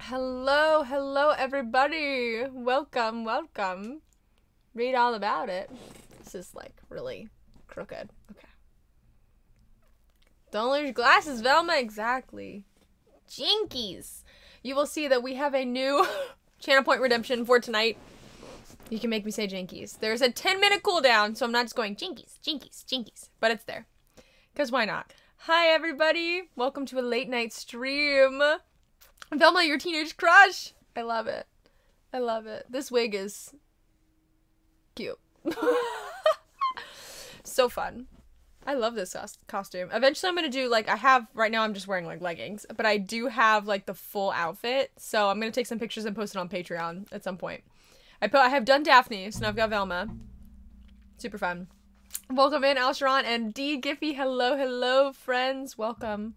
Hello, hello everybody. Welcome, welcome. Read all about it. This is like really crooked. Okay. Don't lose your glasses, Velma. Exactly. Jinkies. You will see that we have a new channel point redemption for tonight. You can make me say Jinkies. There's a 10-minute cooldown, so I'm not just going Jinkies, Jinkies, Jinkies. But it's there. Because why not? Hi everybody. Welcome to a late night stream. Velma, your teenage crush. I love it. I love it. This wig is cute. So fun. I love this costume. Eventually I'm going to do like, right now I'm just wearing like leggings, but I do have like the full outfit. So I'm going to take some pictures and post it on Patreon at some point. I have done Daphne, so now I've got Velma. Super fun. Welcome in, Alsharon and D. Giffy. Hello, hello, friends. Welcome.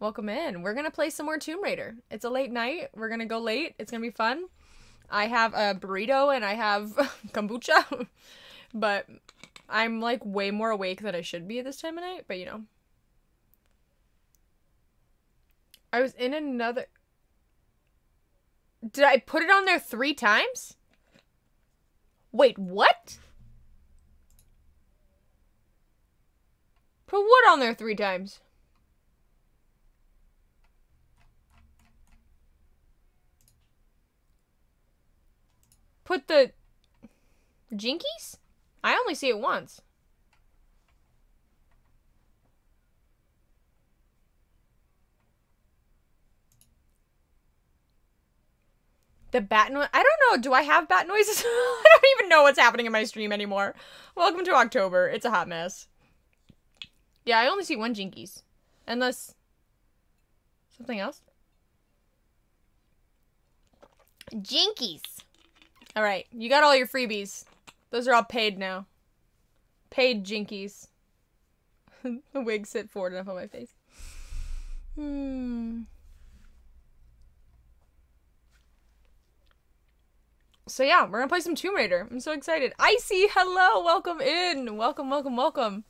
Welcome in. We're going to play some more Tomb Raider. It's a late night. We're going to go late. It's going to be fun. I have a burrito and I have kombucha. But I'm like way more awake than I should be at this time of night. But you know. I was in another... Did I put it on there 3 times? Wait, what? Put what on there 3 times? Put the Jinkies? I only see it once. The bat noise? I don't know. Do I have bat noises? I don't even know what's happening in my stream anymore. Welcome to October. It's a hot mess. Yeah, I only see 1 Jinkies. Unless... something else? Jinkies! Alright, you got all your freebies. Those are all paid now. Paid Jinkies. The wig sit forward enough on my face. So yeah, we're gonna play some Tomb Raider. I'm so excited. Icy, hello! Welcome in! Welcome, welcome, welcome.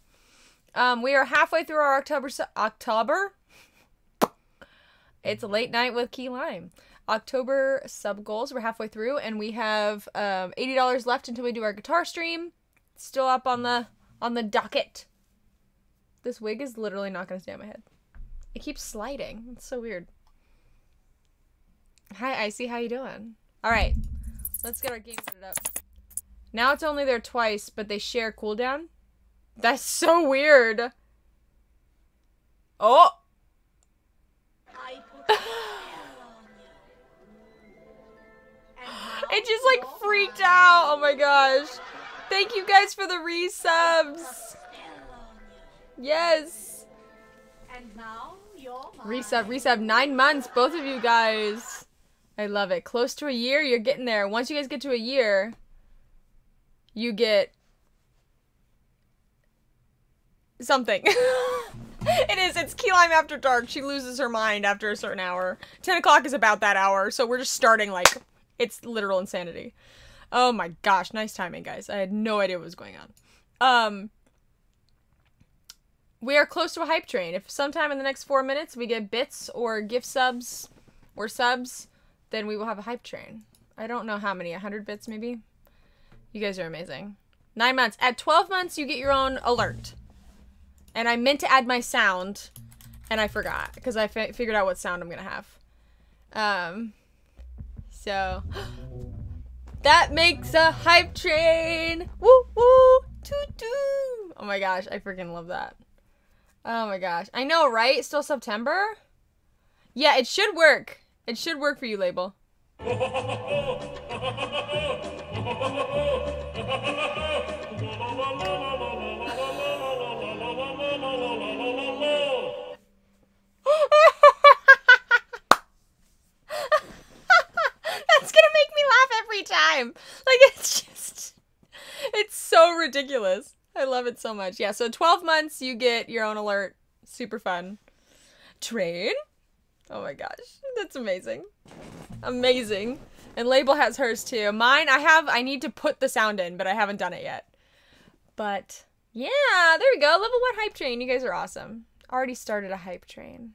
We are halfway through our October? It's a late night with Key Lime. October sub goals. We're halfway through, and we have $80 left until we do our guitar stream. It's still up on the docket. This wig is literally not gonna stay on my head. It keeps sliding. It's so weird. Hi, Icy. How you doing? All right, let's get our game set up. Now it's only there twice, but they share cooldown. That's so weird. Oh. It just like freaked out. Oh my gosh. Thank you guys for the resubs. Yes. Resub. 9 months, both of you guys. I love it. Close to a year, you're getting there. Once you guys get to a year, you get something. It's Key Lime After Dark. She loses her mind after a certain hour. 10 o'clock is about that hour, so we're just starting like... It's literal insanity. Oh my gosh, nice timing, guys. I had no idea what was going on. We are close to a hype train. If sometime in the next 4 minutes we get bits or gift subs or subs, then we will have a hype train. I don't know how many, 100 bits maybe? You guys are amazing. 9 months. At 12 months, you get your own alert. And I meant to add my sound, and I forgot, because I figured out what sound I'm gonna have. So, that makes a hype train. Woo woo, toot toot. Oh my gosh, I freaking love that. Oh my gosh, I know, right? Still September? Yeah, it should work. It should work for you, Label. That's gonna make me laugh every time. Like, it's so ridiculous. I love it so much. Yeah, so 12 months, you get your own alert. Super fun. Train? Oh my gosh, that's amazing. Amazing. And Label has hers too. Mine, I need to put the sound in, but I haven't done it yet. But, yeah, there we go. Level 1 hype train. You guys are awesome. Already started a hype train.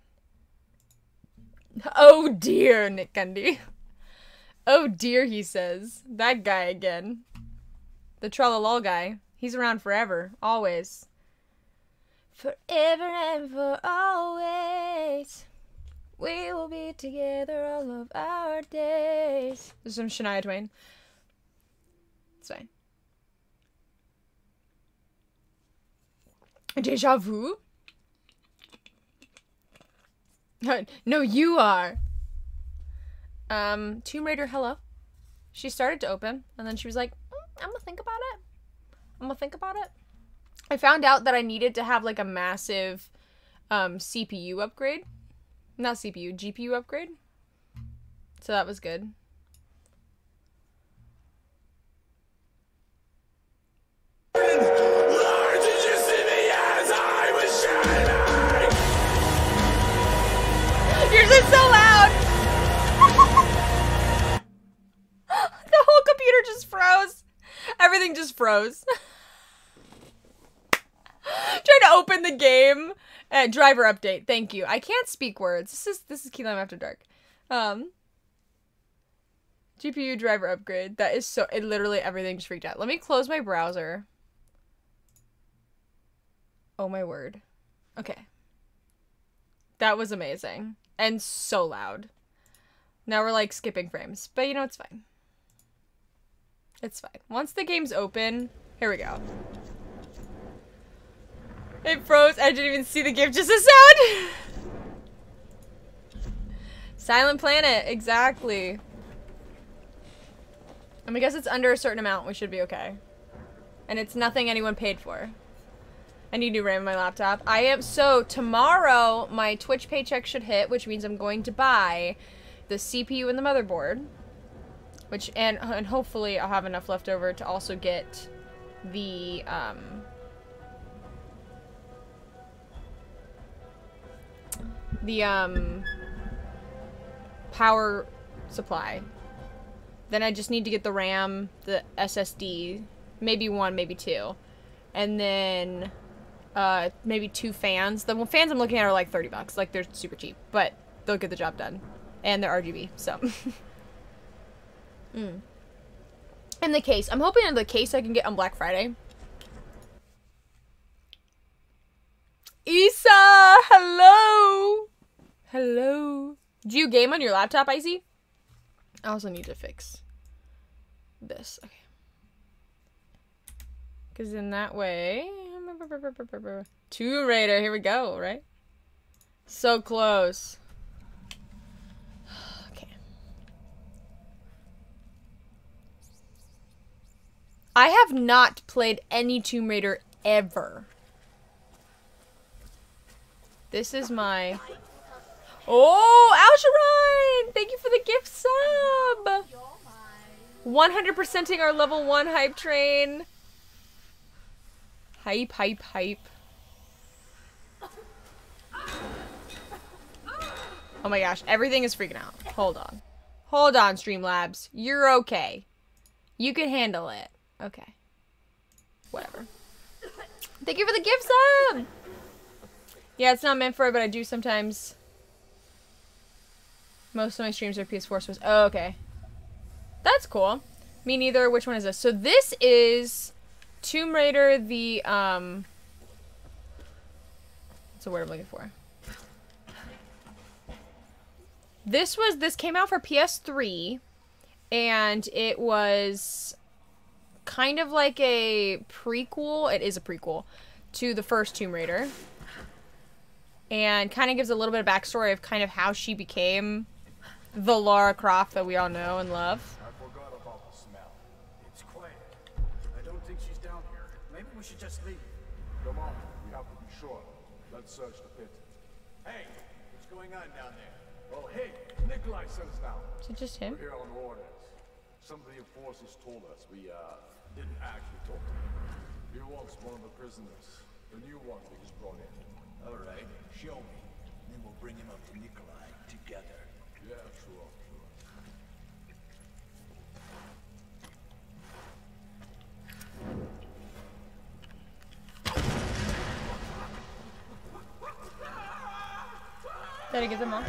Oh dear, Nick Gundy. Oh dear, he says. That guy again. The Trollalol guy. He's around forever. Always. Forever and for always. We will be together all of our days. This is some Shania Twain. It's fine. Deja vu? No, you are. Tomb Raider, hello. She started to open, and then she was like, I'm gonna think about it. I'm gonna think about it. I found out that I needed to have, like, a massive, CPU upgrade. Not CPU, GPU upgrade. So that was good. Lord, did you see me as I was shining? Yours is so loud! The whole computer just froze. Everything just froze. Trying to open the game. Driver update. Thank you. I can't speak words. This is Key Lime After Dark. GPU driver upgrade. That is so... It literally everything just freaked out. Let me close my browser. Oh my word. Okay. That was amazing. And so loud. Now we're like skipping frames. But you know, it's fine. It's fine. Once the game's open... Here we go. It froze. I didn't even see the GIF. Just a sound. Silent Planet. Exactly. And because it's under a certain amount, we should be okay. And it's nothing anyone paid for. I need new RAM in my laptop. So tomorrow, my Twitch paycheck should hit, which means I'm going to buy the CPU and the motherboard. Which, and hopefully I'll have enough left over to also get the, power supply. Then I just need to get the RAM, the SSD, maybe one, maybe two. And then, maybe 2 fans. The fans I'm looking at are like $30. Like, they're super cheap, but they'll get the job done. And they're RGB, so. And the case. I'm hoping the case I can get on Black Friday. Isa! Hello! Hello. Do you game on your laptop, Icy? I also need to fix this. Okay. Because in that way... Tomb Raider, here we go, right? So close. Okay. I have not played any Tomb Raider ever. This is my... Oh, Alsharine! Thank you for the gift sub! 100%ing our level 1 hype train. Hype, hype, hype. Oh my gosh, everything is freaking out. Hold on. Hold on, Streamlabs. You're okay. You can handle it. Okay. Whatever. Thank you for the gift sub! Yeah, it's not meant for it, but I do sometimes. Most of my streams are PS4 source. Oh, okay. That's cool. Me neither. Which one is this? So this is Tomb Raider, the, what's the word I'm looking for? This came out for PS3, and it was kind of like a prequel. It is a prequel to the first Tomb Raider. And kind of gives a little bit of backstory of kind of how she became the Lara Croft that we all know and love. I forgot about the smell. It's quiet. I don't think she's down here. Maybe we should just leave. Come on, we have to be sure. Let's search the pit. Hey, what's going on down there? Oh, hey, Nikolai sent us down. Is it just him? We're here on orders. Some of the enforcers told us we, didn't actually talk to him. He wants one of the prisoners. The new one we just brought in. All right, show me. Then we'll bring him up to Nikolai together. Yeah, sure. Did I get them all?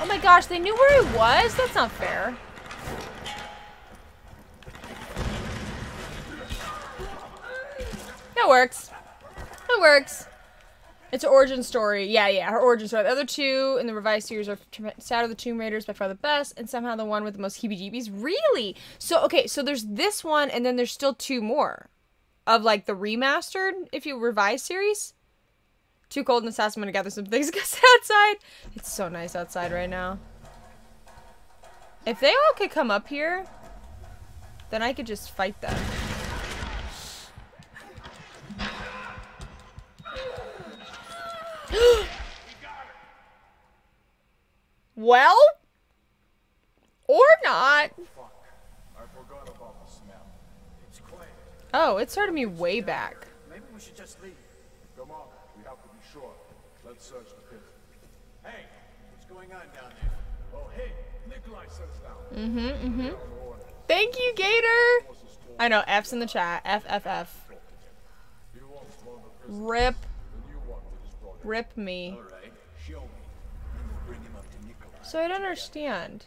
Oh my gosh, they knew where he was? That's not fair. That works. That works. It's her origin story. Yeah, her origin story. The other two in the revised series are Shadow of the Tomb Raiders, by far the best, and somehow the one with the most heebie-jeebies. Really? So, okay, so there's this one, and then there's still two more of, like, the remastered, if you revise series. Too cold and assassin, I'm gonna gather some things because outside. It's so nice outside right now. If they all could come up here, then I could just fight them. Well? Or not. Fuck. I forgot about the smell. It's quiet. Oh, it started me way back. Maybe we should just leave. Come on, we have to be sure. Let's search the pit. Hey, what's going on down there? Oh, hey, Nikolai sent us down. Thank you, Gator. I know, F's in the chat. F, F, F. He wants one of the prisoners. Rip. The new one we just brought in. Rip me. All right, show me. Then we'll bring him up to Nikolai. So I don't understand.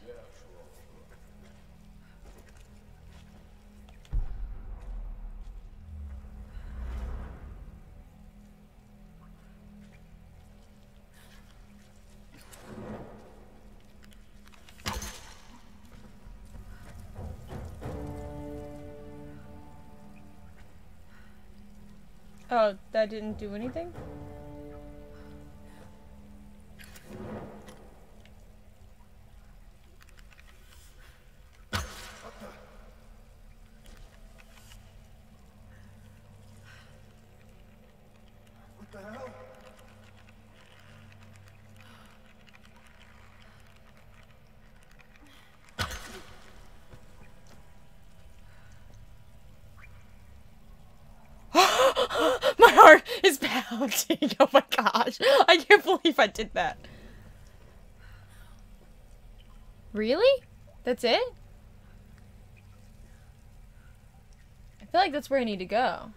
Oh, that didn't do anything? What the hell? My heart is pounding. Oh my gosh. I can't believe I did that. Really? That's it? I feel like that's where I need to go.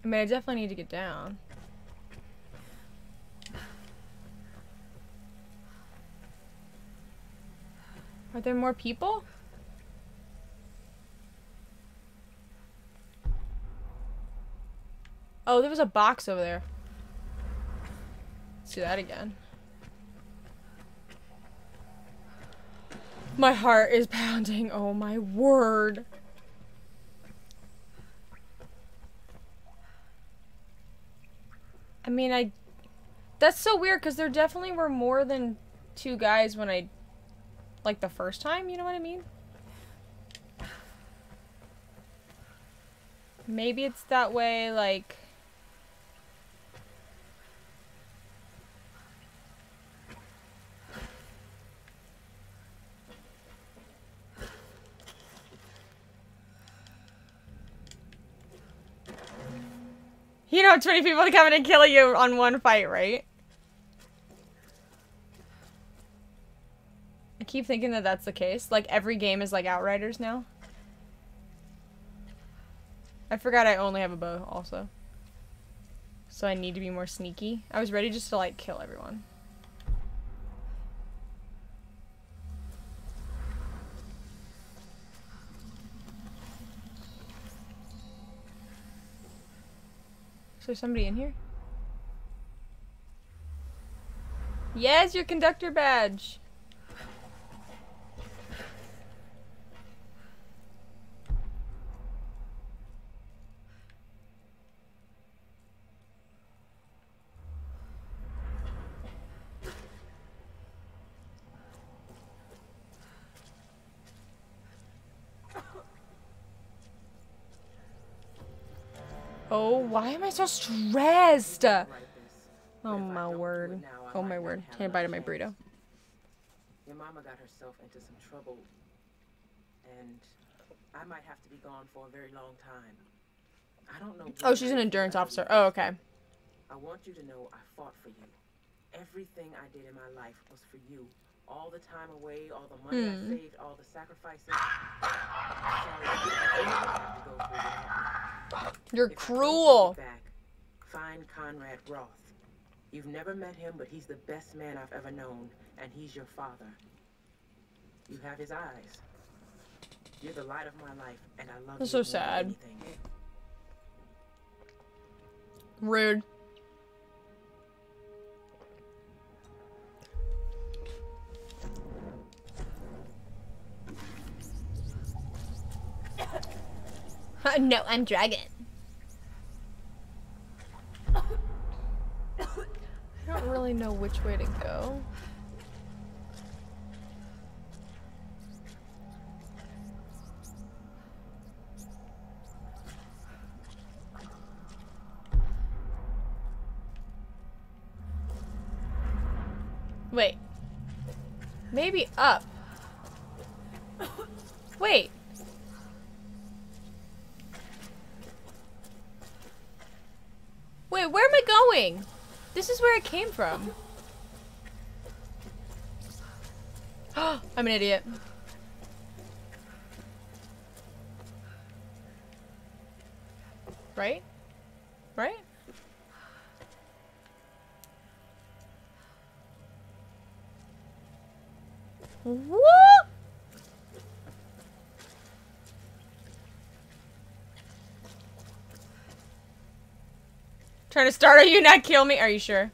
I mean, I definitely need to get down. Are there more people? Oh, there was a box over there. Let's do that again. My heart is pounding. Oh my word. I mean, that's so weird because there definitely were more than 2 guys when like the first time, you know what I mean? Maybe it's that way, like... You know, 20 people coming and killing you on one fight, right? I keep thinking that that's the case. Like, every game is like Outriders now. I forgot I only have a bow, also. So I need to be more sneaky. I was ready just to, like, kill everyone. Is there somebody in here? Yes, your conductor badge! Oh, why am I so stressed? Oh my word. Oh my word. Can I bite of my burrito? Your mama got herself into some trouble, and I might have to be gone for a very long time. I don't know. Oh, she's an endurance officer. Oh, okay. I want you to know I fought for you. Everything I did in my life was for you. All the time away, all the money I saved, all the sacrifices. Sorry, I didn't have to go through that. You're If I don't cruel. take you back, find Conrad Roth. You've never met him, but he's the best man I've ever known, and he's your father. You have his eyes. You're the light of my life, and I love you. That's so more than sad. anything. Rude. No, I'm dragon. I don't really know which way to go. Wait. Maybe up. Wait. Wait, where am I going? This is where I came from. I'm an idiot. Right? Right? What? Trying to startle you, not kill me? Are you sure?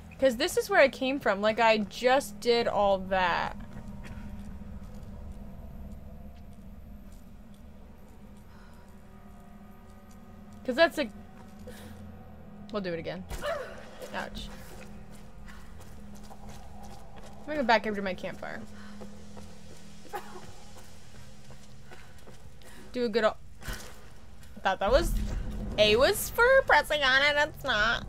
Because this is where I came from. Like, I just did all that. Because that's a... We'll do it again. Ouch. I'm gonna go back over to my campfire. Do a good I thought that was... A was for pressing on it, it's not.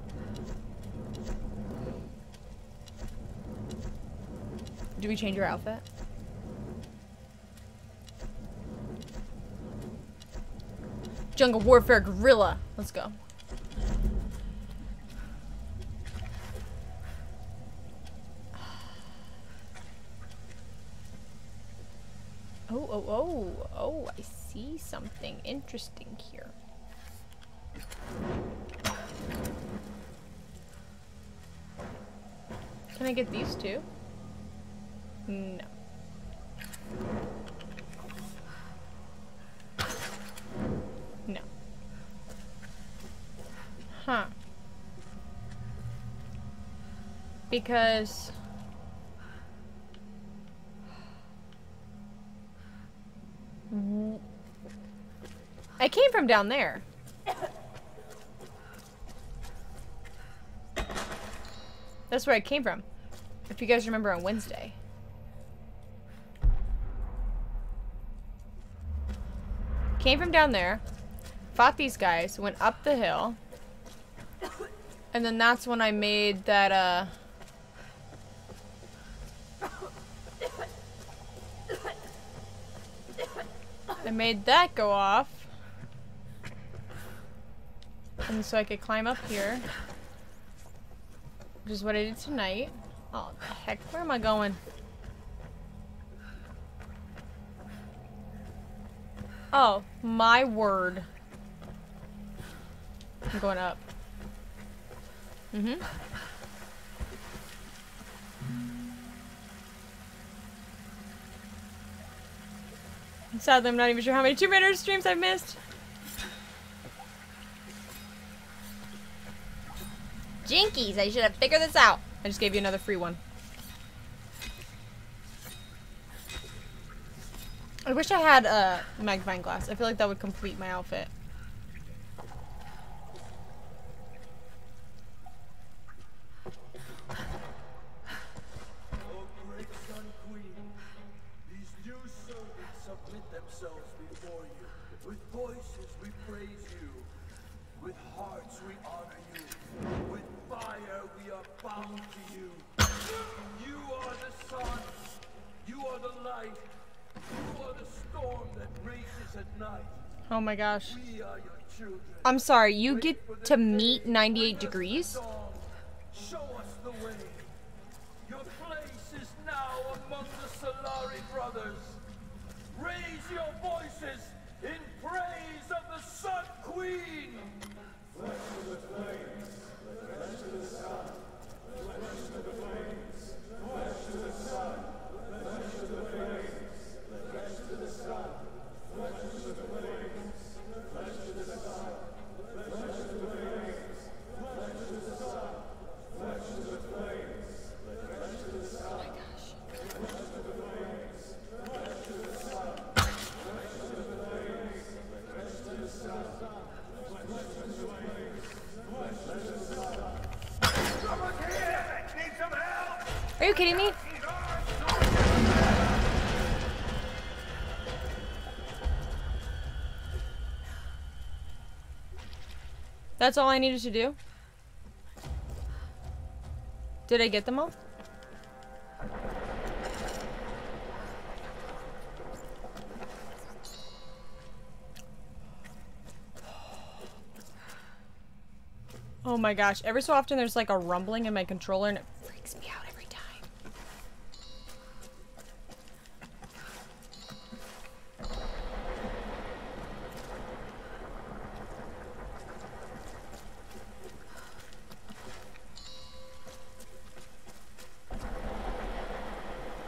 Do we change your outfit? Jungle Warfare Gorilla. Let's go. Oh, I see something interesting here. Can I get these two? No. No. Huh. Because... I came from down there. That's where I came from. If you guys remember on Wednesday. Came from down there, fought these guys, went up the hill, and then that's when I made that, I made that go off. And so I could climb up here. Which is what I did tonight. Oh, the heck, where am I going? Oh, my word. I'm going up. Mm-hmm. Sadly, I'm not even sure how many 2-minute streams I've missed. Jinkies, I should have figured this out. I just gave you another free one. I wish I had a magnifying glass. I feel like that would complete my outfit. Oh, great Sun Queen, these new servants submit themselves before you. With voices we praise you. With hearts we honor you. With fire we are bound to you. You are the sun. You are the light. You are the storm that rages at night. Oh my gosh. We are your children. I'm sorry, you get to meet 98 degrees? Show us the way. Your place is now among the Solari brothers. raise your voices in praise of the Sun Queen! Flesh to the flames, flesh to the sun, flesh to the flames, flesh to the sun, flesh to the flames, flesh to the sun, flesh to the flames, flesh to the sun, flesh to the flames, flesh to the sun, flesh to the flames, flesh to the sun, flesh to the flames, flesh to the sun, flesh to the flames, flesh to the sun, flesh to the flames, flesh to the sun. Someone here! Need some help! Are you kidding me? That's all I needed to do? Did I get them all? Oh my gosh, every so often there's like a rumbling in my controller and it freaks me out every time.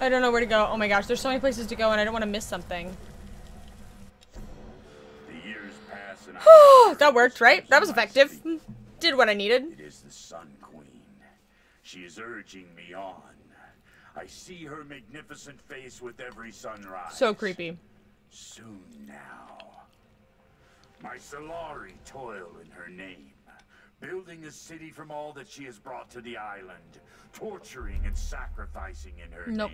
I don't know where to go. Oh my gosh, there's so many places to go and I don't want to miss something. The years pass and That worked, right? That was effective. Did what I needed. It is the Sun Queen. She is urging me on. I see her magnificent face with every sunrise. So creepy. Soon now. My Solari toil in her name, building a city from all that she has brought to the island, torturing and sacrificing in her Nope.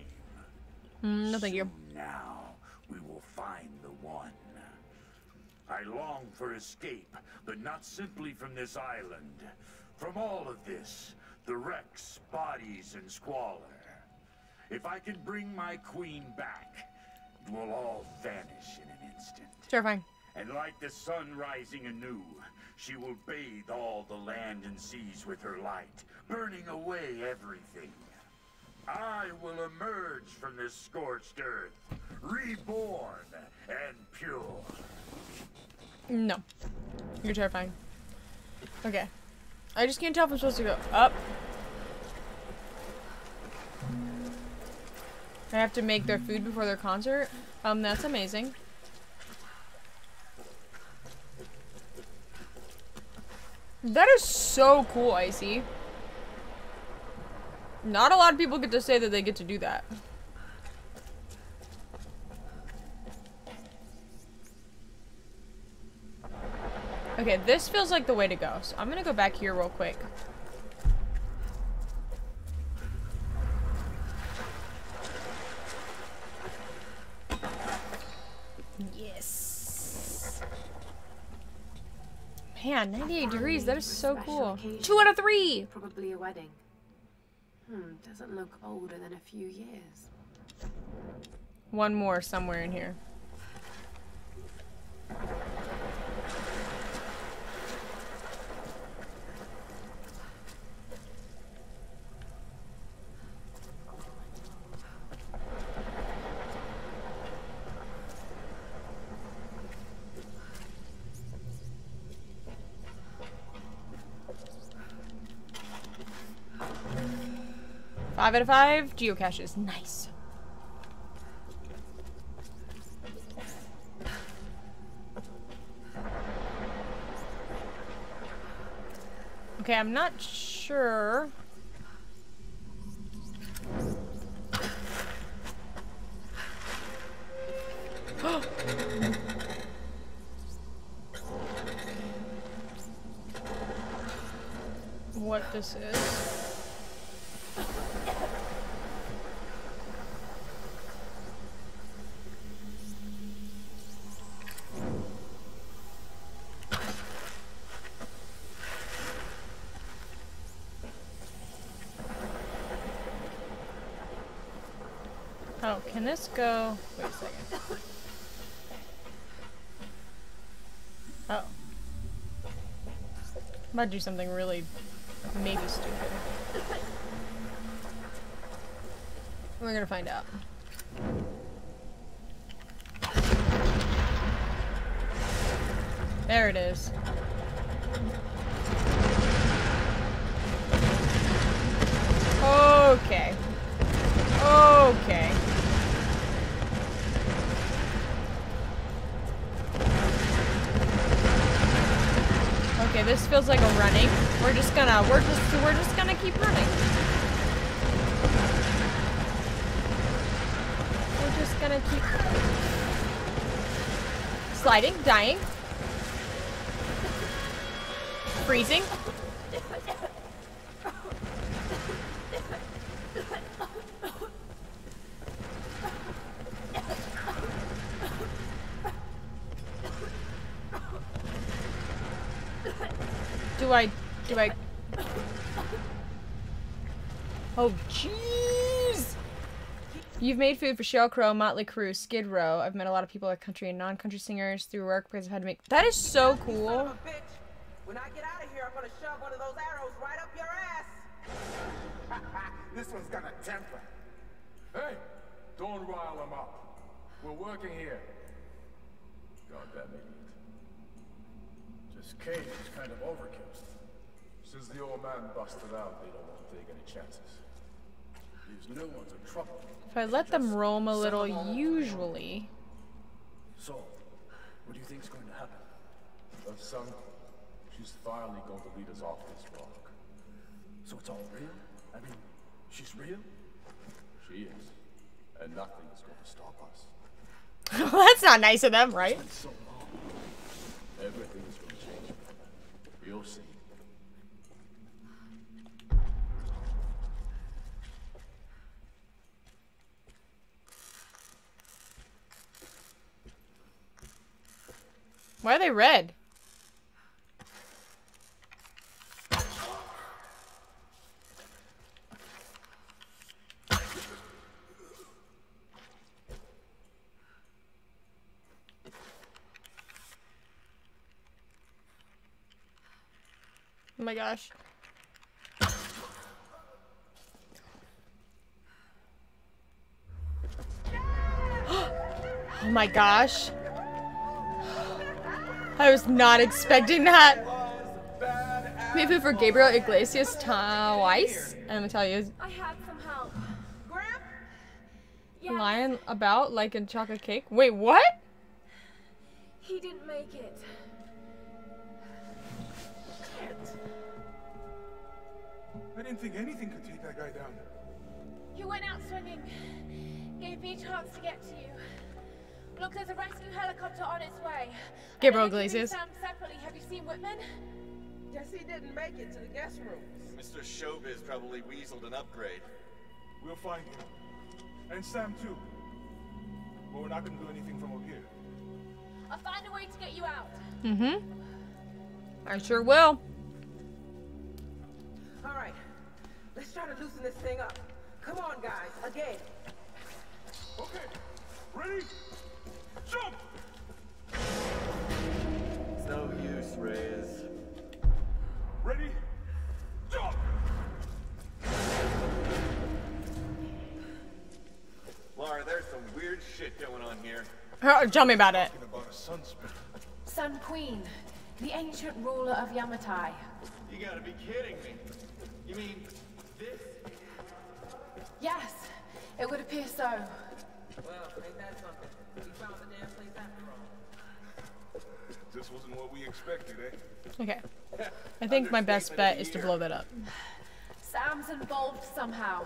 name. No, thank you. Soon now, we will find the one. I long for escape, but not simply from this island. From all of this, the wrecks, bodies, and squalor. If I can bring my queen back, it will all vanish in an instant. Terrifying. And like the sun rising anew, she will bathe all the land and seas with her light, burning away everything. I will emerge from this scorched earth, reborn and pure. No. You're terrifying. Okay. I just can't tell if I'm supposed to go up. I have to make their food before their concert. That's amazing. That is so cool, Icy. Not a lot of people get to say that they get to do that. Okay, this feels like the way to go. So I'm gonna go back here real quick. Yes. Man, 98 degrees. That is so cool. 2 out of 3. Probably a wedding. Doesn't look older than a few years. One more somewhere in here. Five out of 5 geocaches. Nice. Okay, I'm not sure. What this is. Oh, can this go? Wait a second. Oh. I'm about to do something really maybe stupid. We're gonna find out. There it is. Okay. Okay. Okay, this feels like a running. We're just gonna keep running. We're just gonna keep sliding, dying, freezing. Do I? Oh, jeez! You've made food for Sheryl Crow, Motley Crue, Skid Row. I've met a lot of people at country and non-country singers through work because I've had to make. That is so Son cool. of a bitch. When I get out of here, I'm gonna shove one of those arrows right up your ass. This one's got a temper. Hey, don't rile him up. We're working here. Goddamn idiot. This cage is kind of overkill. Since the old man busted out, they don't want to take any chances. These new ones are trouble. If I let them roam a little, usually. So, what do you think's going to happen? But son, she's finally going to lead us off this rock. So it's all real? I mean, she's real? She is. And nothing is going to stop us. That's not nice of them, right? It's so long. Everything is going to change. You'll see. Why are they red? Oh my gosh. Oh my gosh. I was not expecting that. We have food for Gabriel Iglesias twice. And I'm gonna tell you, I had some help. Gramp? lying about like a chocolate cake. Wait, what? He didn't make it. I didn't think anything could take that guy down. He went out swimming. Gave me a chance to get to you. Look, there's a rescue helicopter on its way. Gabriel And then Iglesias. Sam separately. Have you seen Whitman? Guess he didn't make it to the guest rooms. Mr. Showbiz probably weaseled an upgrade. We'll find him. And Sam too. But we're not gonna do anything from up here. I'll find a way to get you out. Mm-hmm. I sure will. All right, let's try to loosen this thing up. Come on, guys, again. Okay. Ready? Jump! It's no use, Reyes. Ready? Jump! Laura, there's some weird shit going on here. Tell me about it. Talking about a sunspot. Sun Queen, the ancient ruler of Yamatai. You gotta be kidding me. You mean this? Yes, it would appear so. Well, ain't that something? We found the damn place after all. This wasn't what we expected, eh? Okay. I think my best bet is to blow that up. Sam's involved somehow.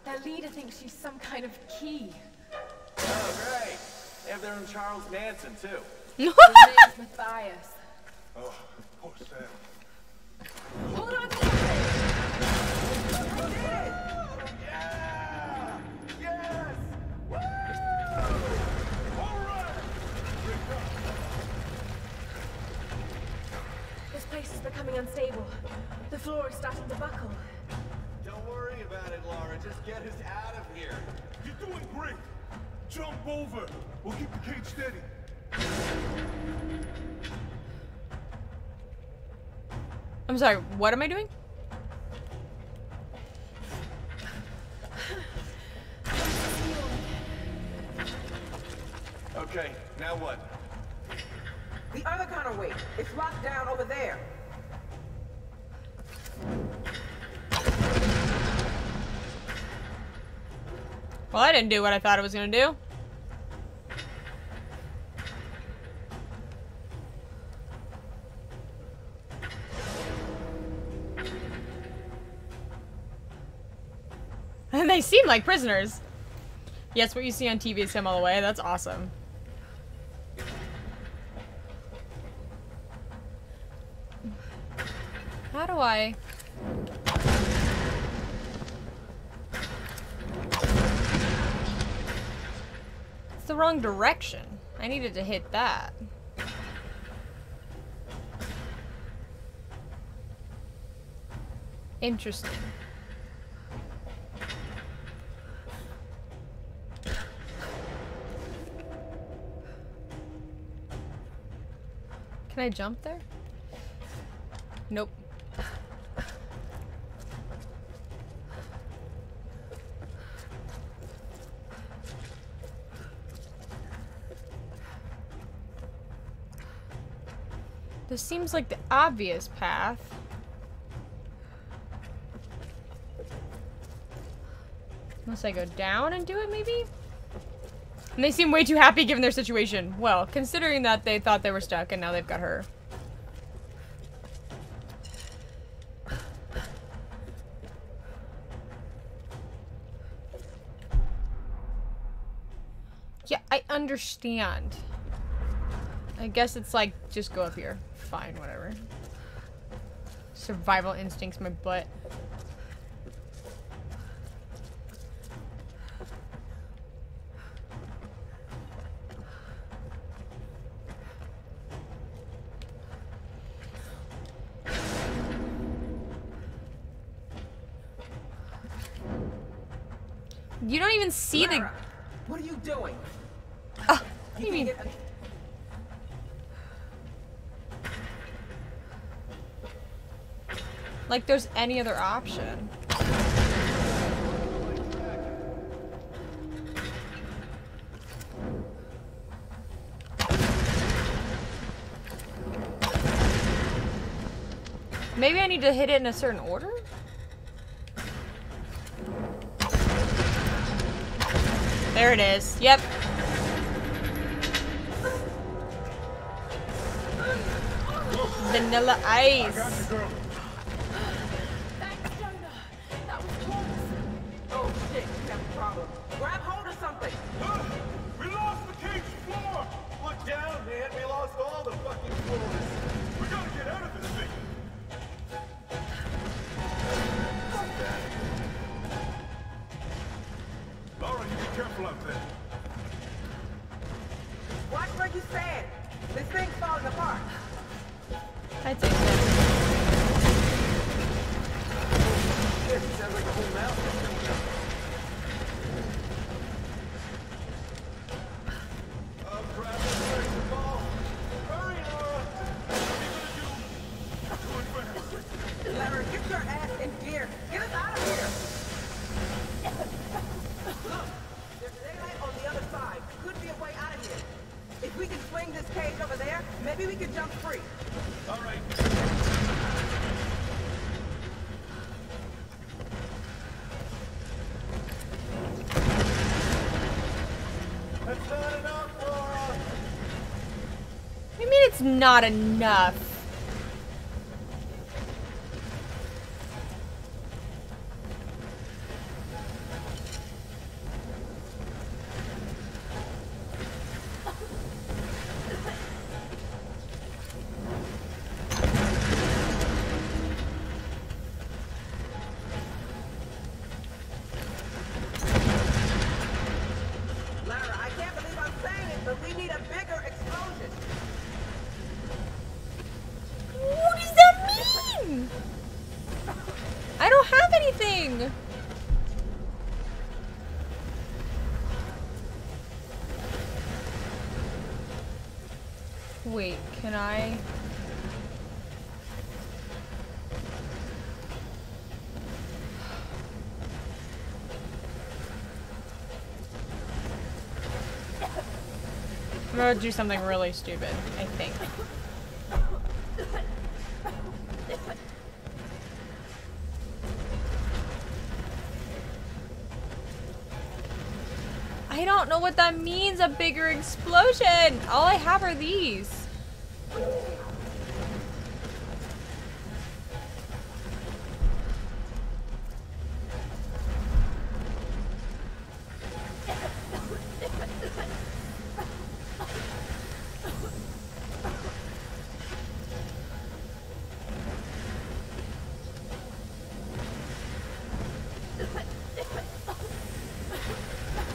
Their leader thinks she's some kind of key. Oh, great. They have their own Charles Manson, too. His name's Matthias. Oh, poor Sam. Hold on to the thing. Yes! Woo! All right! This place is becoming unstable. The floor is starting to buckle. Don't worry about it, Laura. Just get us out of here. You're doing great. Jump over. We'll keep the cage steady. I'm sorry, what am I doing? Okay, now what? The other kind of weight. It's locked down over there. Well, I didn't do what I thought it was gonna do. And they seem like prisoners. Yes, what you see on TV is him all the way. That's awesome. How do I... It's the wrong direction. I needed to hit that. Interesting. Can I jump there? Nope. This seems like the obvious path. Unless I go down and do it, maybe? And they seem way too happy given their situation. Well, considering that they thought they were stuck and now they've got her. Yeah, I understand. I guess it's like, just go up here. Fine, whatever. Survival instincts, my butt. You don't even see Lara, what are you doing? What do you mean? Like there's any other option. Maybe I need to hit it in a certain order? There it is. Yep. Vanilla ice. Thanks, Jonah. That was close. Oh shit, you have a problem. Grab hold of something. We lost the cage floor! Look down, man. We lost all the fucking floors. We gotta get out of this thing. Laura, you be careful out there. Watch where you stand. This thing's falling apart. I take that. Shit, sounds like a whole mountain is coming up. Oh crap, where's the ball? Hurry, Laura! What are you gonna do? Lara, get your ass in gear. Get us out of here. Look, there's daylight on the other side. Could be a way out of here. If we can swing this cage over there, maybe we can jump free. All right. That's not enough, Laura. What do you mean it's not enough? Lara, I can't believe I'm saying it, but we need a bigger explosion. What does that mean? I don't have anything. Wait, can I? I'm gonna do something really stupid, I think. I don't know what that means, a bigger explosion! All I have are these.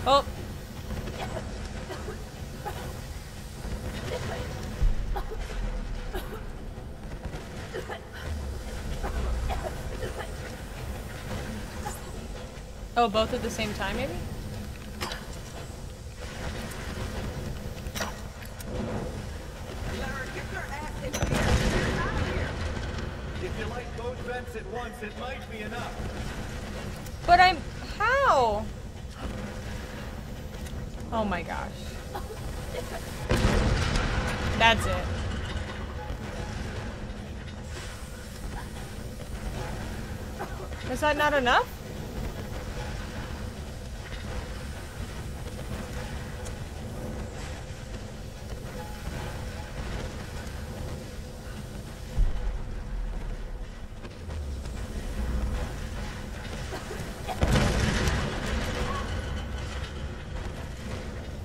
Oh. Oh, both at the same time, maybe? Lara, get your ass in here. Get out of here. If you light both vents at once, it might be enough. But I'm... How? Oh my gosh. That's it. Is that not enough?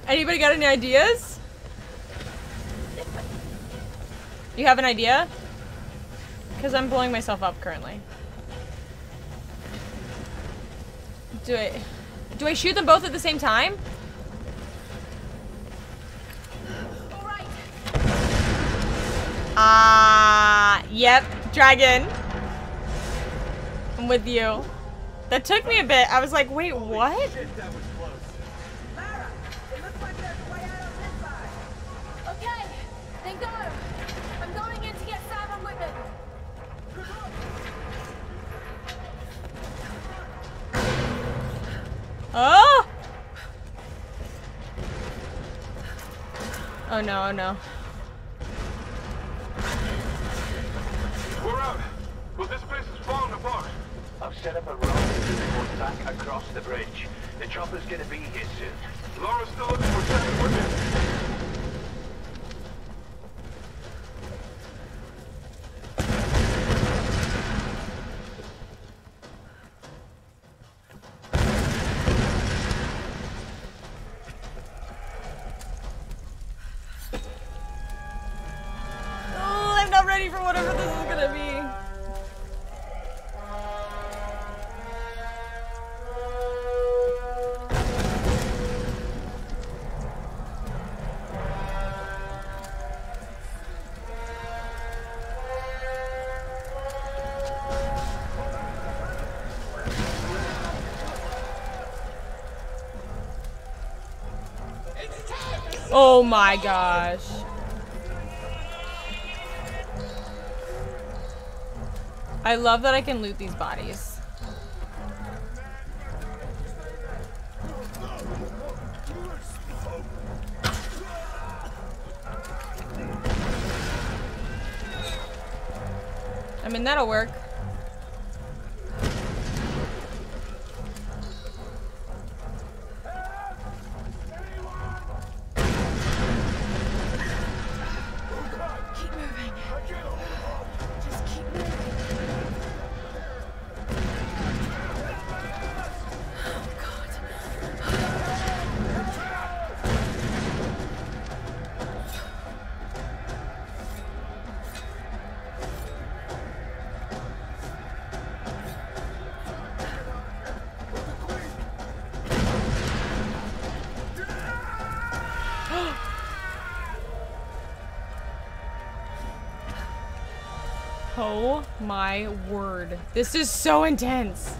Anybody got any ideas? You have an idea? Because I'm blowing myself up currently. Do I shoot them both at the same time? All right. Yep, dragon. I'm with you. That took me a bit. I was like, wait, what? Shit, that was close. Lara, it looks like there's a way out on this side. Okay, then go. I'm going in to get Sam and Whitman. Oh! Oh no, oh no. We're out. Well, this place is falling apart. I've set up a road to back across the bridge. The chopper's gonna be here soon. Laura's still looking for Sam and Whitman. Oh, I'm not ready for whatever this is gonna be. Oh my gosh. I love that I can loot these bodies. I mean, that'll work. Keep moving. Just keep moving. Oh God. Oh my word. This is so intense.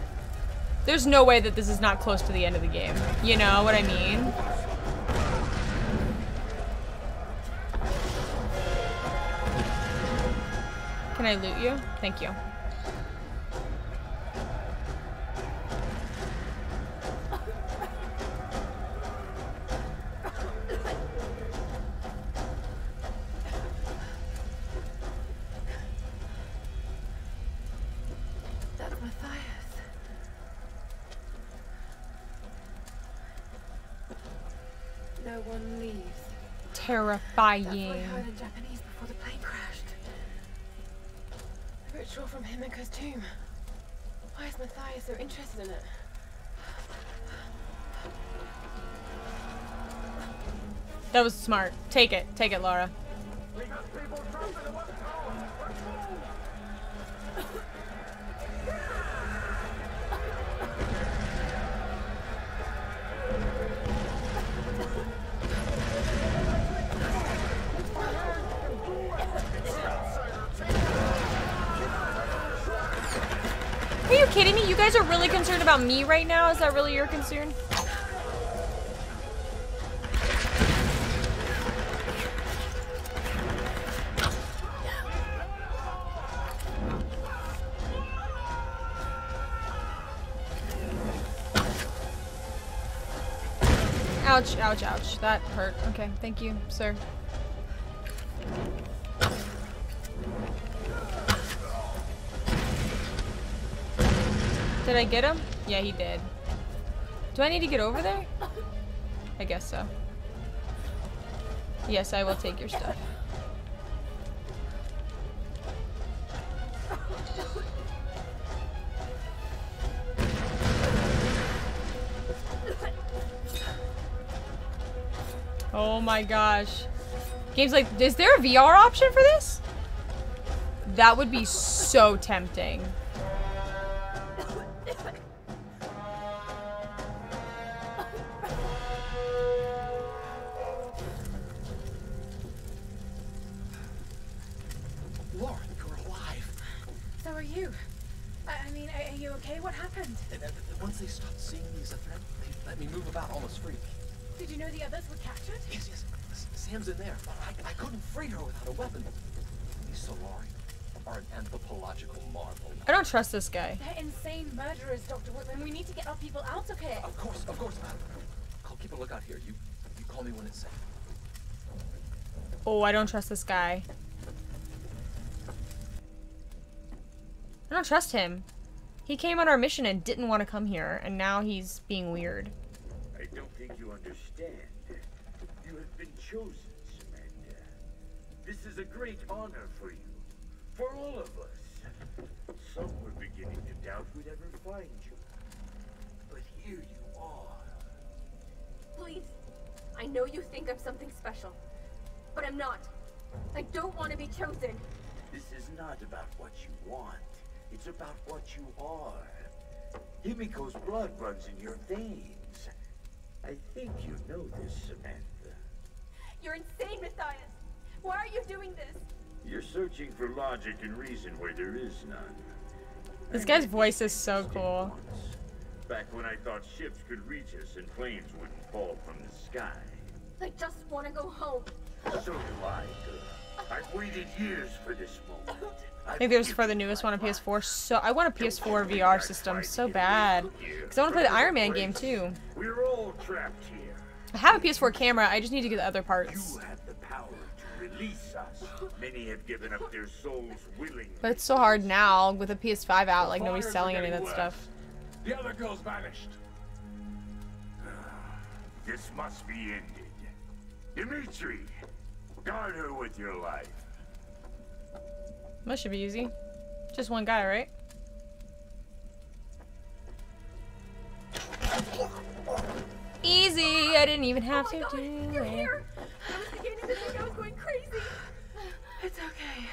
There's no way that this is not close to the end of the game. You know what I mean? Can I loot you? Thank you. one leaves. Terrifying. That's what I heard in Japanese before the plane crashed. The ritual from Himiko's tomb. Why is Matthias so interested in it? That was smart. Take it. Take it, Laura. We got people trapped in the west tower. Let's move. Are you kidding me? You guys are really concerned about me right now? Is that really your concern? Ouch, ouch, ouch. That hurt. Okay, thank you, sir. Did I get him? Yeah, he did. Do I need to get over there? I guess so. Yes, I will take your stuff. Oh my gosh. Game's like, is there a VR option for this? That would be so tempting. Laura, you're alive. So are you. I mean, are you okay? What happened? Once they stopped seeing me as a threat, they let me move about almost freely. Did you know the others were captured? Yes, yes. Sam's in there, but I couldn't free her without a weapon. These Solari are an anthropological marvel. I don't trust this guy. They're insane murderers, Dr. Whitman. We need to get our people out of here. Of course. I'll keep a lookout here. You call me when it's safe. Oh, I don't trust this guy. I don't trust him. He came on our mission and didn't want to come here, and now he's being weird. I don't think you understand. You have been chosen, Samantha. This is a great honor for you. For all of us. Some were beginning to doubt we'd ever find you. But here you are. Please. I know you think I'm something special. But I'm not. I don't want to be chosen. This is not about what you want. It's about what you are. Himiko's blood runs in your veins. I think you know this, Samantha. You're insane, Matthias. Why are you doing this? You're searching for logic and reason where there is none. This guy's voice is so cool. Back when I thought ships could reach us and planes wouldn't fall from the sky. I just want to go home. So do I, girl. I've waited years for this moment. I think there's for the newest one on PS4. So I want a PS4 VR system so bad. Because I want to play the Iron Man game too. We're all trapped here. I have a PS4 camera, I just need to get the other parts. You have the power to release us. Many have given up their souls willingly. But it's so hard now with a PS5 out, like nobody's selling any of that stuff. The other girl's vanished. This must be ended. Dimitri, guard her with your life. That should be easy. Just one guy, right? Easy! I didn't even have to do it. You're here! I was beginning to think I was going crazy. It's okay.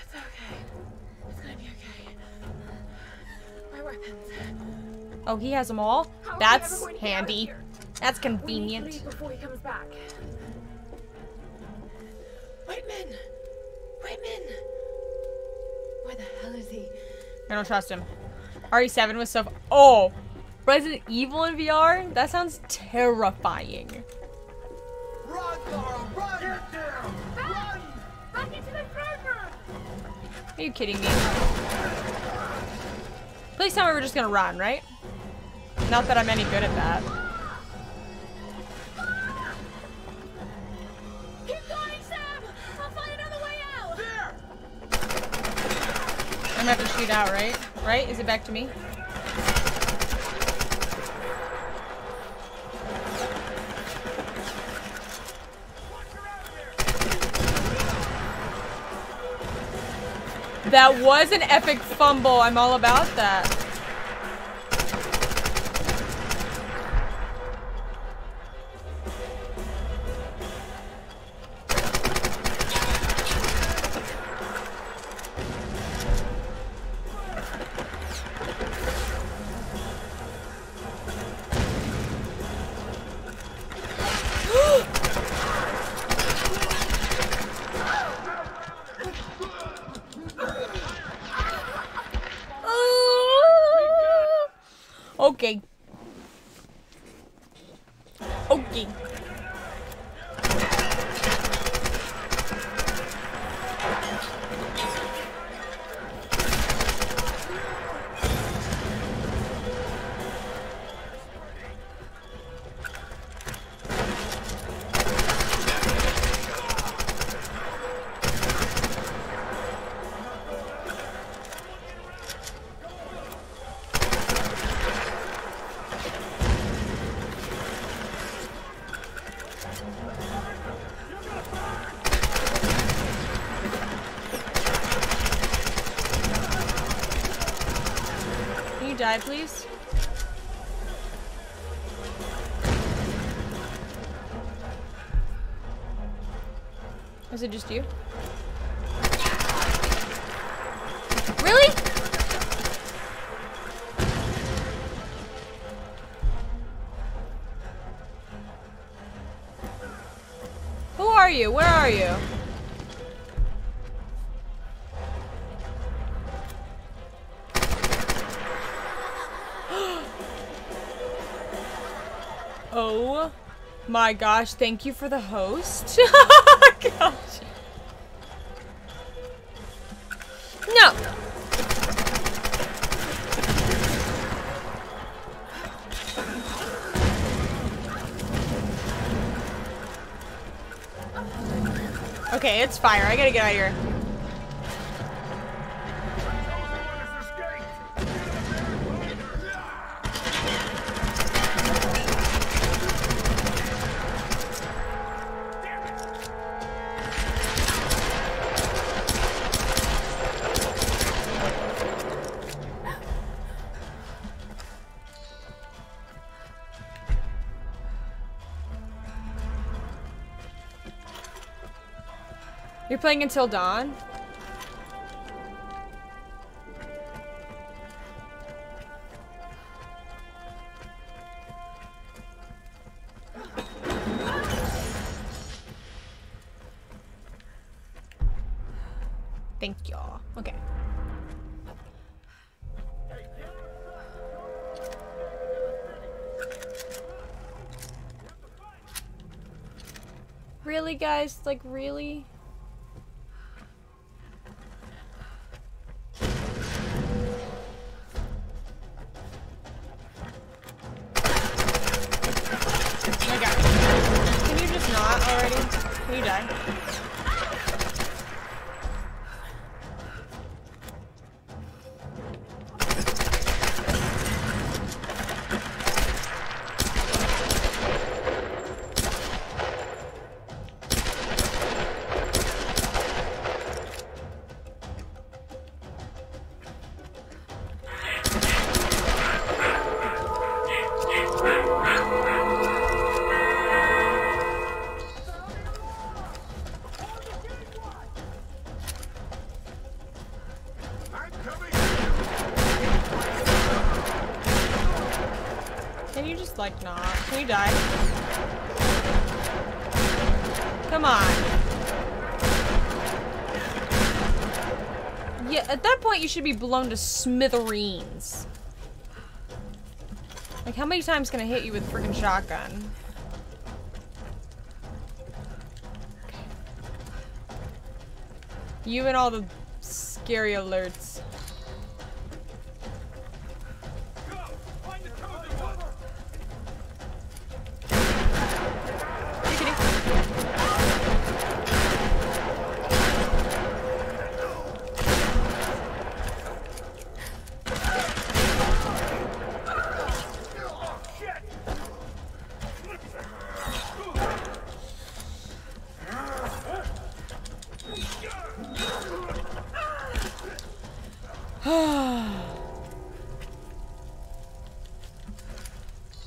It's okay. It's gonna be okay. My weapons. Oh, he has them all? How are we ever That's going to get out of handy. here? That's We need to convenient. leave before he comes back. Whitman! Whitman! Where the hell is he? I don't trust him. RE7 was so... Oh! Resident Evil in VR? That sounds terrifying. Run, Laura, run! Get down! Back! Back into the throne room! Are you kidding me? Please tell me we're just gonna run, right? Not that I'm any good at that. Keep going, Sam! I'll find another way out! There! I'm gonna have to shoot out, right? Right? Is it back to me? That was an epic fumble. I'm all about that. Okay. Okay. Can you die, please? Is it just you? Really? Who are you? Where are you? Oh my gosh, thank you for the host. Gosh. No. Okay, it's fire. I gotta get out of here. You're playing until dawn? Thank y'all. Okay. Really, guys? Like, really? Can you die? Can you just, like, not? Can you die? Come on. Yeah, at that point you should be blown to smithereens. Like, how many times can I hit you with a freaking shotgun? Okay. You and all the scary alerts.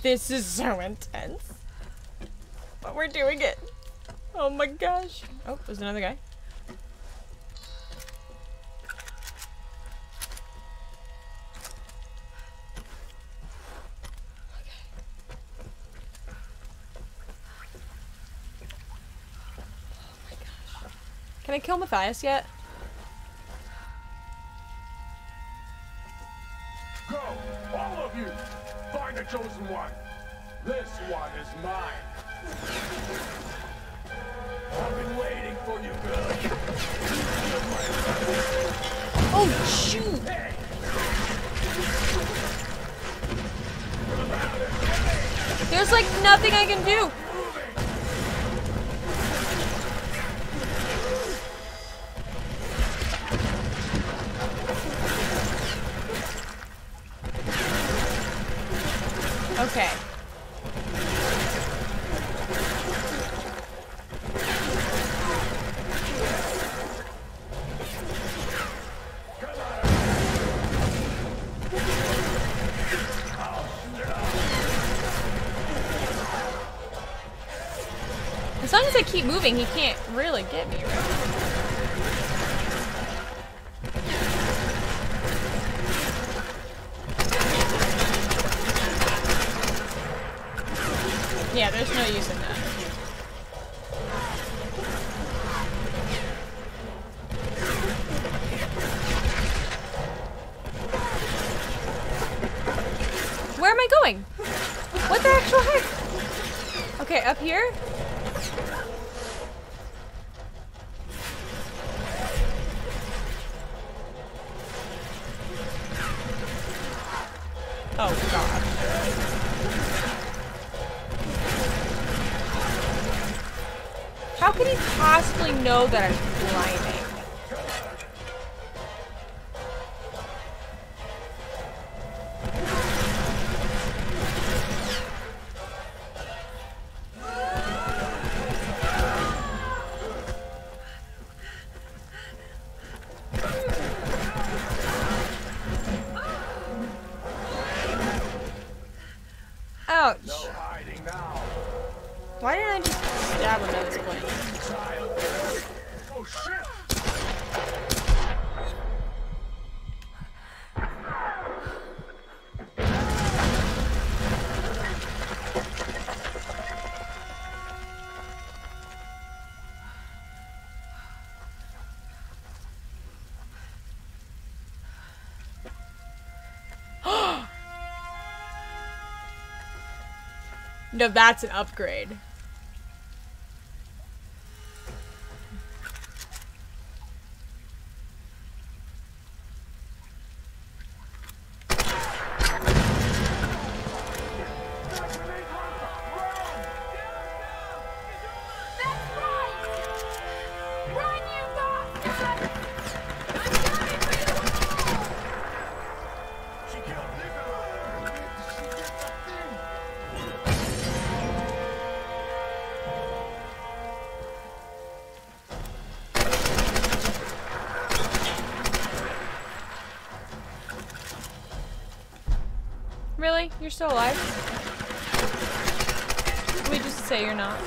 This is so intense. But we're doing it. Oh my gosh. Oh, there's another guy. Can I kill Matthias yet? Go, all of you! Find the chosen one! This one is mine! I've been waiting for you, girl! Oh, shoot! There's like nothing I can do! Okay. As long as I keep moving, he can't really get me, right? Yeah, there's no use in that. Where am I going? What the actual heck? Okay, up here? Oh, God. How could he possibly know that I'm climbing? Ouch. No hiding now. Why didn't I just stab him at this point? Oh shit! No, that's an upgrade. Really? You're still alive? Can we just say you're not?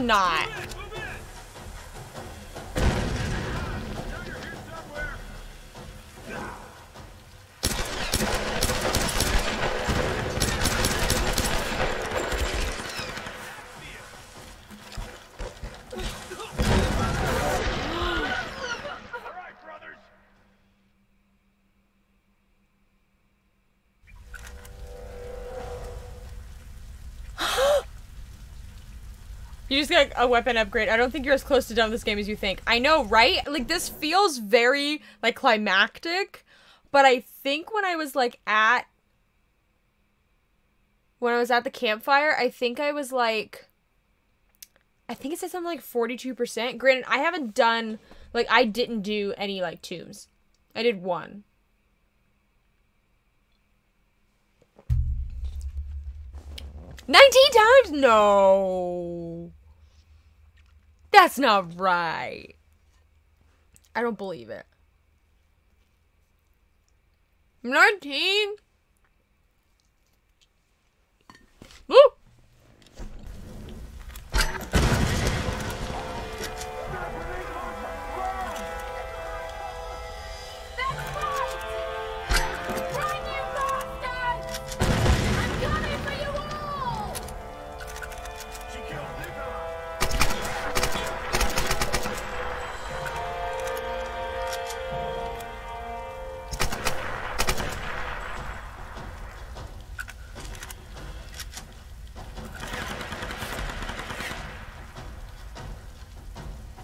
not. You just got a weapon upgrade. I don't think you're as close to done with this game as you think. I know, right? Like, this feels very, like, climactic. But I think when I was, like, when I was at the campfire, I think I was, like... I think it said something like 42%. Granted, I haven't done... Like, I didn't do any, like, tombs. I did one. "19 times? No. That's not right. I don't believe it. 19? Woo!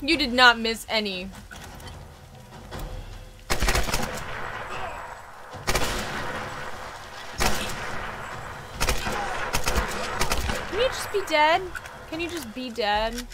You did not miss any. Can you just be dead? Can you just be dead?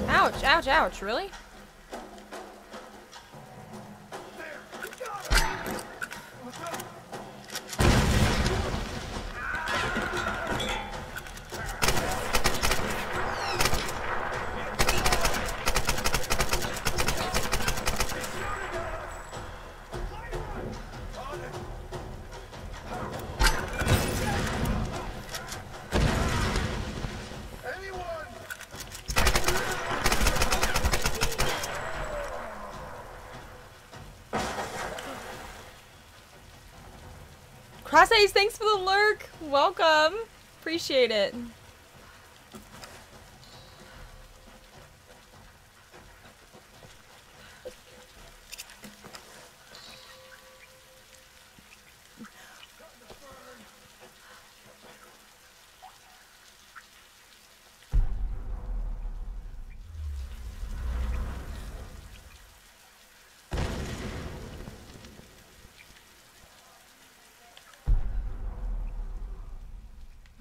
Ouch, ouch, ouch, really? Cross Ace, thanks for the lurk. Welcome. Appreciate it.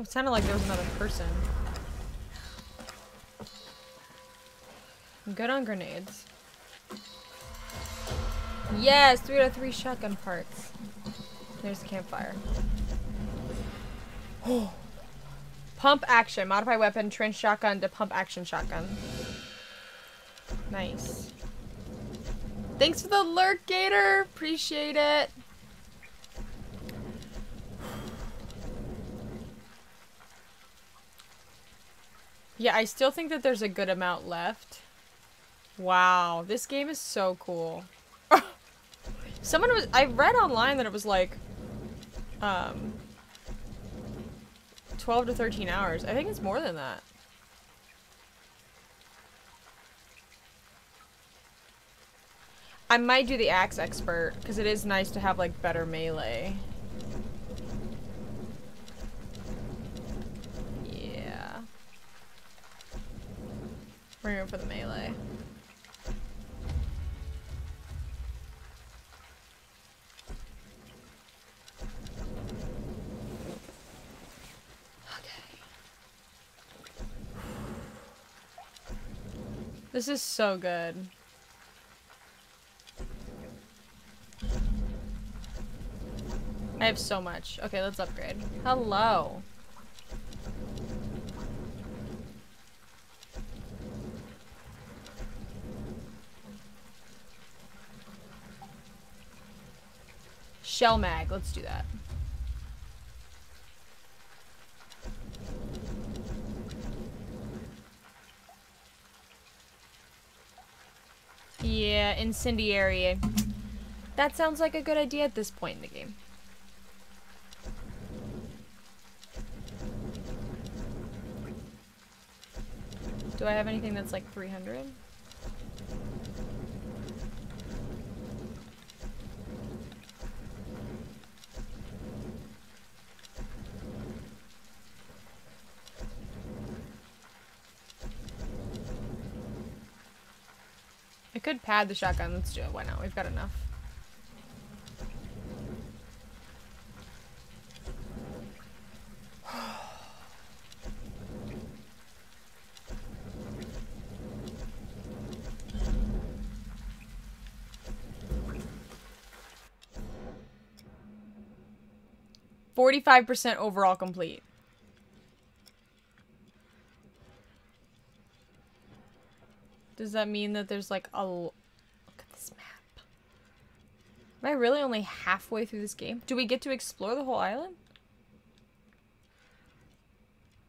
It sounded like there was another person. I'm good on grenades. Yes, 3 out of 3 shotgun parts. There's the campfire. Pump action. Modify weapon. Trench shotgun to pump action shotgun. Nice. Thanks for the lurk, Gator. Appreciate it. Yeah, I still think that there's a good amount left. Wow, this game is so cool. I read online that it was like 12 to 13 hours. I think it's more than that. I might do the axe expert because it is nice to have like better melee. We're going for the melee. This is so good. I have so much. Okay, let's upgrade. Hello. Shell mag. Let's do that. Yeah, incendiary. That sounds like a good idea at this point in the game. Do I have anything that's like 300? I could pad the shotgun. Let's do it. Why not? We've got enough. %45 overall complete. Does that mean that there's like a... Look at this map. Am I really only halfway through this game? Do we get to explore the whole island?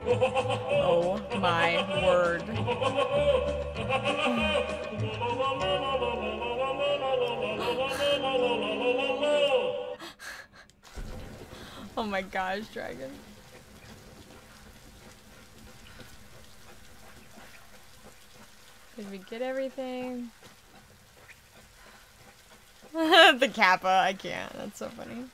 Oh my word. Oh my gosh, dragon. Did we get everything? The Kappa, I can't. That's so funny.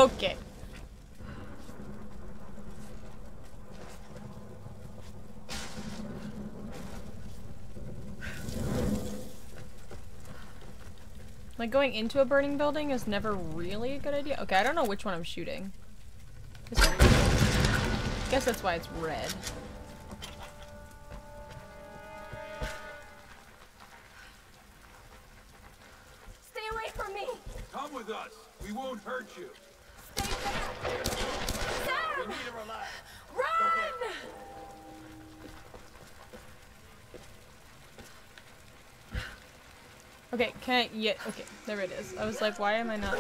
Okay. Like, going into a burning building is never really a good idea. Okay, I don't know which one I'm shooting. This one? I guess that's why it's red. Stay away from me! Come with us. We won't hurt you. Stay back! Sam! We need to relax. Run! Okay, can I... Yeah, okay, there it is. I was like, why am I not...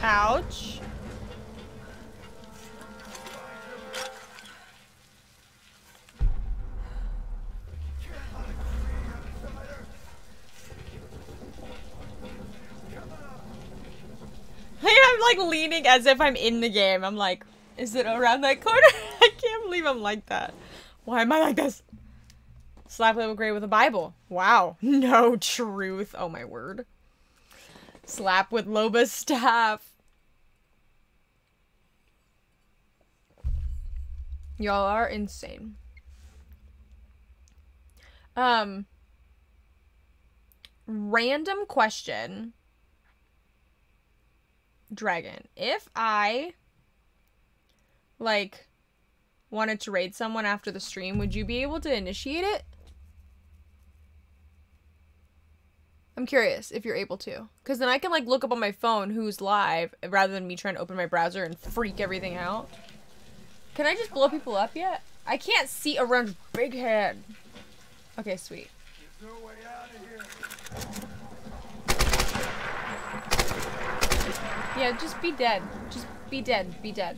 Ouch. I'm like leaning as if I'm in the game. I'm like, is it around that corner? I can't believe I'm like that. Why am I like this? Slap level grade with a Bible. Wow. No truth. Oh my word. Slap with Loba's staff. Y'all are insane. Random question. Dragon. If I, like, wanted to raid someone after the stream, would you be able to initiate it? I'm curious if you're able to. Because then I can, like, look up on my phone who's live rather than me trying to open my browser and freak everything out. Can I just blow people up yet? I can't see around big head. Okay, sweet. There's no way out of here. Yeah, just be dead. Just be dead. Be dead.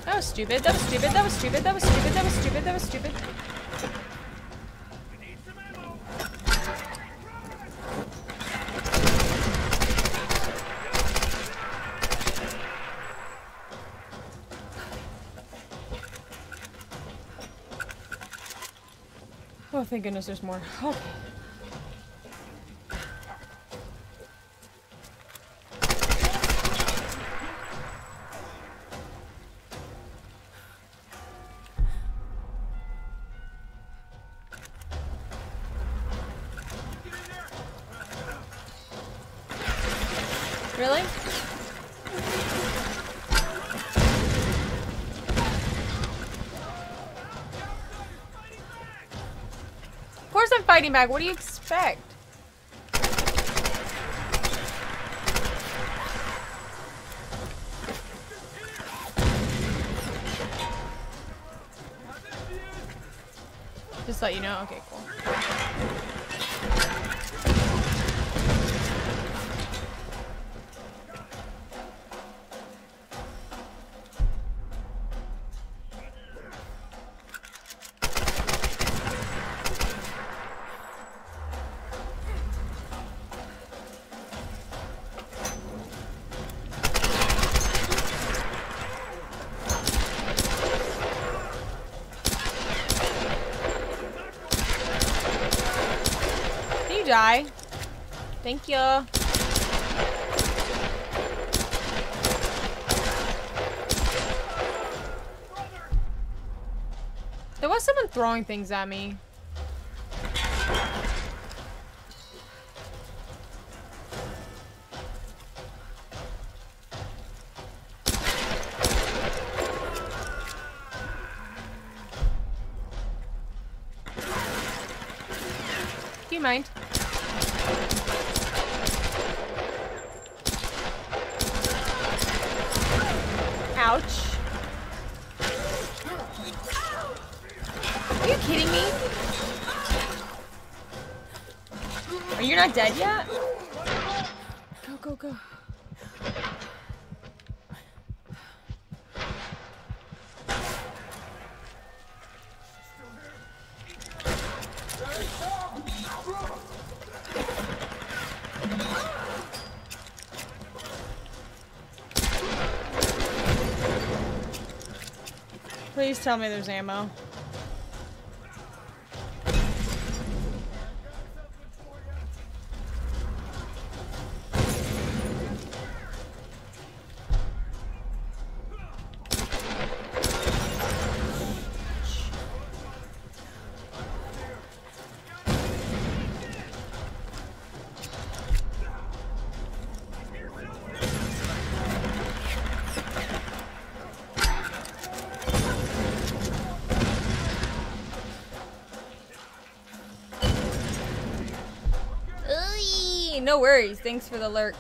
That was stupid. That was stupid. That was stupid. That was stupid. That was stupid. That was stupid. Oh, thank goodness there's more. Okay. Really? Of course I'm fighting back. What do you expect? Just let you know. Okay, cool. Die. Thank you. There was someone throwing things at me. Do you mind? Ouch. Are you kidding me? Are you not dead yet? Go, go, go. Please tell me there's ammo. No worries. Thanks for the lurk.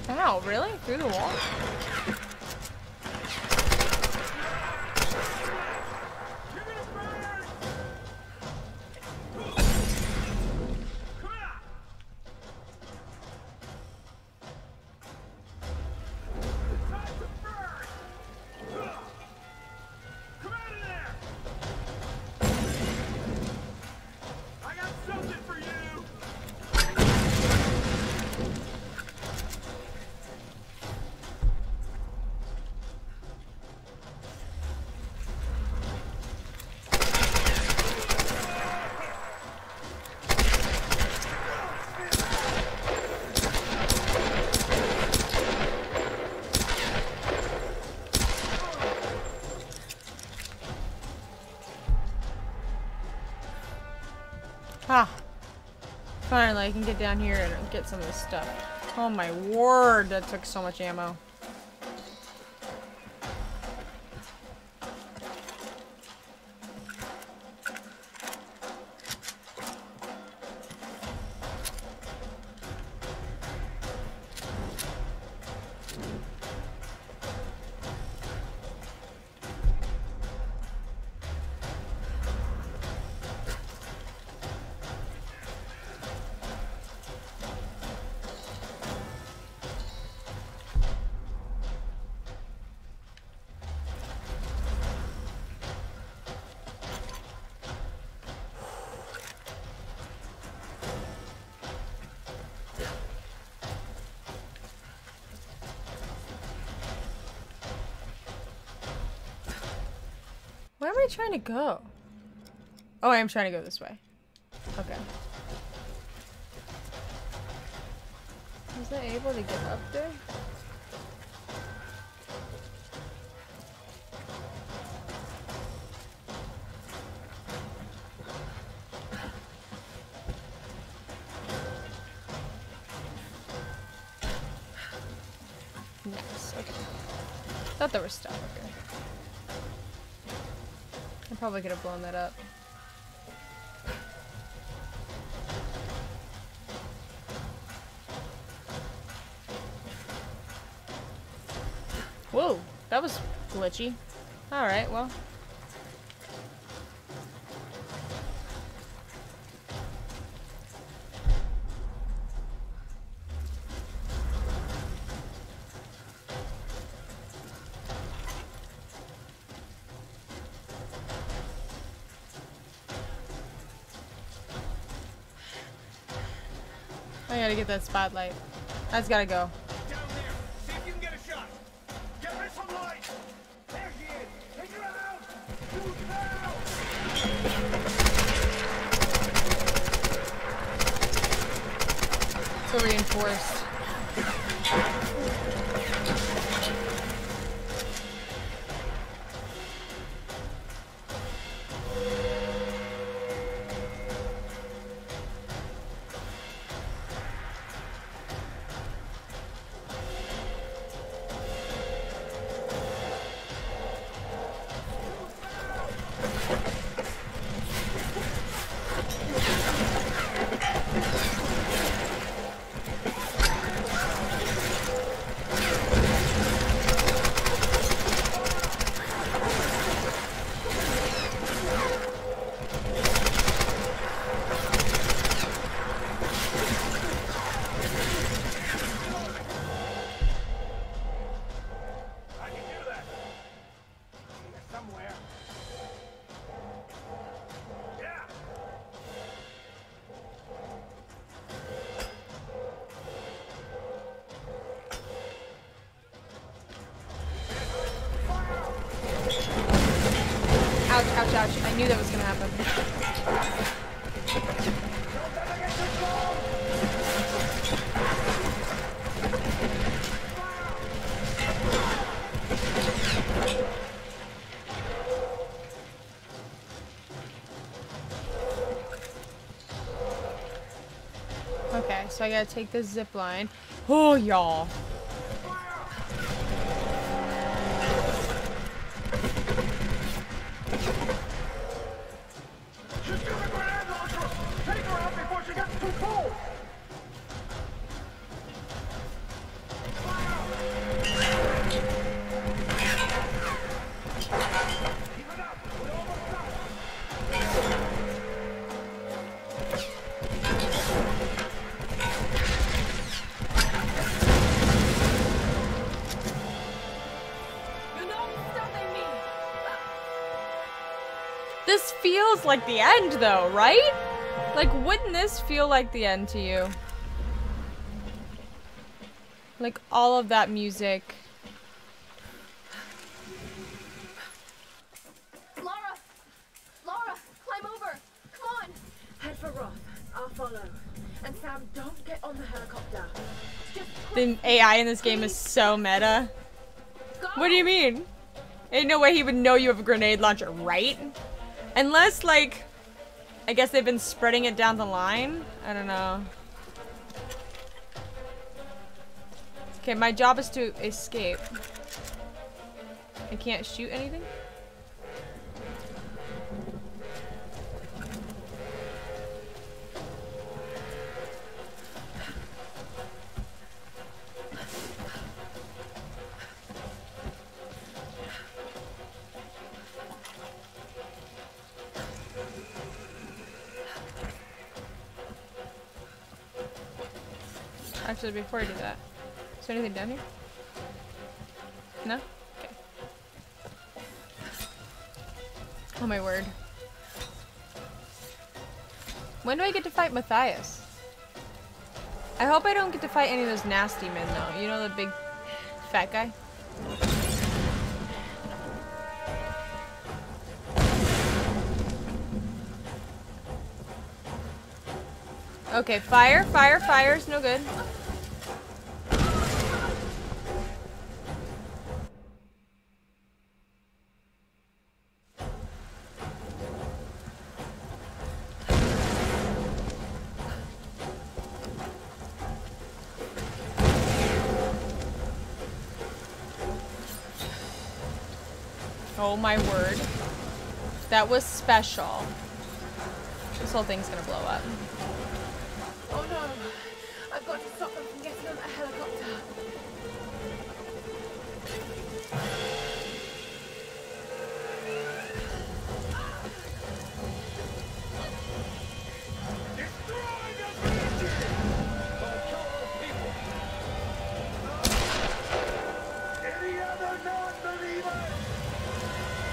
Wow, really? Through the wall? Ah. Finally, I can get down here and get some of this stuff. Oh my word, that took so much ammo. Where am I trying to go? Oh, I am trying to go this way. Okay. Was I able to get up there? Nice, okay. Thought there was stuff up here. I probably could have blown that up. Whoa, that was glitchy. Alright, well. I gotta get that spotlight. That's gotta go. Down there. See if you can get a shot. Get her some light. There she is. Take her out. Shoot now. So reinforced. Ouch, ouch, ouch. I knew that was gonna happen. Okay, so I gotta take this zip line. Oh, y'all. This feels like the end, though, right? Like, wouldn't this feel like the end to you? Like, all of that music. Lara! Lara, climb over! Come on! Head for Roth. I'll follow. And Sam, don't get on the helicopter. Just The AI in this game is so meta. go! What do you mean? Ain't no way he would know you have a grenade launcher, right? Unless, like, I guess they've been spreading it down the line. I don't know. Okay, my job is to escape. I can't shoot anything? Actually, before I do that, is there anything down here? No? Okay. Oh my word. When do I get to fight Matthias? I hope I don't get to fight any of those nasty men though. You know, the big fat guy? Okay, fire is no good. Oh my word. That was special. This whole thing's gonna blow up. Oh no! I've got to stop them from getting on that helicopter.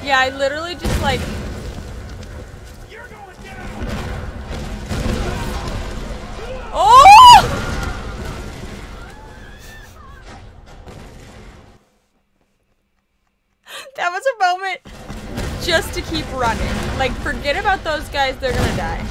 Yeah, I literally just like... Oh! That was a moment just to keep running. Like, forget about those guys, they're gonna die.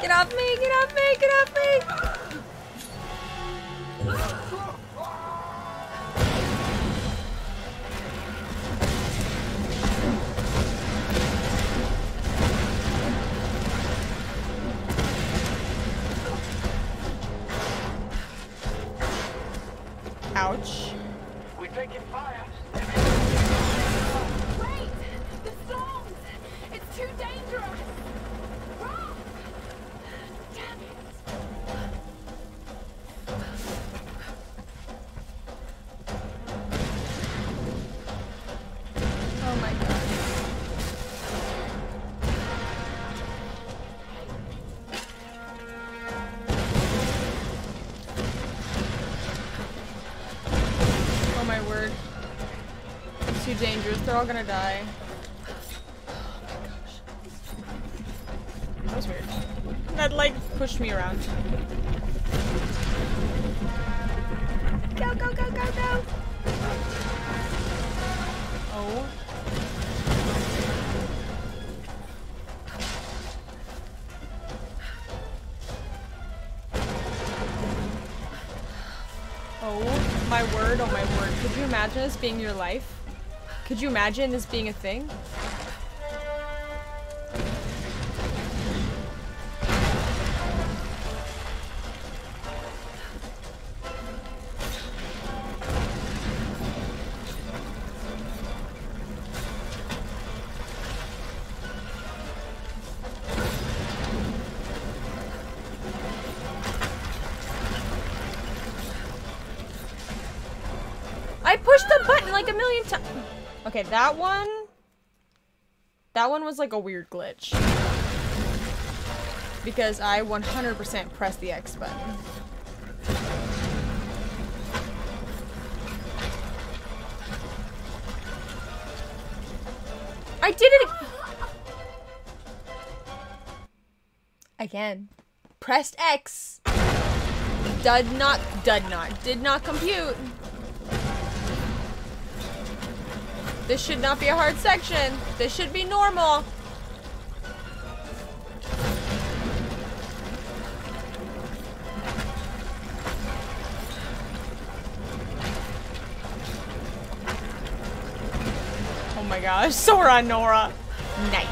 Get off me! Get off me! Get off me! Ouch. We're taking fire. Wait! The storms! It's too dangerous! Run! Damn it! Oh my god. Oh my word. It's too dangerous. They're all gonna die. Oh my gosh. That was weird. That like pushed me around. Go, go, go, go, go! Oh. Oh my word, oh my word. Could you imagine this being your life? Could you imagine this being a thing? I pushed the button like a million times. Okay, that one was like a weird glitch. Because I 100% pressed the X button. I did it again. Pressed X. did not compute. This should not be a hard section. This should be normal. Oh my gosh, Sora Nora. Nice.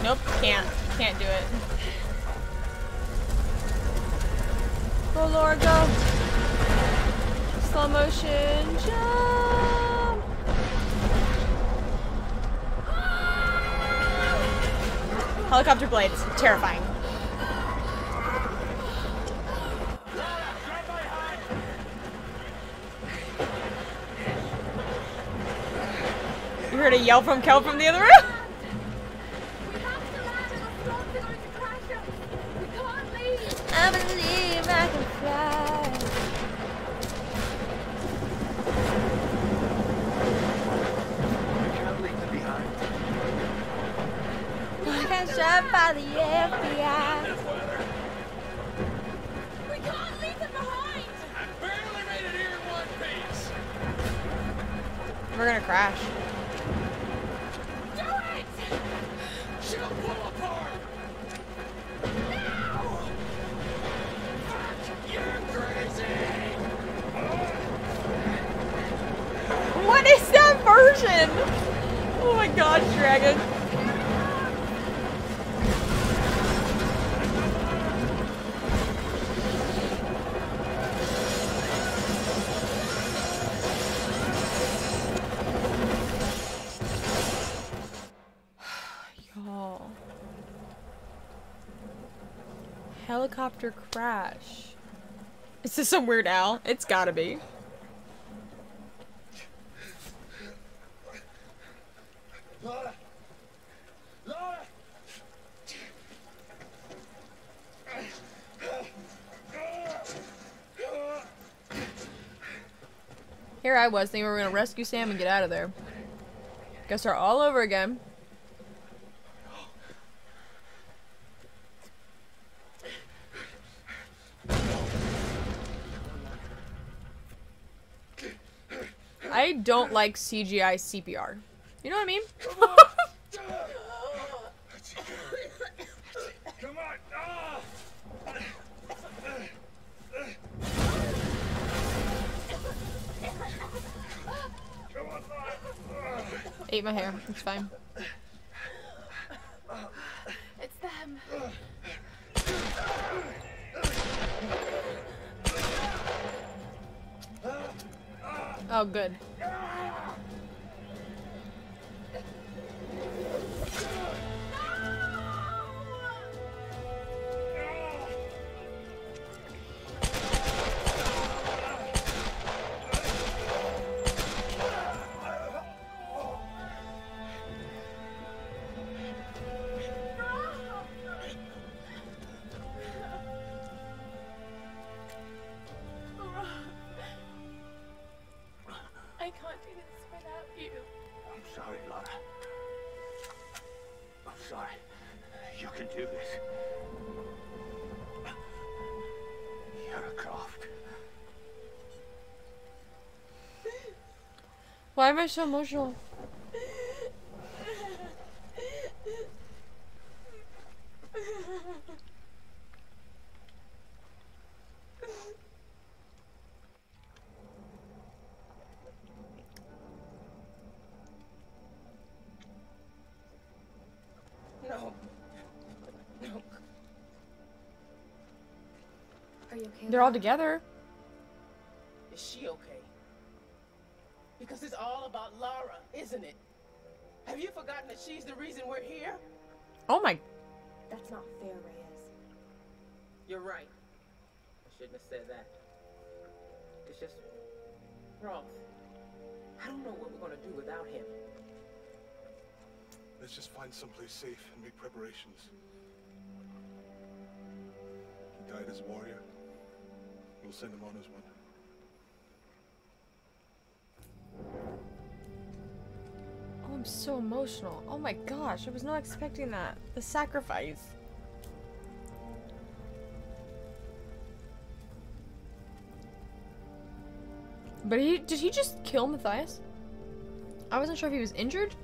Nope, can't do it. Go, Laura, go. Slow motion, jump. Helicopter blades, terrifying. You heard a yell from Kel from the other room? I believe I can fly. We can't leave them behind. I got shot by the FBI. We can't leave them behind! I barely made it here in one piece. We're gonna crash. Do it! She'll pull apart. You're crazy. What is that version? Oh my gosh, Dragon. Y'all. Helicopter crash. Is this some Weird Al? It's gotta be. Laura. Laura. Here I was thinking we were gonna rescue Sam and get out of there. Gotta start all over again. I don't like CGI CPR. You know what I mean? Come on. Ah. Come on, Laura. Ate my hair. It's fine. It's them. Oh, good. I can't do this without you. I'm sorry, Laura. I'm sorry. You can do this. You're a Croft. Why am I so emotional? No. No. Are you okay? They're all together. Is she okay? Because it's all about Lara, isn't it? Have you forgotten that she's the reason we're here? Oh my. That's not fair, Reyes. You're right. I shouldn't have said that. It's just... Roth. I don't know what we're gonna do without him. Let's just find someplace safe and make preparations. He died as a warrior. We'll send him on as one. Oh, I'm so emotional. Oh my gosh, I was not expecting that. The sacrifice. But did he just kill Matthias? I wasn't sure if he was injured.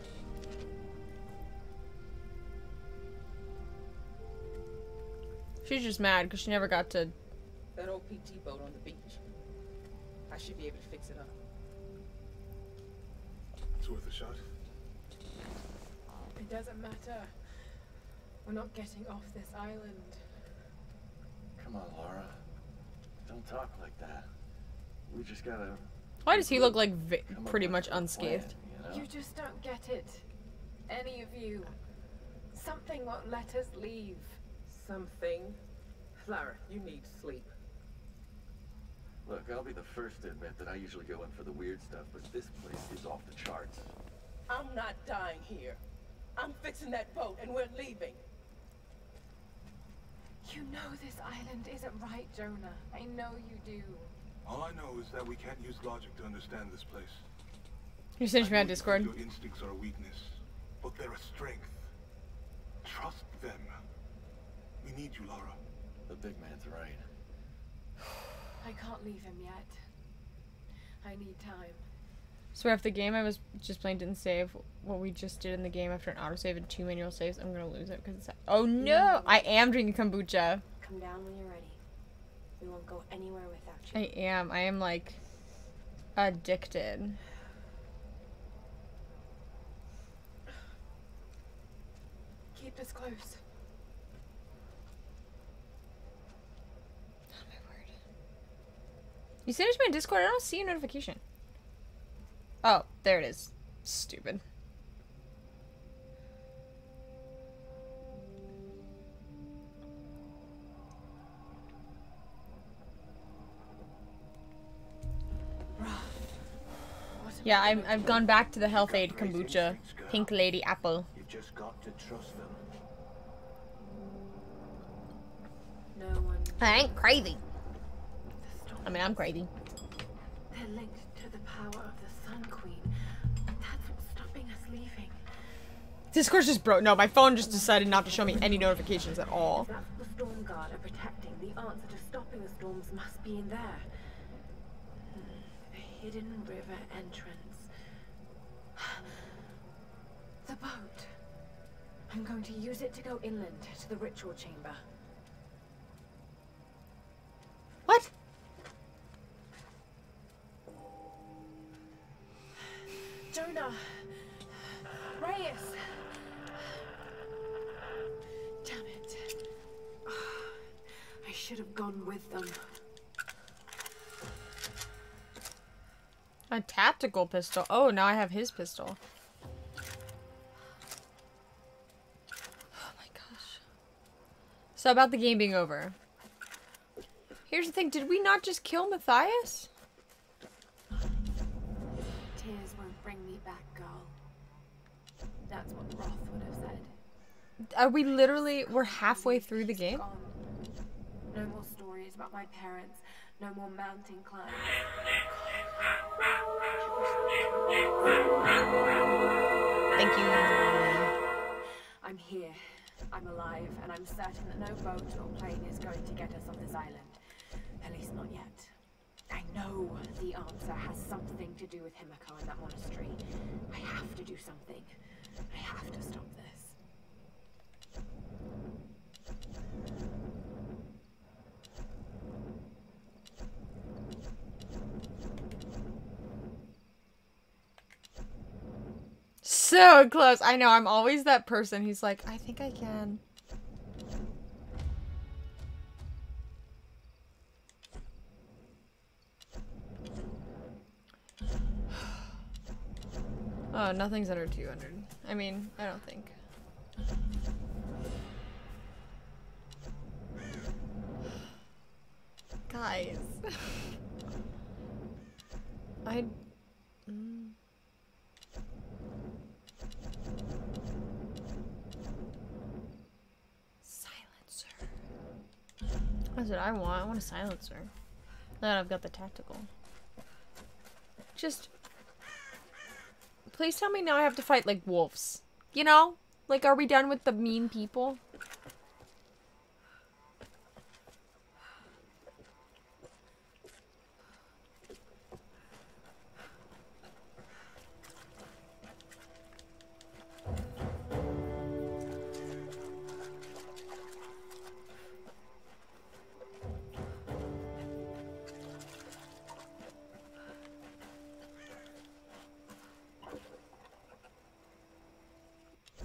She's just mad because she never got to. That old PT boat on the beach. I should be able to fix it up. It's worth a shot. It doesn't matter. We're not getting off this island. Come on, Laura. Don't talk like that. We just gotta... Why does he look like pretty much plan, unscathed? you know? You just don't get it. Any of you. Something won't let us leave. Something. Lara, you need sleep. Look, I'll be the first to admit that I usually go in for the weird stuff, but this place is off the charts. I'm not dying here. I'm fixing that boat and we're leaving. You know this island isn't right, Jonah. I know you do. All I know is that we can't use logic to understand this place. You sent me I on know Discord. Your instincts are a weakness, but they're a strength. Trust them. We need you, Lara. The big man's right. I can't leave him yet. I need time. So if the game I was just playing didn't save what we just did in the game after an autosave and 2 manual saves, I'm gonna lose it because it's... Oh no! I am drinking kombucha. Come down when you're ready. We won't go anywhere without you. I am. I am like addicted. Keep us close. Oh my word. You sent it to me on Discord? I don't see a notification. Oh, there it is. Stupid. Yeah, I've gone back to the health aid kombucha. Pink Lady Apple. You've just got to trust them. No one. I ain't crazy. I mean, I'm crazy. They're linked to the power of the Sun Queen. That's what's stopping us leaving. Discord just broke. No, my phone just decided not to show me any notifications at all. If that's what the Storm Guard are protecting, the answer to stopping the storms must be in there. A hidden river entrance. The boat. I'm going to use it to go inland to the ritual chamber. What? Jonah! Reyes! Damn it. I should have gone with them. A tactical pistol. Oh, now I have his pistol. Oh my gosh. So about the game being over. Here's the thing. Did we not just kill Matthias? Tears won't bring me back, girl. That's what Roth would have said. Are we literally... We're halfway through the game? Gone. No more stories about my parents. No more mountain climbs. Thank you. I'm here. I'm alive, and I'm certain that no boat or plane is going to get us off this island. At least not yet. I know the answer has something to do with Himiko and that monastery. I have to do something. I have to stop this. So close. I know. I'm always that person who's like, I think I can. Oh, nothing's under 200. I mean, I don't think. Guys. is it I want? I want a silencer. Now I've got the tactical. Just... Please tell me now I have to fight, like, wolves. You know? Like, are we done with the mean people?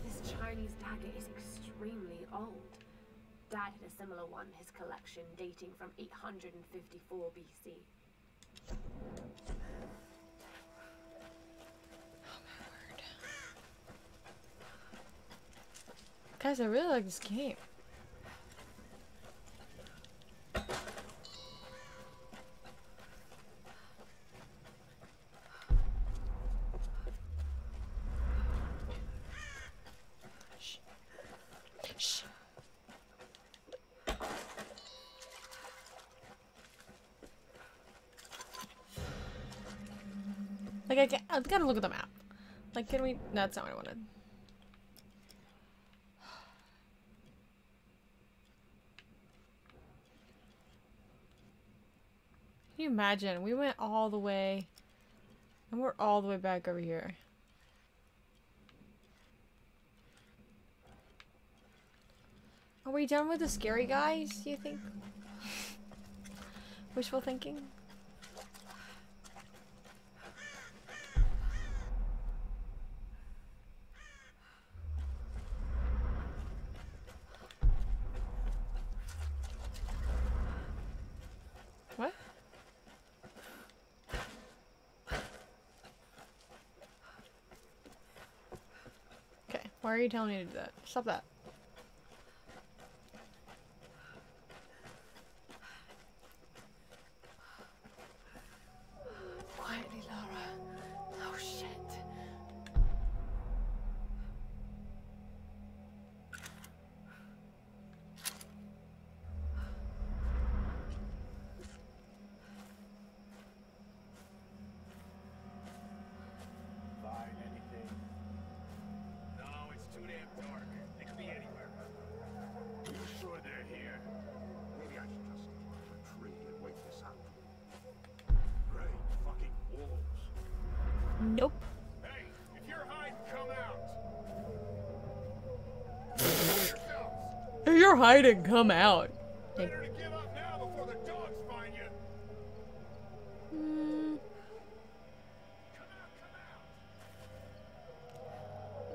This Chinese dagger is extremely old. Dad had a similar one in his collection dating from 854 BC. Guys, I really like this game. Shh. Shh. Like, I gotta look at the map. Like, can we? No, that's not what I wanted. Can you imagine? We went all the way, and we're all the way back over here. Are we done with the scary guys, do you think? Wishful thinking? What? Okay, why are you telling me to do that? Stop that. Quietly, Lara. Oh shit. Find anything? No, it's too damn dark. They could be anywhere. You sure they're here? Maybe I should just retreat and wait this out. Great fucking wolves. Nope. Hey, if you're hiding, come out. If you're hiding, come out. Better to give up now before the dogs find you.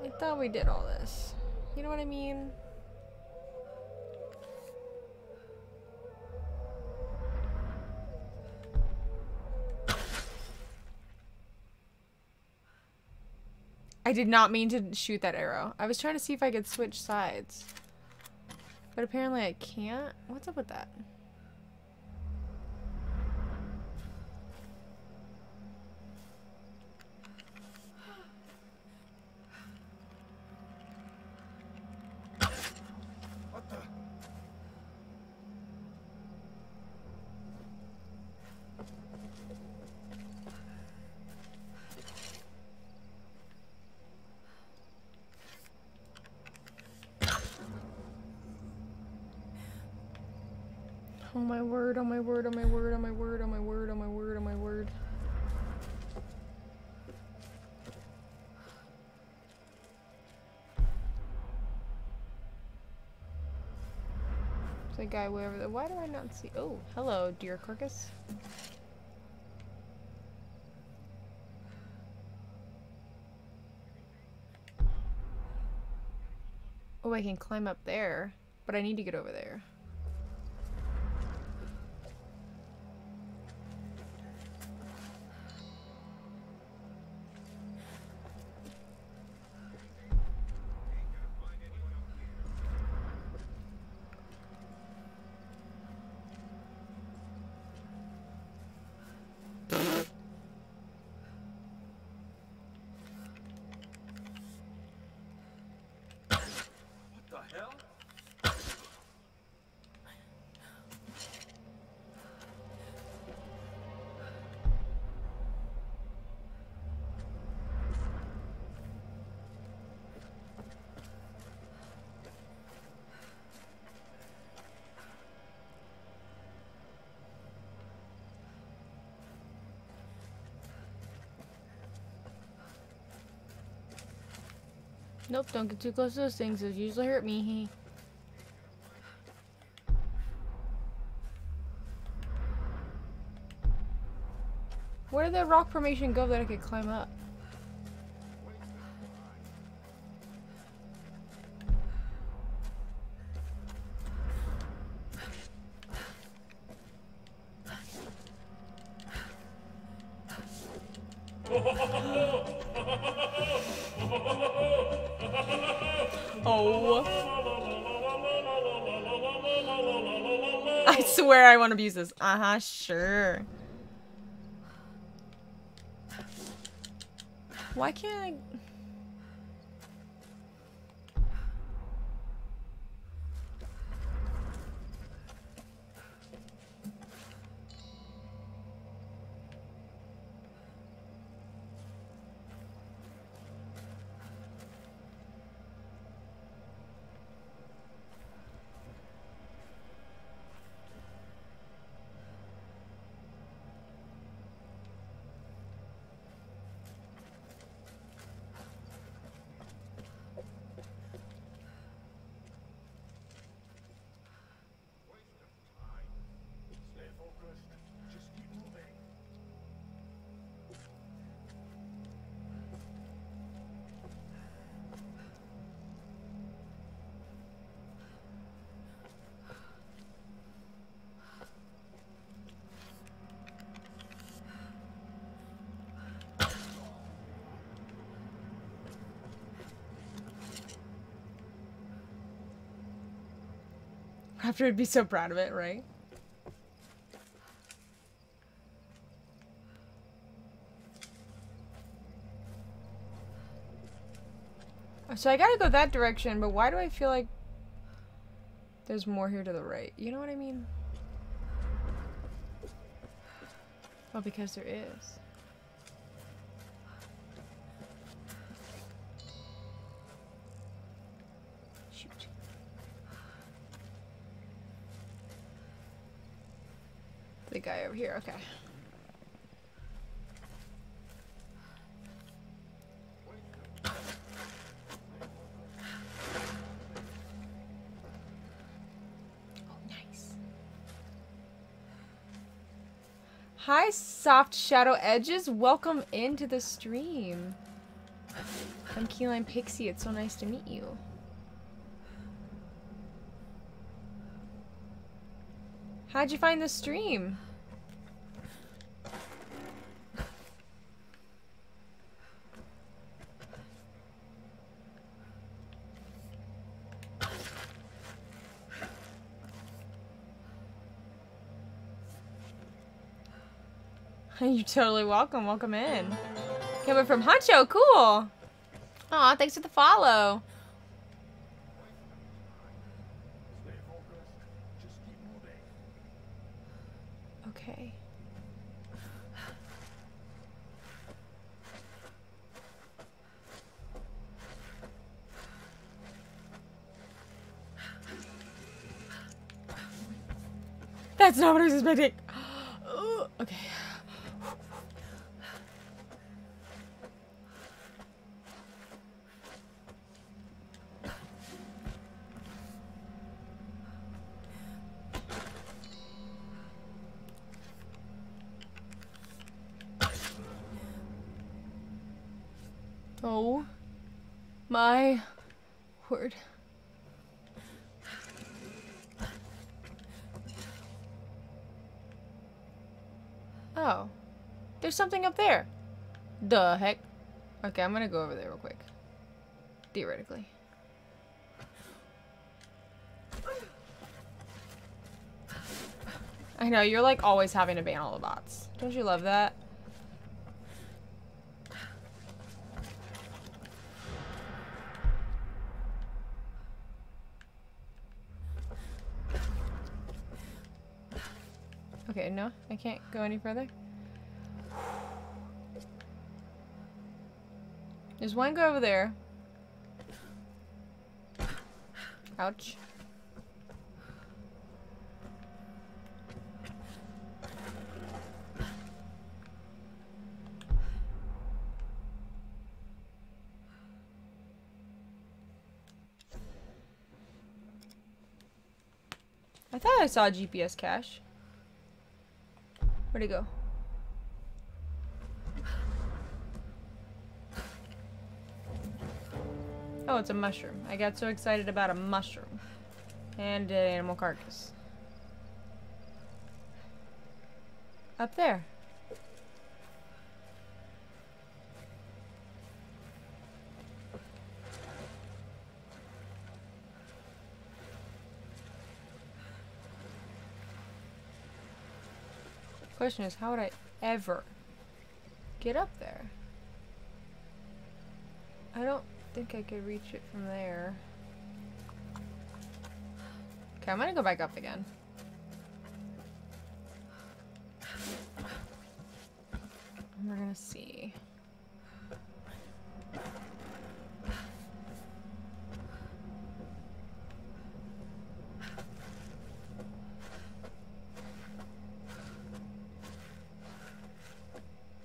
I thought we did all this. You know what I mean? I did not mean to shoot that arrow. I was trying to see if I could switch sides. But apparently I can't. What's up with that? What the? Oh my word, oh my word, oh my word, oh my word, oh my word, oh my word, oh my word. There's a guy way over there. Why do I not see? Oh, hello, dear carcass. Oh, I can climb up there, but I need to get over there. What the hell? Nope, don't get too close to those things. Those usually hurt me. Where did that rock formation go that I could climb up? Oh. I swear I want to abuse this. Uh-huh, sure. Why can't I... Stay focused. Just keep moving. After I'd be so proud of it, right? So I gotta go that direction, but why do I feel like there's more here to the right? You know what I mean? Well, because there is. Shoot. The guy over here, okay. Hi, Soft Shadow Edges. Welcome into the stream. I'm Keyline Pixie. It's so nice to meet you. How'd you find the stream? You're totally welcome. Welcome in. Coming from Huncho. Cool. Aw, thanks for the follow. Stay focused. Just keep moving. Okay. That's not what I was expecting. Okay. Oh my word. Oh, there's something up there. The heck? Okay, I'm gonna go over there real quick. Theoretically. I know, you're like always having to ban all the bots. Don't you love that? Okay, no, I can't go any further. There's one go over there. Ouch. I thought I saw a GPS cache. Where'd it go? Oh, it's a mushroom. I got so excited about a mushroom. And an animal carcass. Up there. Question is, how would I ever get up there? I don't think I could reach it from there. Okay, I'm gonna go back up again. And we're gonna see.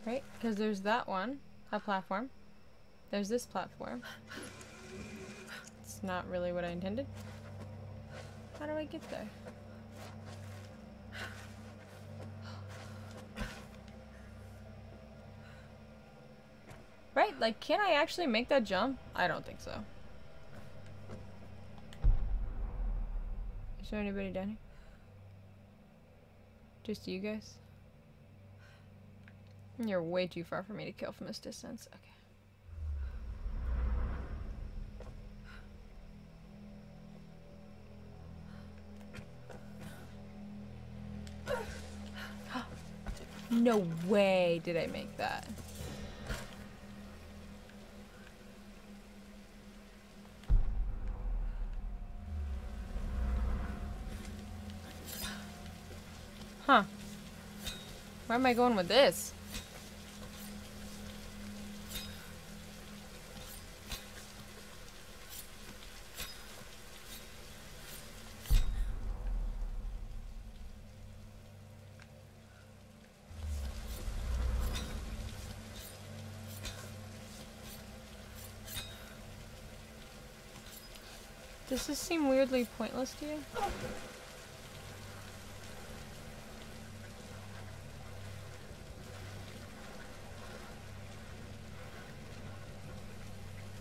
Right? Because there's that one, a platform. There's this platform. It's not really what I intended. How do I get there? Right? Like, can I actually make that jump? I don't think so. Is there anybody down here? Just you guys? You're way too far for me to kill from this distance. Okay. No way did I make that. Huh. Where am I going with this? Does this seem weirdly pointless to you?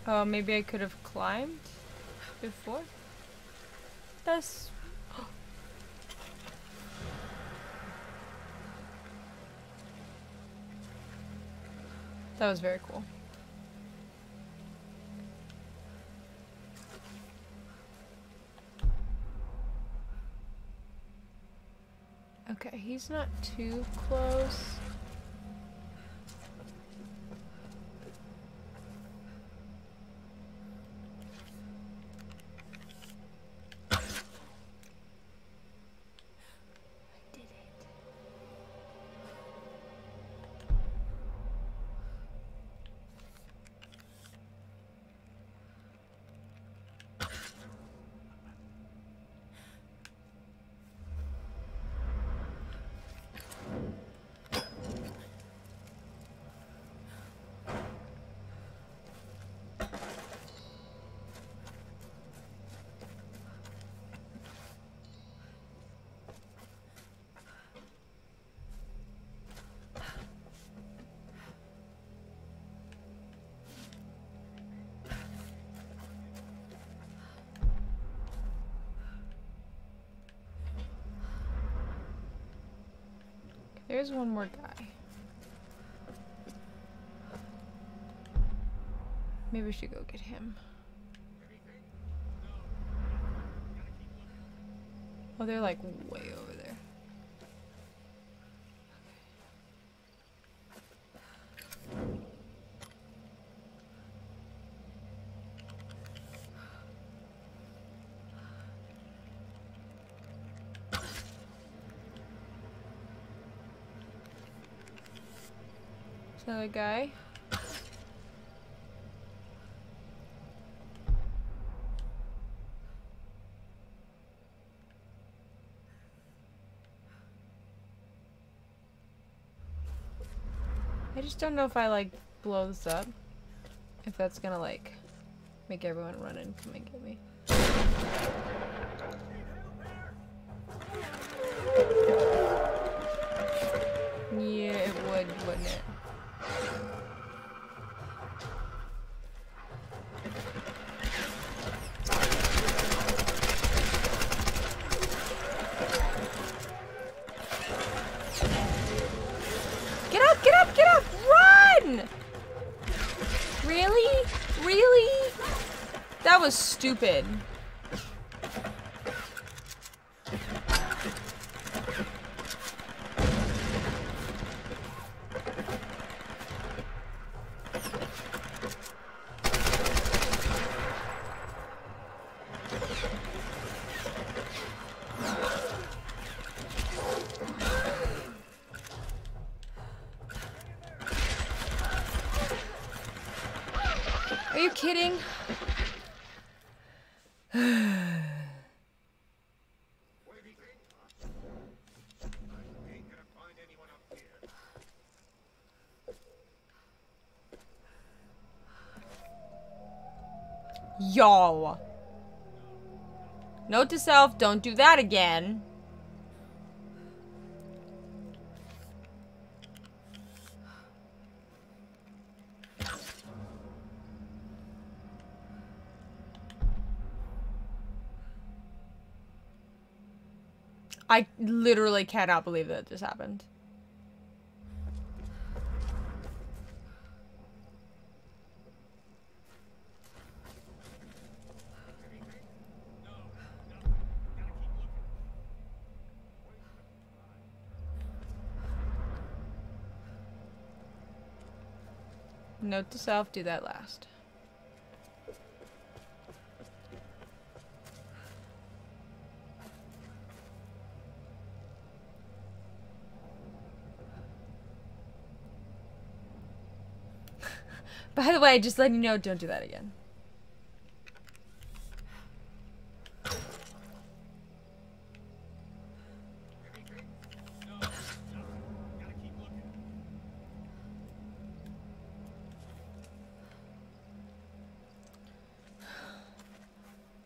Oh, maybe I could have climbed before? That's... That was very cool. Okay, he's not too close. There's one more guy. Maybe we should go get him. Oh, they're like way over there. Another guy. I just don't know if I like blow this up. If that's gonna like make everyone run and come and get me. That was stupid. Are you kidding? Y'all. Note to self, don't do that again. I literally cannot believe that just happened. Note to self, do that last. By the way, just letting you know, don't do that again.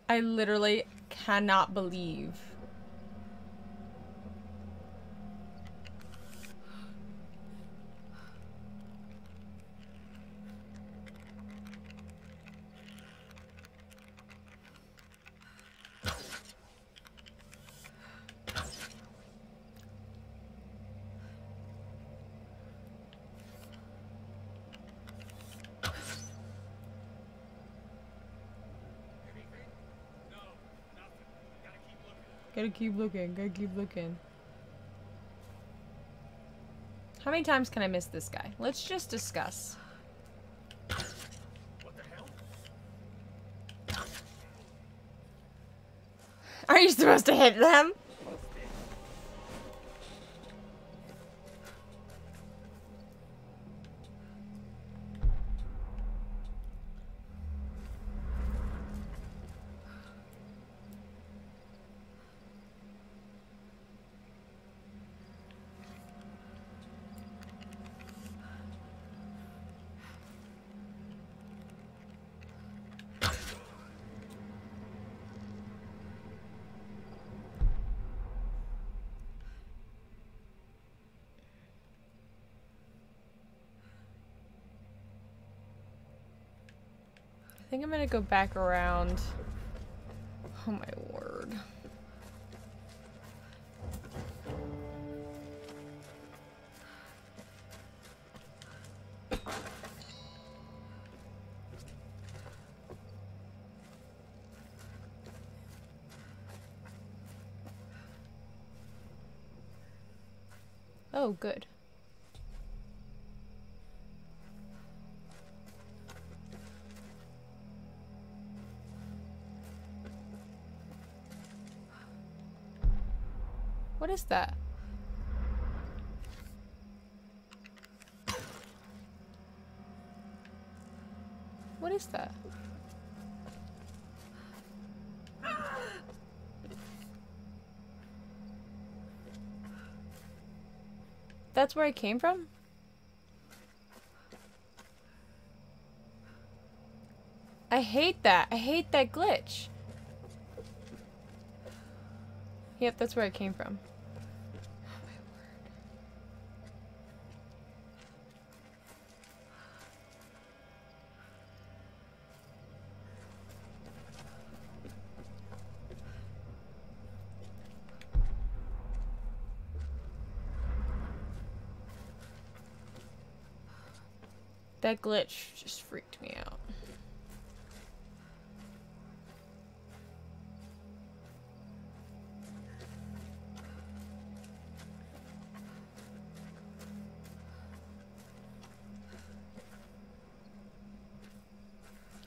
I literally cannot believe. Gotta keep looking, gotta keep looking. How many times can I miss this guy? Let's just discuss. What the hell? Are you supposed to hit them? I think I'm gonna go back around. Oh my word. Oh, good. What is that? What is that? That's where I came from? I hate that. I hate that glitch. Yep, that's where I came from. That glitch just freaked me out.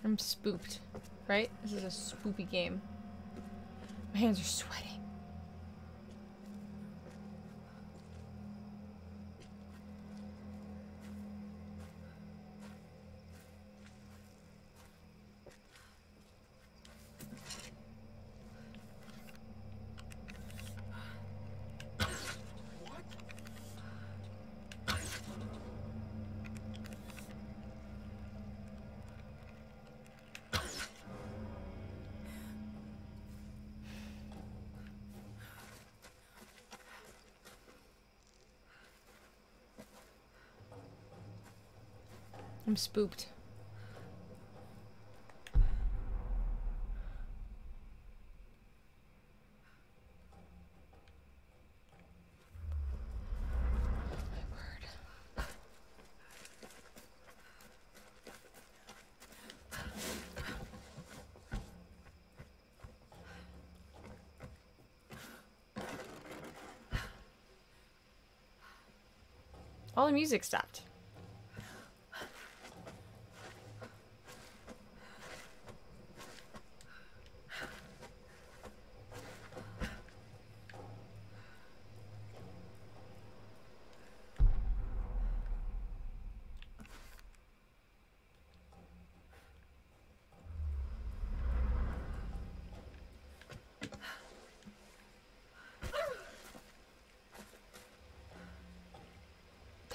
I'm spooked, right? This is a spoopy game. My hands are sweating. I'm spooked. All the music stopped.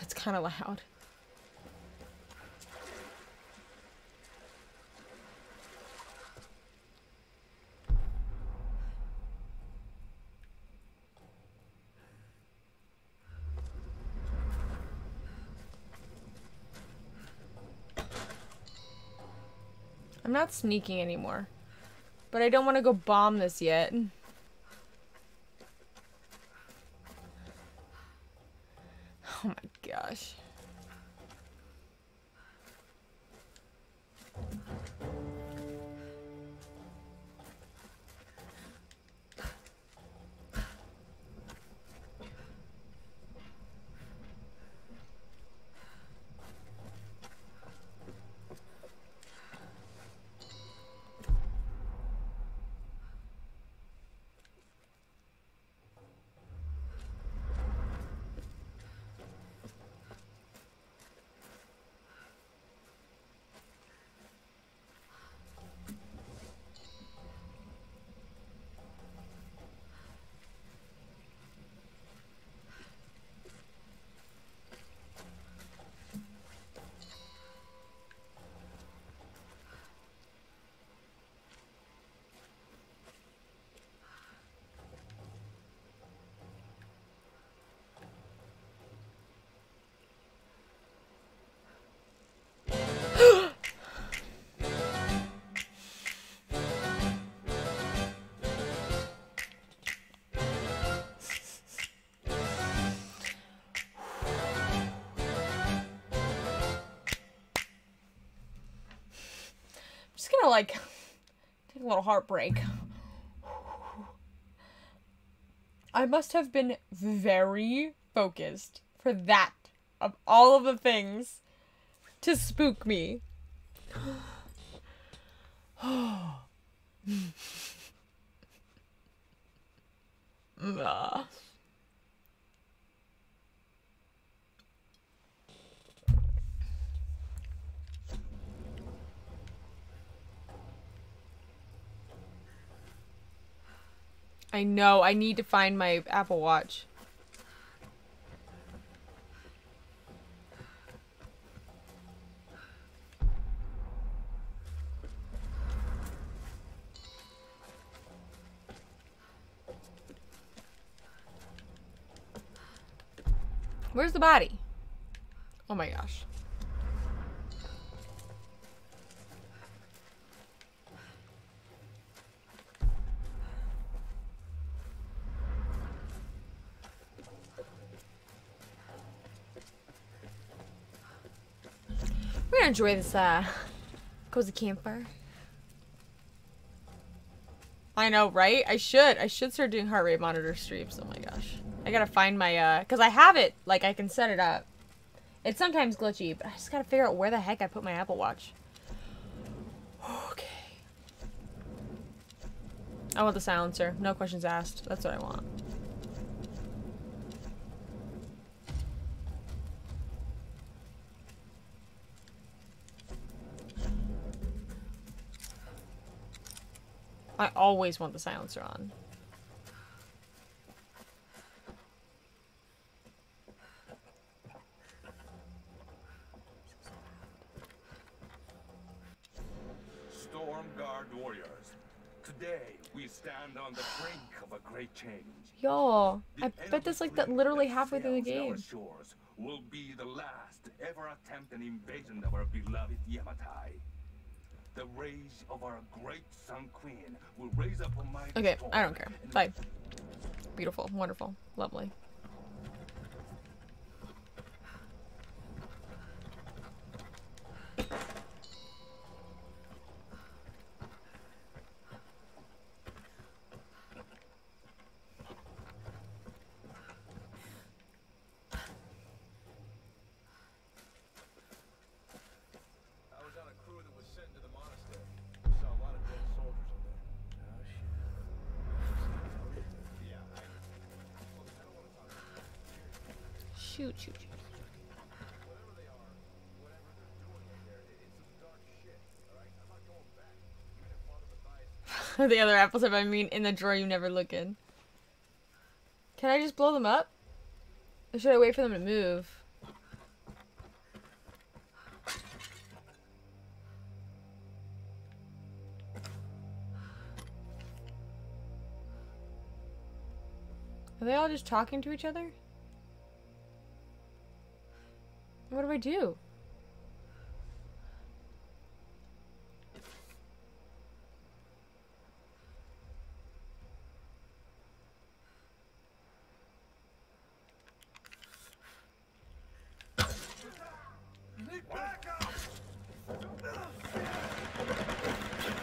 That's kind of loud. I'm not sneaking anymore, but I don't want to go bomb this yet. Oh my gosh. Just gonna like take a little heartbreak. I must have been very focused for that of all of the things to spook me. I know, I need to find my Apple Watch. Where's the body? Oh my gosh. We're gonna enjoy this cozy campfire. I know, right? I should start doing heart rate monitor streams. Oh my gosh. I gotta find my cause I have it, like I can set it up. It's sometimes glitchy, but I just gotta figure out where the heck I put my Apple Watch. Okay. I want the silencer. No questions asked. That's what I want. I always want the silencer on. Storm Guard warriors. Today we stand on the brink of a great change. Y'all, The I bet that's like that enemy literally that halfway through the sails our game. shores will be the last ever attempt an invasion of our beloved Yamatai. The rage of our great Sun Queen will raise up a mighty Okay, storm I don't care. Bye. Beautiful, wonderful, lovely. I was on a crew that was sent to the monastery. Saw a lot of dead soldiers in there. Oh shit. Yeah, I don't want to talk about it. Shoot, shoot, shoot. Whatever they are, whatever they're doing in there, it's some dark shit. Alright? I'm not going back. Even if Father Matthias The other apples have, I mean, in the drawer you never look in. Can I just blow them up? Or should I wait for them to move? Are they all just talking to each other? What do I do?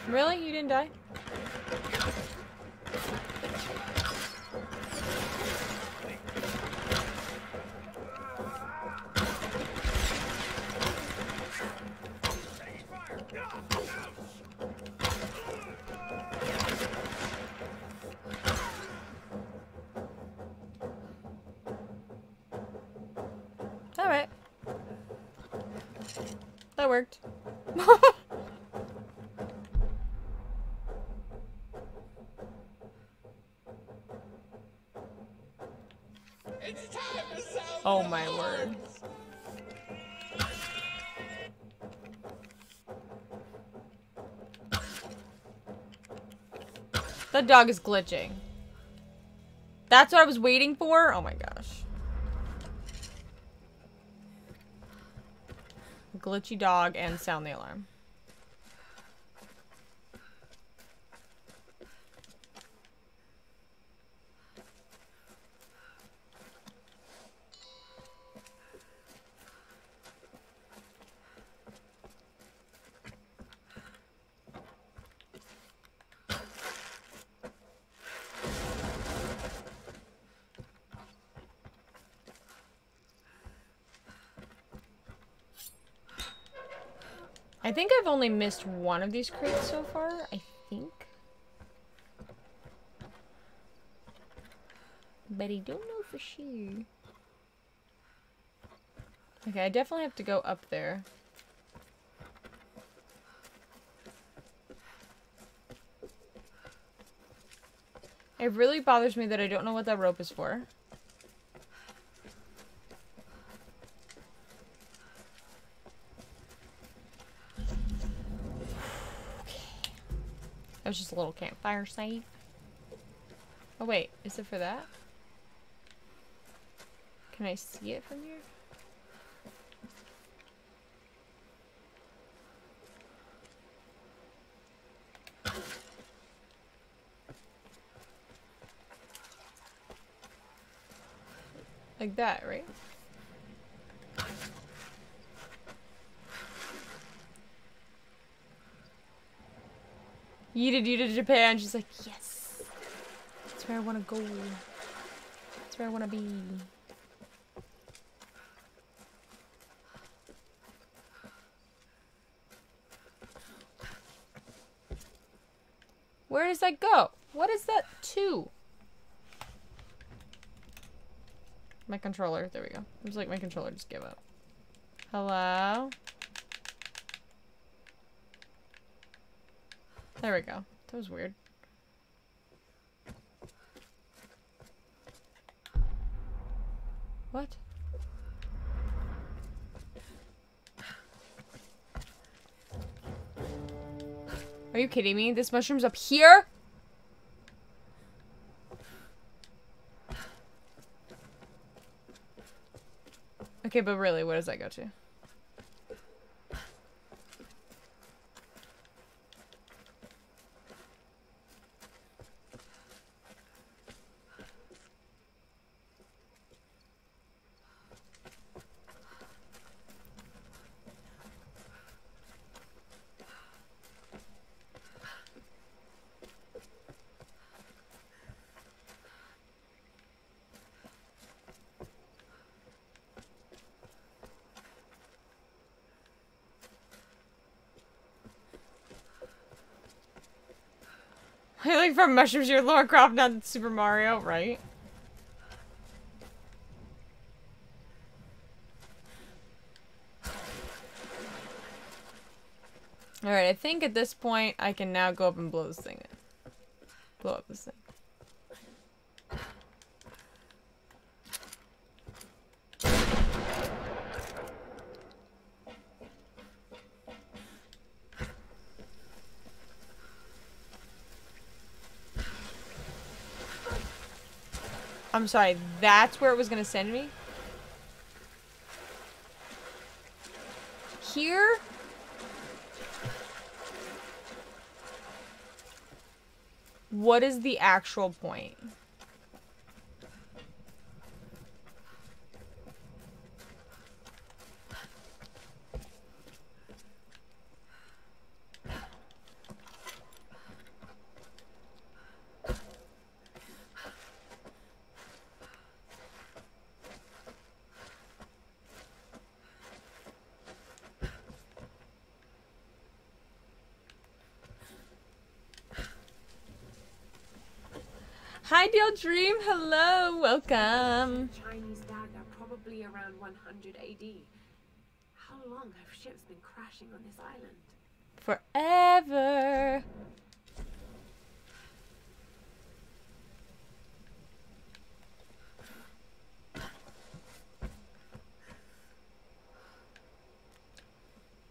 Really? You didn't die? Alright. That worked. Oh my word. That dog is glitching. That's what I was waiting for? Oh my gosh. Glitchy dog and sound the alarm. I think I've only missed one of these crates so far, I think. But I don't know for sure. Okay, I definitely have to go up there. It really bothers me that I don't know what that rope is for. That was just a little campfire site. Oh wait, is it for that? Can I see it from here? Like that, right? Yeeted Japan. She's like, yes. That's where I want to go. That's where I want to be. Where does that go? What is that to? My controller. There we go. It was like my controller just gave up. Hello? There we go. That was weird. What? Are you kidding me? This mushroom's up here? Okay, but really, what does that go to? I like from mushrooms, you're Lara Croft, not Super Mario, right? Alright, I think at this point I can now go up and blow this thing in. Blow up this thing. I'm sorry, that's where it was gonna send me? Here? What is the actual point? Hi, Deal Dream. Hello, welcome. Chinese dagger, probably around 100 AD. How long have ships been crashing on this island? Forever.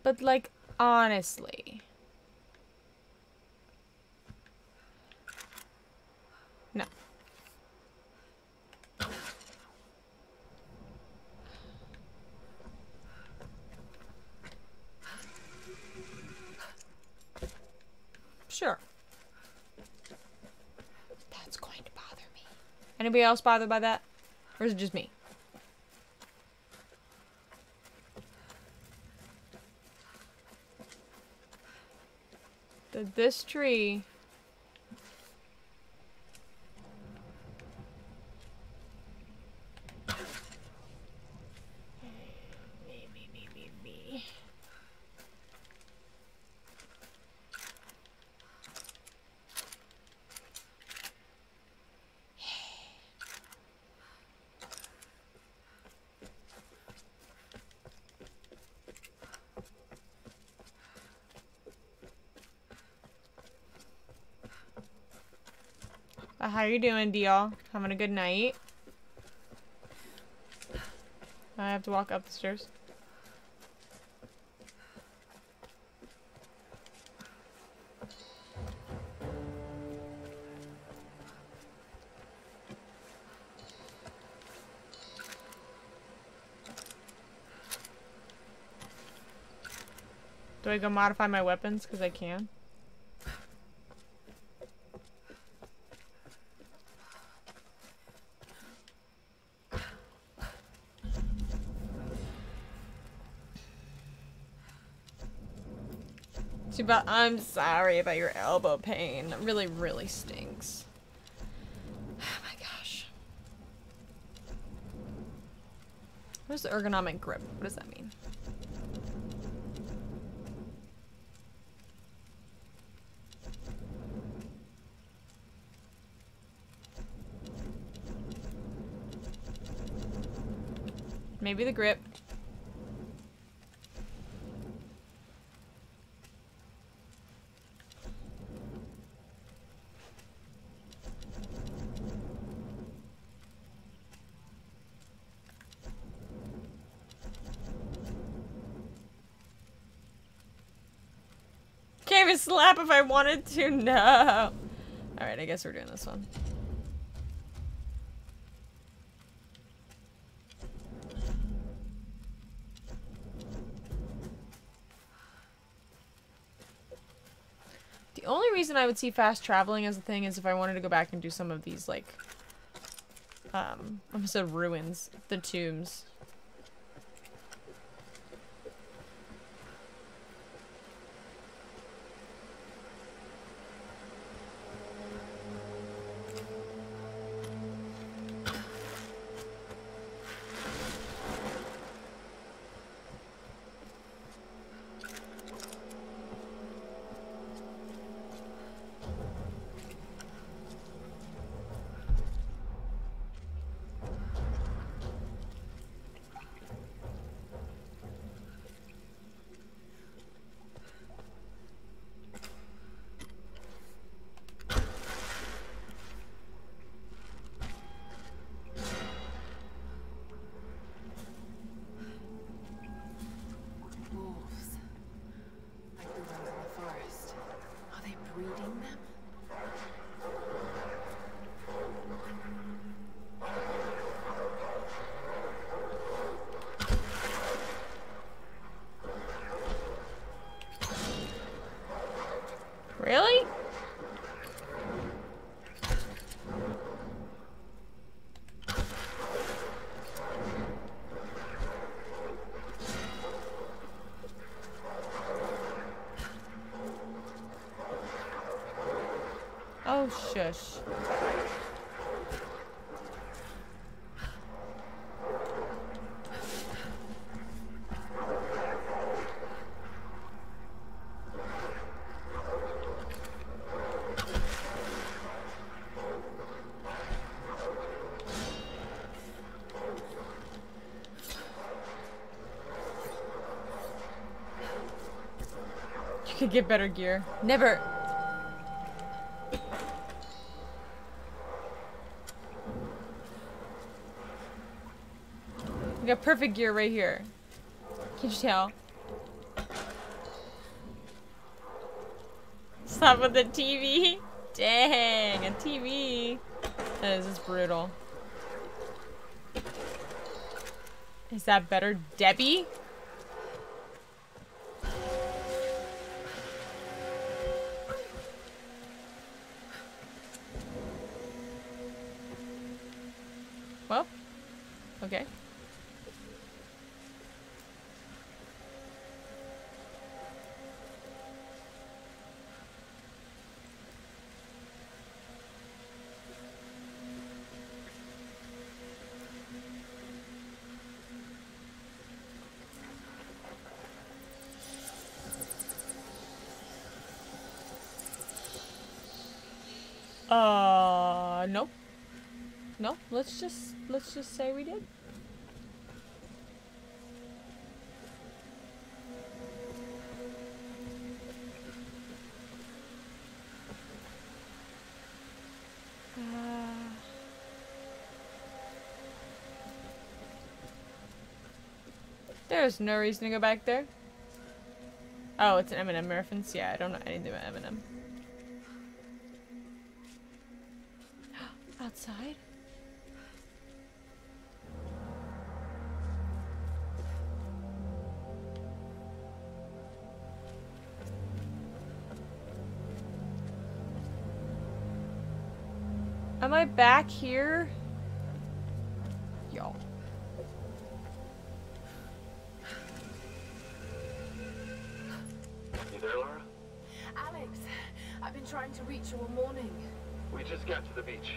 But like, honestly. No. Sure. That's going to bother me. Anybody else bothered by that? Or is it just me? This tree... Me. How you doing, Dial? Having a good night? I have to walk up the stairs. Do I go modify my weapons? Because I can. I'm sorry about your elbow pain. It really, really stinks. Oh my gosh. What is the ergonomic grip? What does that mean? Maybe the grip. Can't even slap if I wanted to. No. Alright, I guess we're doing this one. The only reason I would see fast traveling as a thing is if I wanted to go back and do some of these, like, I almost said ruins, the tombs. Really? Oh, shush. You could get better gear. Never. We got perfect gear right here. Can't you tell? Stop with the TV. Dang, a TV. That is just brutal. Is that better, Debbie? Well, okay. Nope. No, let's just say we did. There's no reason to go back there. Oh, it's an Eminem reference? Yeah, I don't know anything about Eminem. Outside? Am I back here? Y'all. You there, Laura? Alex, I've been trying to reach you all morning. We just got to the beach.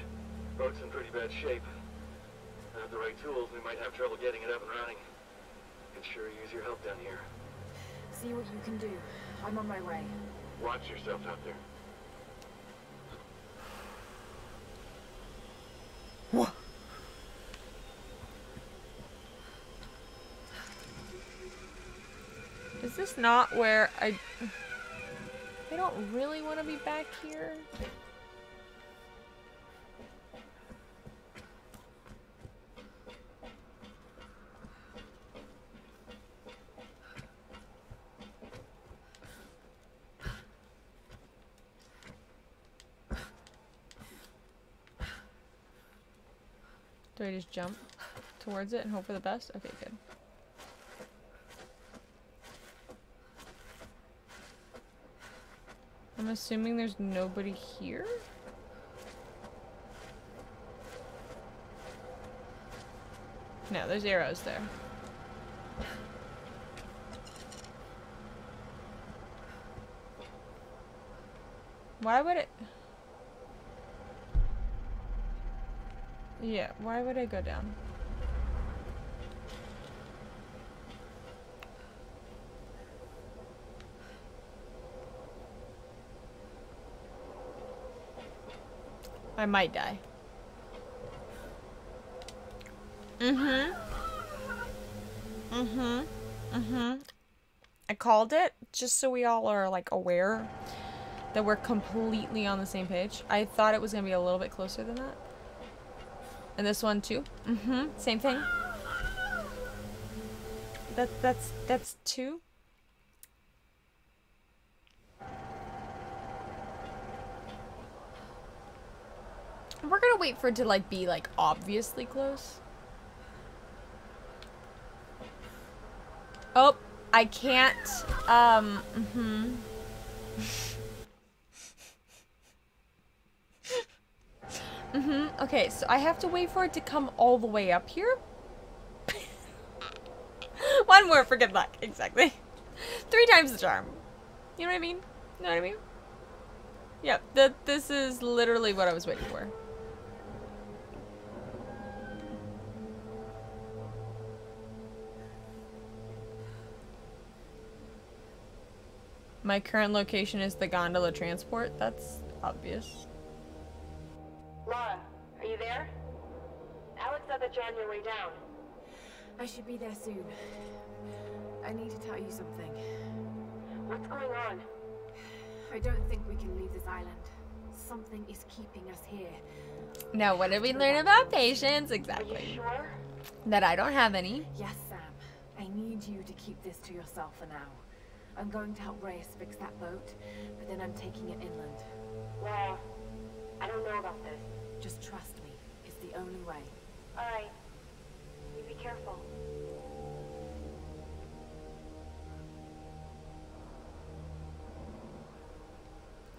Boat's in pretty bad shape. Without the right tools, we might have trouble getting it up and running. Could sure use your help down here. See what you can do. I'm on my way. Watch yourself out there. What? just not where I don't really want to be back here. Do I just jump towards it and hope for the best? Okay, good. I'm assuming there's nobody here? No, there's arrows there. Why would it... Yeah, why would I go down? I might die. I called it, just so we all are, like, aware that we're completely on the same page. I thought it was gonna be a little bit closer than that. And this one, too. Same thing. That's 2. We're gonna wait for it to, like, be, like, obviously close. Oh, I can't, Okay, so I have to wait for it to come all the way up here. One more for good luck, exactly. 3 times the charm. You know what I mean? You know what I mean? Yep, this is literally what I was waiting for. My current location is the gondola transport. That's obvious. Laura, are you there? Alex said that you're on your way down. I should be there soon. I need to tell you something. What's going on? I don't think we can leave this island. Something is keeping us here. Now, what did we learn about patience? Exactly. Are you sure? That I don't have any. Yes, Sam. I need you to keep this to yourself for now. I'm going to help Reyes fix that boat, but then I'm taking it inland. Laura, I don't know about this. Just trust me. It's the only way. All right. You be careful.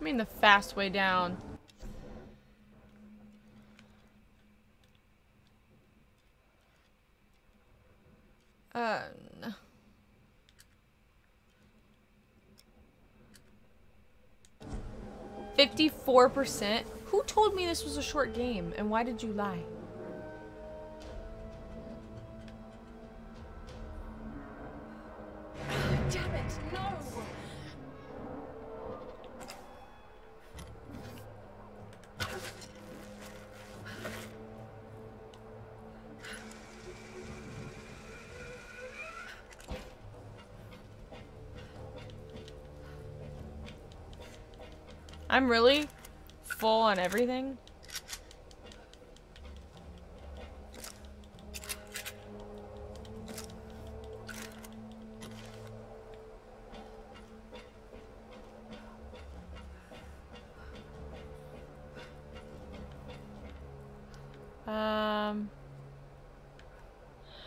I mean the fast way down. No. 54%? Who told me this was a short game, and why did you lie? Damn it, no! I'm really full on everything.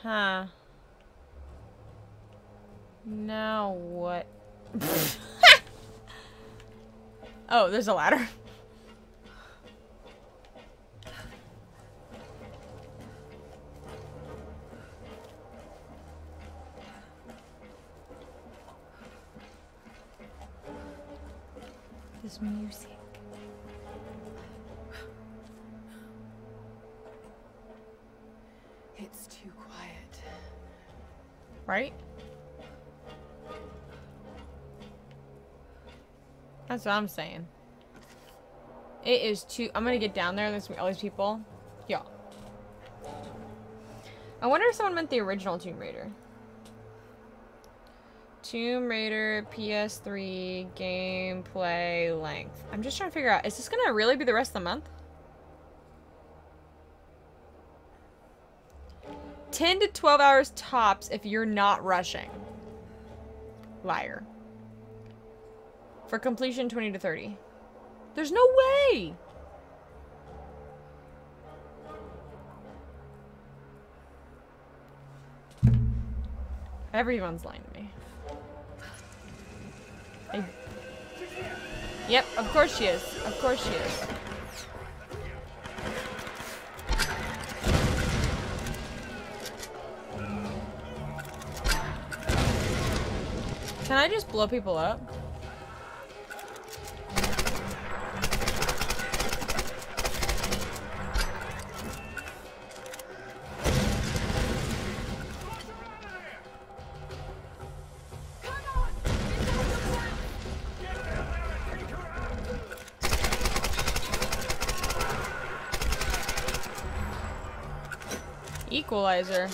Huh. Now what? Oh, there's a ladder. This music. It's too quiet. Right? That's what I'm saying. It is too... I'm gonna get down there and there's gonna be all these people. Yeah. I wonder if someone meant the original Tomb Raider. Tomb Raider PS3 gameplay length. I'm just trying to figure out, is this gonna really be the rest of the month? 10 to 12 hours tops if you're not rushing. Liar. For completion, 20 to 30. There's no way! Everyone's lying to me. Yep, of course she is. Of course she is. Can I just blow people up? Equalizer.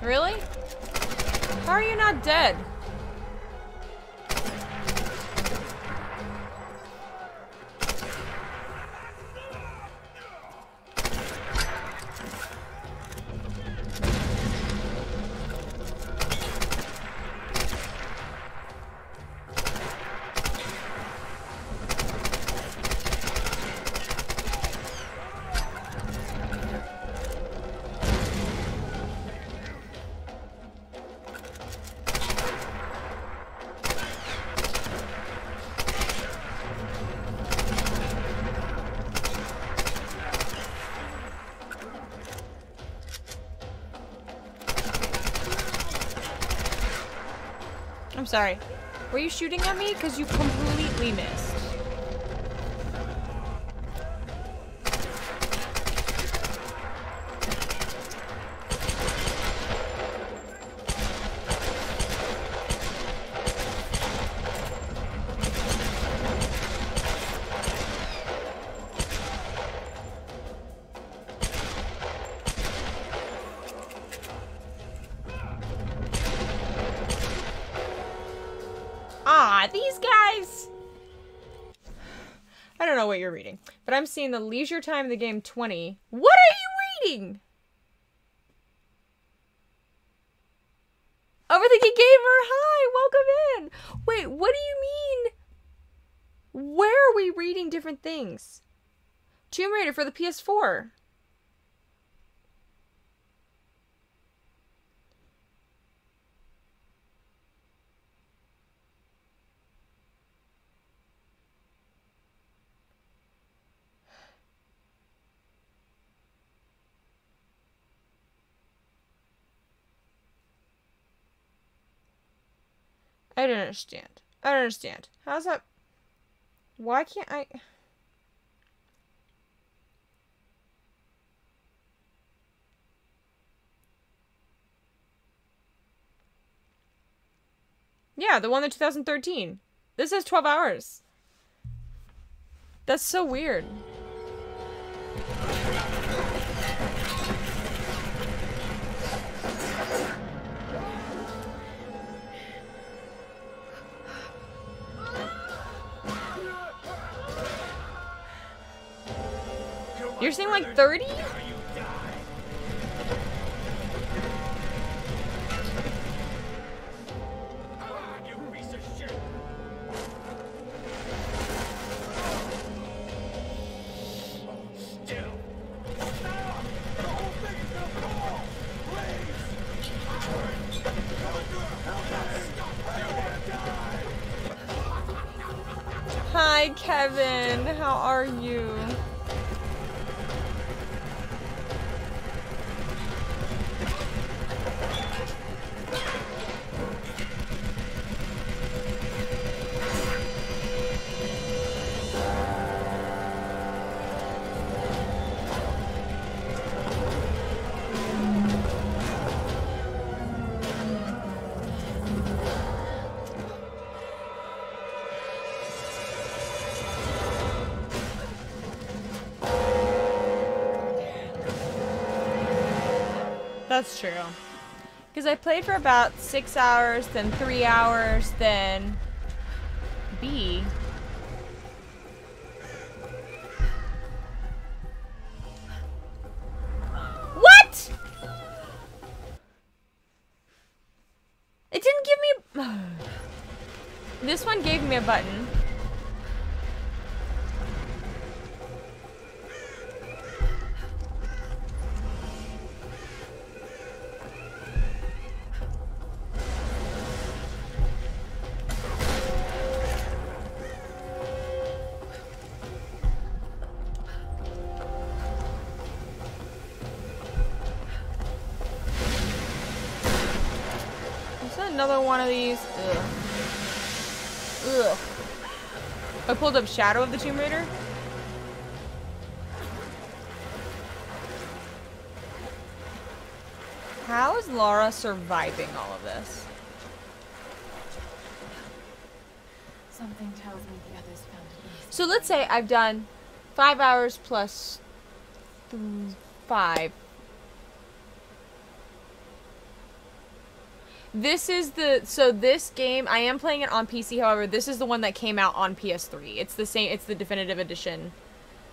Really? How are you not dead? I'm sorry. Were you shooting at me? Because you completely missed. These guys! I don't know what you're reading, but I'm seeing the leisure time of the game 20. What are you reading? Overthinking Gamer, hi, welcome in. Wait, what do you mean? Where are we reading different things? Tomb Raider for the PS4. I don't understand. I don't understand. How's that? Why can't I? Yeah, the one in 2013. This is 12 hours. That's so weird. You're saying like 30? Hi, Kevin. How are you? That's true. Because I played for about 6 hours, then 3 hours, then B. What? It didn't give me... This one gave me a button. Another one of these. Ugh. Ugh. I pulled up Shadow of the Tomb Raider. How is Laura surviving all of this? Something tells me the others found it easy. So let's say I've done 5 hours plus 5. This is the, so this game, I am playing it on PC, however, this is the one that came out on PS3. It's the same, it's the definitive edition,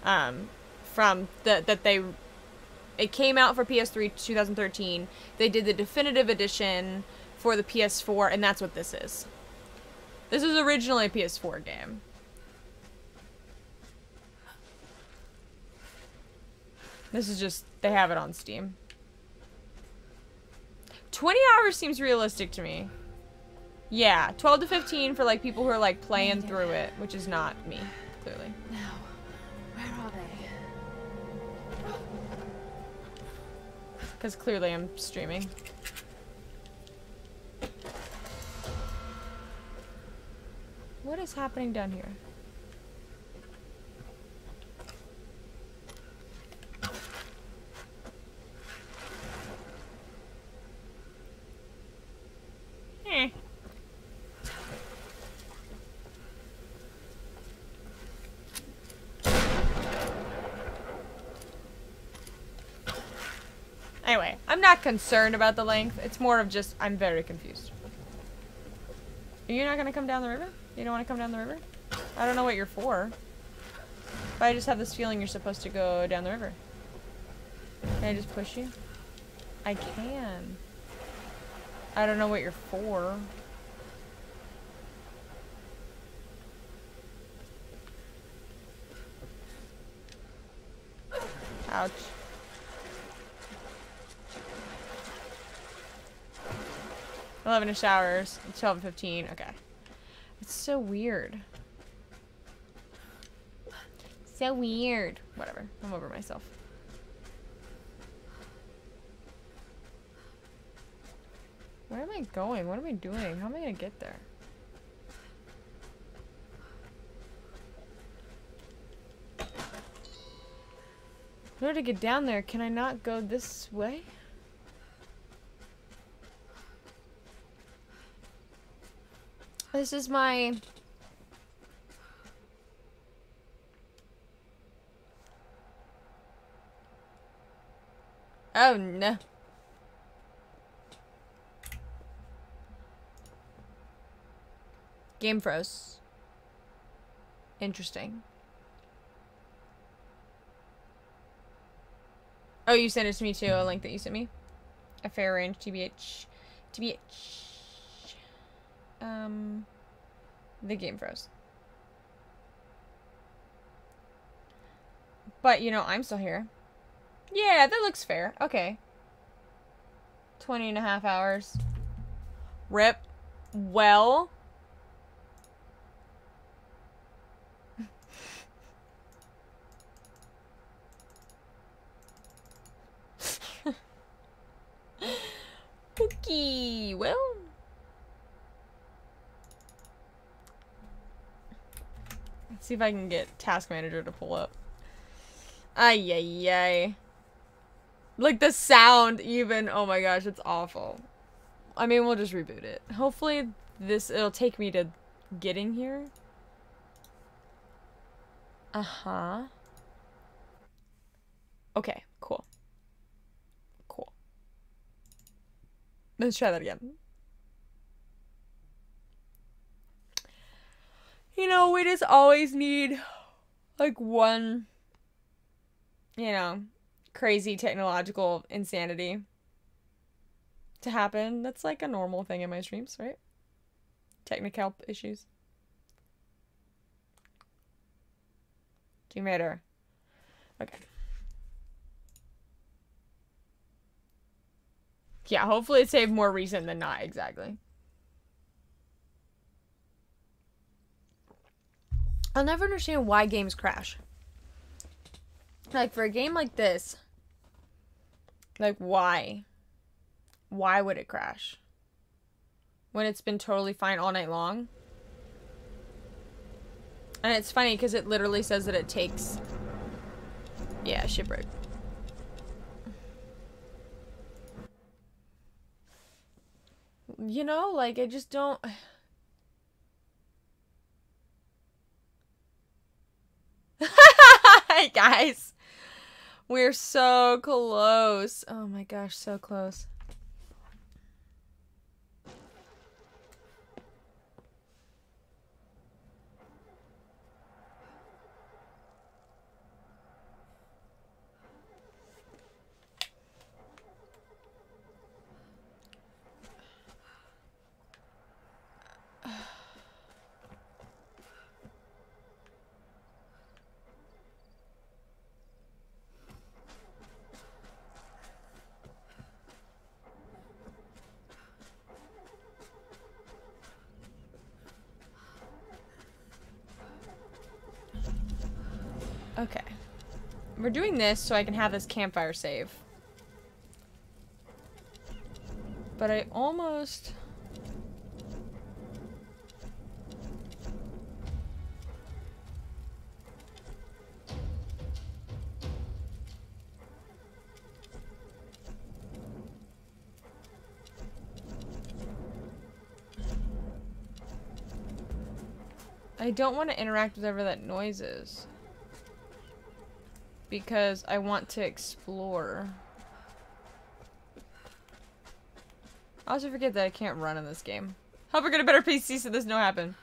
from it came out for PS3 2013. They did the definitive edition for the PS4, and that's what this is. This was originally a PS4 game. This is just, they have it on Steam. 20 hours seems realistic to me. Yeah, 12 to 15 for like people who are like playing through it, which is not me, clearly. Now, where are they? Because clearly I'm streaming. What is happening down here? Eh. Anyway, I'm not concerned about the length. It's more of just, I'm very confused. Are you not gonna come down the river? You don't want to come down the river? I don't know what you're for. But I just have this feeling you're supposed to go down the river. Can I just push you? I can. I don't know what you're for. Ouch. 11-ish hours. 12:15. Okay. It's so weird. So weird. Whatever. I'm over myself. Where am I going? What am I doing? How am I gonna get there? In order to get down there, can I not go this way? This is my... Oh no. Game froze. Interesting. Oh, you sent it to me too, a link that you sent me? A fair range, TBH. TBH. The game froze. But, you know, I'm still here. Yeah, that looks fair. Okay. 20.5 hours. Rip. Well. Okay. Well. Let's see if I can get Task Manager to pull up. Ay, ay, ay. Like the sound even. Oh my gosh, it's awful. I mean, we'll just reboot it. Hopefully it'll take me to getting here. Uh-huh. Okay, cool. Cool. Let's try that again. You know, we just always need, like, one, you know, crazy technological insanity to happen. That's, like, a normal thing in my streams, right? Technical issues. Tomato. Okay. Yeah, hopefully it saved more recent than not, exactly. I'll never understand why games crash. Like, for a game like this, like, why? Why would it crash? When it's been totally fine all night long? And it's funny, because it literally says that it takes... Yeah, shipwreck. You know, like, I just don't... Hi, guys. We're so close. Oh my gosh, so close. Okay. We're doing this so I can have this campfire save. But I almost... I don't want to interact with whatever that noise is. Because I want to explore. I also forget that I can't run in this game. Hope I get a better PC so this no happen.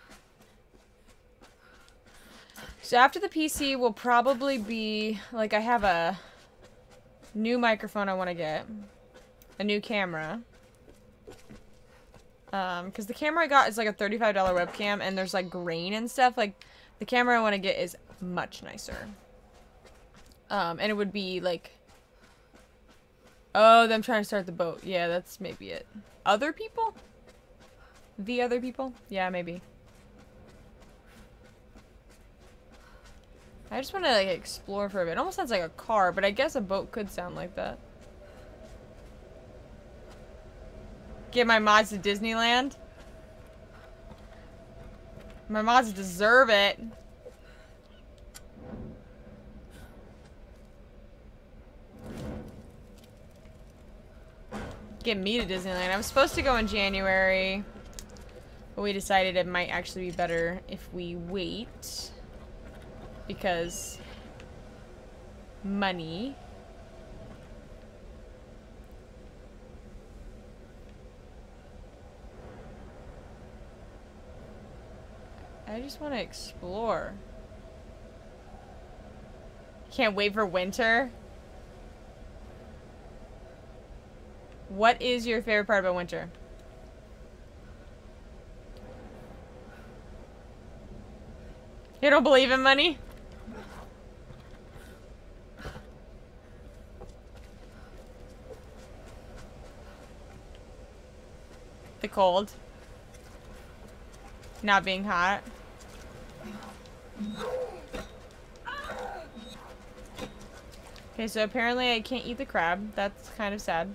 So after the PC will probably be, like, I have a new microphone I want to get. A new camera. Because the camera I got is like a $35 webcam and there's like grain and stuff. Like, the camera I want to get is much nicer. And it would be like... Oh, them trying to start the boat. Yeah, that's maybe it. Other people? The other people? Yeah, maybe. I just want to like explore for a bit. It almost sounds like a car, but I guess a boat could sound like that. Get my mods to Disneyland. My mods deserve it. Get me to Disneyland. I was supposed to go in January, but we decided it might actually be better if we wait. Because money. I just want to explore. Can't wait for winter. What is your favorite part about winter? You don't believe in money? The cold. Not being hot. Okay, so apparently I can't eat the crab. That's kind of sad.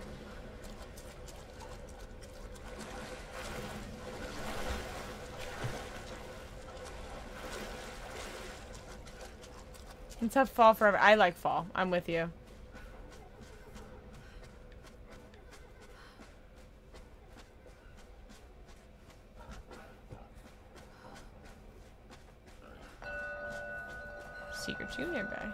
It's a fall forever. I like fall. I'm with you. Secret tube nearby.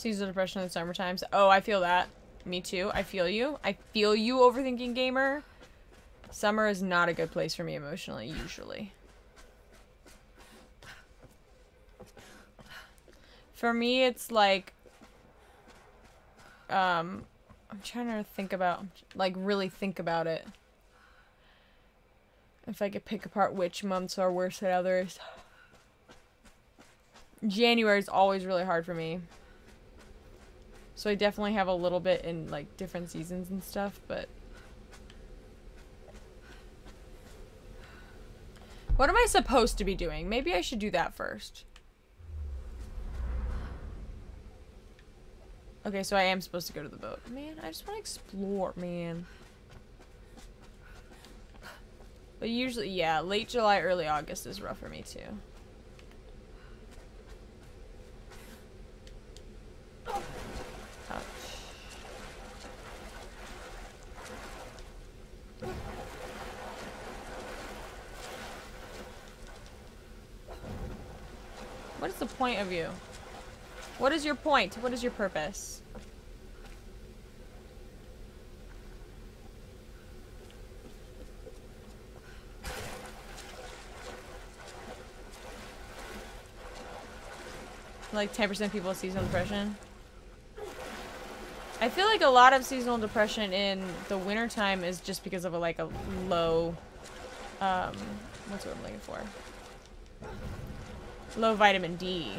Seasonal depression in the summer times. Oh, I feel that. Me too. I feel you. I feel you, overthinking gamer. Summer is not a good place for me emotionally, usually. For me, it's like, I'm trying to think about, like, really think about it. If I could pick apart which months are worse than others. January is always really hard for me. So I definitely have a little bit in, like, different seasons and stuff, but... What am I supposed to be doing? Maybe I should do that first. Okay, so I am supposed to go to the boat. Man, I just want to explore, man. But usually, yeah, late July, early August is rough for me, too. What is the point of you? What is your point? What is your purpose? Like 10% people with seasonal depression. I feel like a lot of seasonal depression in the wintertime is just because of a low, what's what I'm looking for? Low vitamin D.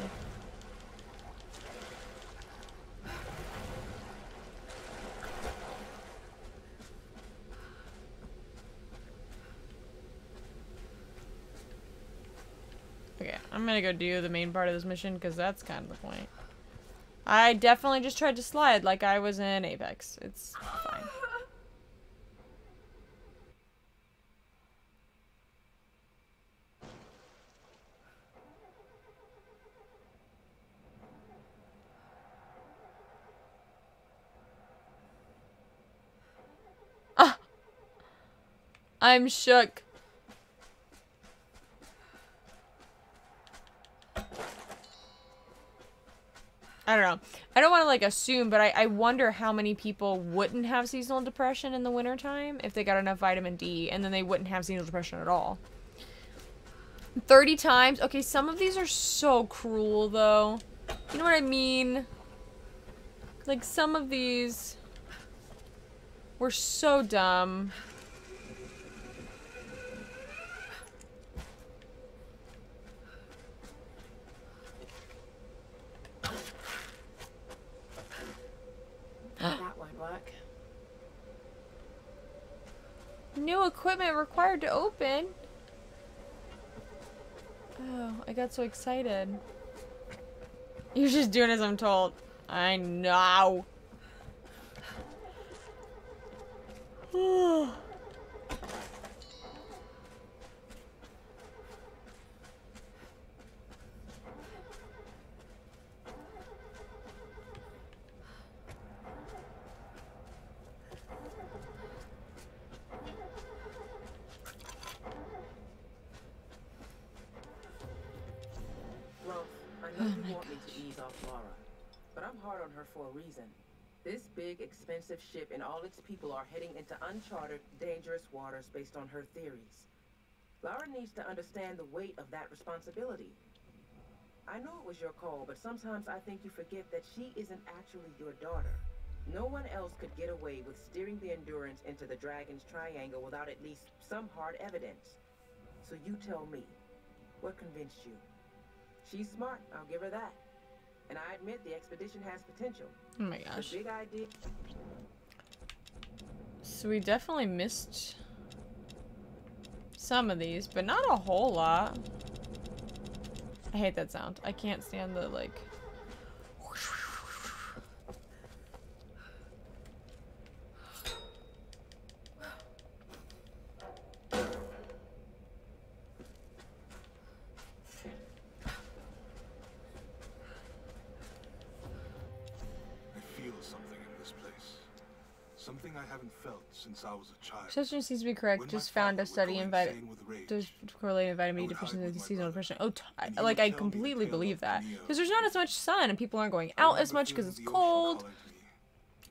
Okay, I'm gonna go do the main part of this mission because that's kind of the point. I definitely just tried to slide like I was in Apex. It's fine. Ah! I'm shook. I don't know. I don't want to, like, assume, but I wonder how many people wouldn't have seasonal depression in the wintertime if they got enough vitamin D, and then they wouldn't have seasonal depression at all. 30 times? Okay, some of these are so cruel, though. You know what I mean? Like, some of these were so dumb. That won't work. New equipment required to open. Oh, I got so excited. You're just doing as I'm told. I know. I know you want me to ease off Laura, but I'm hard on her for a reason. This big, expensive ship and all its people are heading into uncharted, dangerous waters based on her theories. Laura needs to understand the weight of that responsibility. I know it was your call, but sometimes I think you forget that she isn't actually your daughter. No one else could get away with steering the Endurance into the Dragon's Triangle without at least some hard evidence. So you tell me, what convinced you? She's smart, I'll give her that. And I admit the expedition has potential. Oh my gosh. The big idea. So we definitely missed some of these, but not a whole lot. I hate that sound. I can't stand the, like... Something I haven't felt since I was a child. Perception seems to be correct. When Just my found a father would study go in insane with rage, there's correlated vitamin I D would hide deficiency with with my seasonal brother, depression. Oh, and he like would I tell me the completely tale believe of that Neo. because there's not as much sun and people aren't going I out remember as much feeling because it's the ocean cold. calling to me.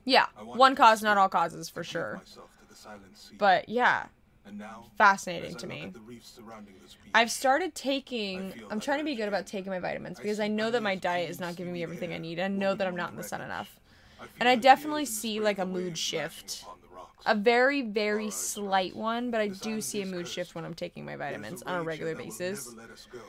Yeah, I wanted one to cause, not escape all causes for and give sure. myself to the silent sea. But yeah, And now, fascinating as to I look me. at the reefs surrounding this beach, I've started taking, I feel I'm that trying to be urge good about again. taking my vitamins I because I sink know my that my knees diet is beneath not giving me seaweed everything I air, need. I know that I'm moving not on in the sun wreckage. enough. I feel And I the definitely tears and see spray like of a the mood waves shift. lashing upon the rocks. A very, very Laura is slight right. one, but I This do island see a is mood cursed. shift when I'm taking my There's vitamins a on a rage regular that will basis. never let us go.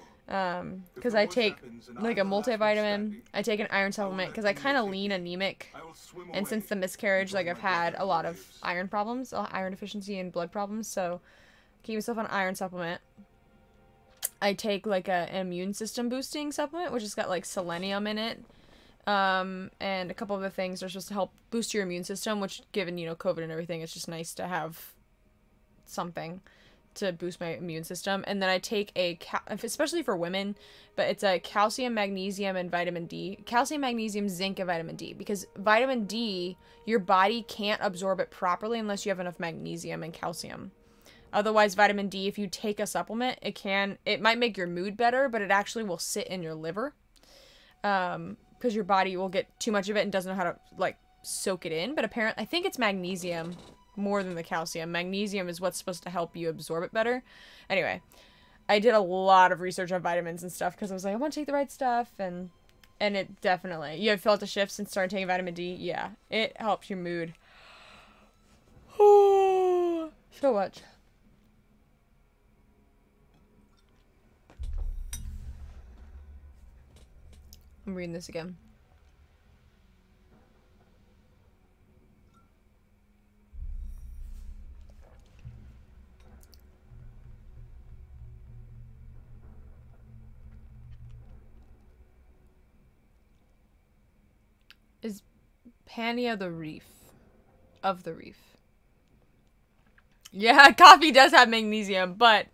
Because the I worst take happens and like I'm a the last one multivitamin, standing, I take an iron I will supplement let because I the kind of Neo take lean me. anemic. I will swim And since away the miscarriage, and like join I've my had brother a in lot the of waves. iron problems, iron deficiency and blood problems, so keep myself on iron supplement. I take like an immune system boosting supplement, which has got like selenium in it. And a couple other things are supposed to help boost your immune system, which given, you know, COVID and everything, it's just nice to have something to boost my immune system. And then I take especially for women, but it's a calcium, magnesium, and vitamin D. Calcium, magnesium, zinc, and vitamin D. Because vitamin D, your body can't absorb it properly unless you have enough magnesium and calcium. Otherwise, vitamin D, if you take a supplement, it might make your mood better, but it actually will sit in your liver. Because your body will get too much of it and doesn't know how to, like, soak it in. But apparently, I think it's magnesium more than the calcium. Magnesium is what's supposed to help you absorb it better. Anyway, I did a lot of research on vitamins and stuff because I was like, I want to take the right stuff, and it definitely, you have felt a shift since starting taking vitamin D? Yeah, it helps your mood. So much. I'm reading this again. Is Pania the reef? Of the reef. Yeah, coffee does have magnesium, but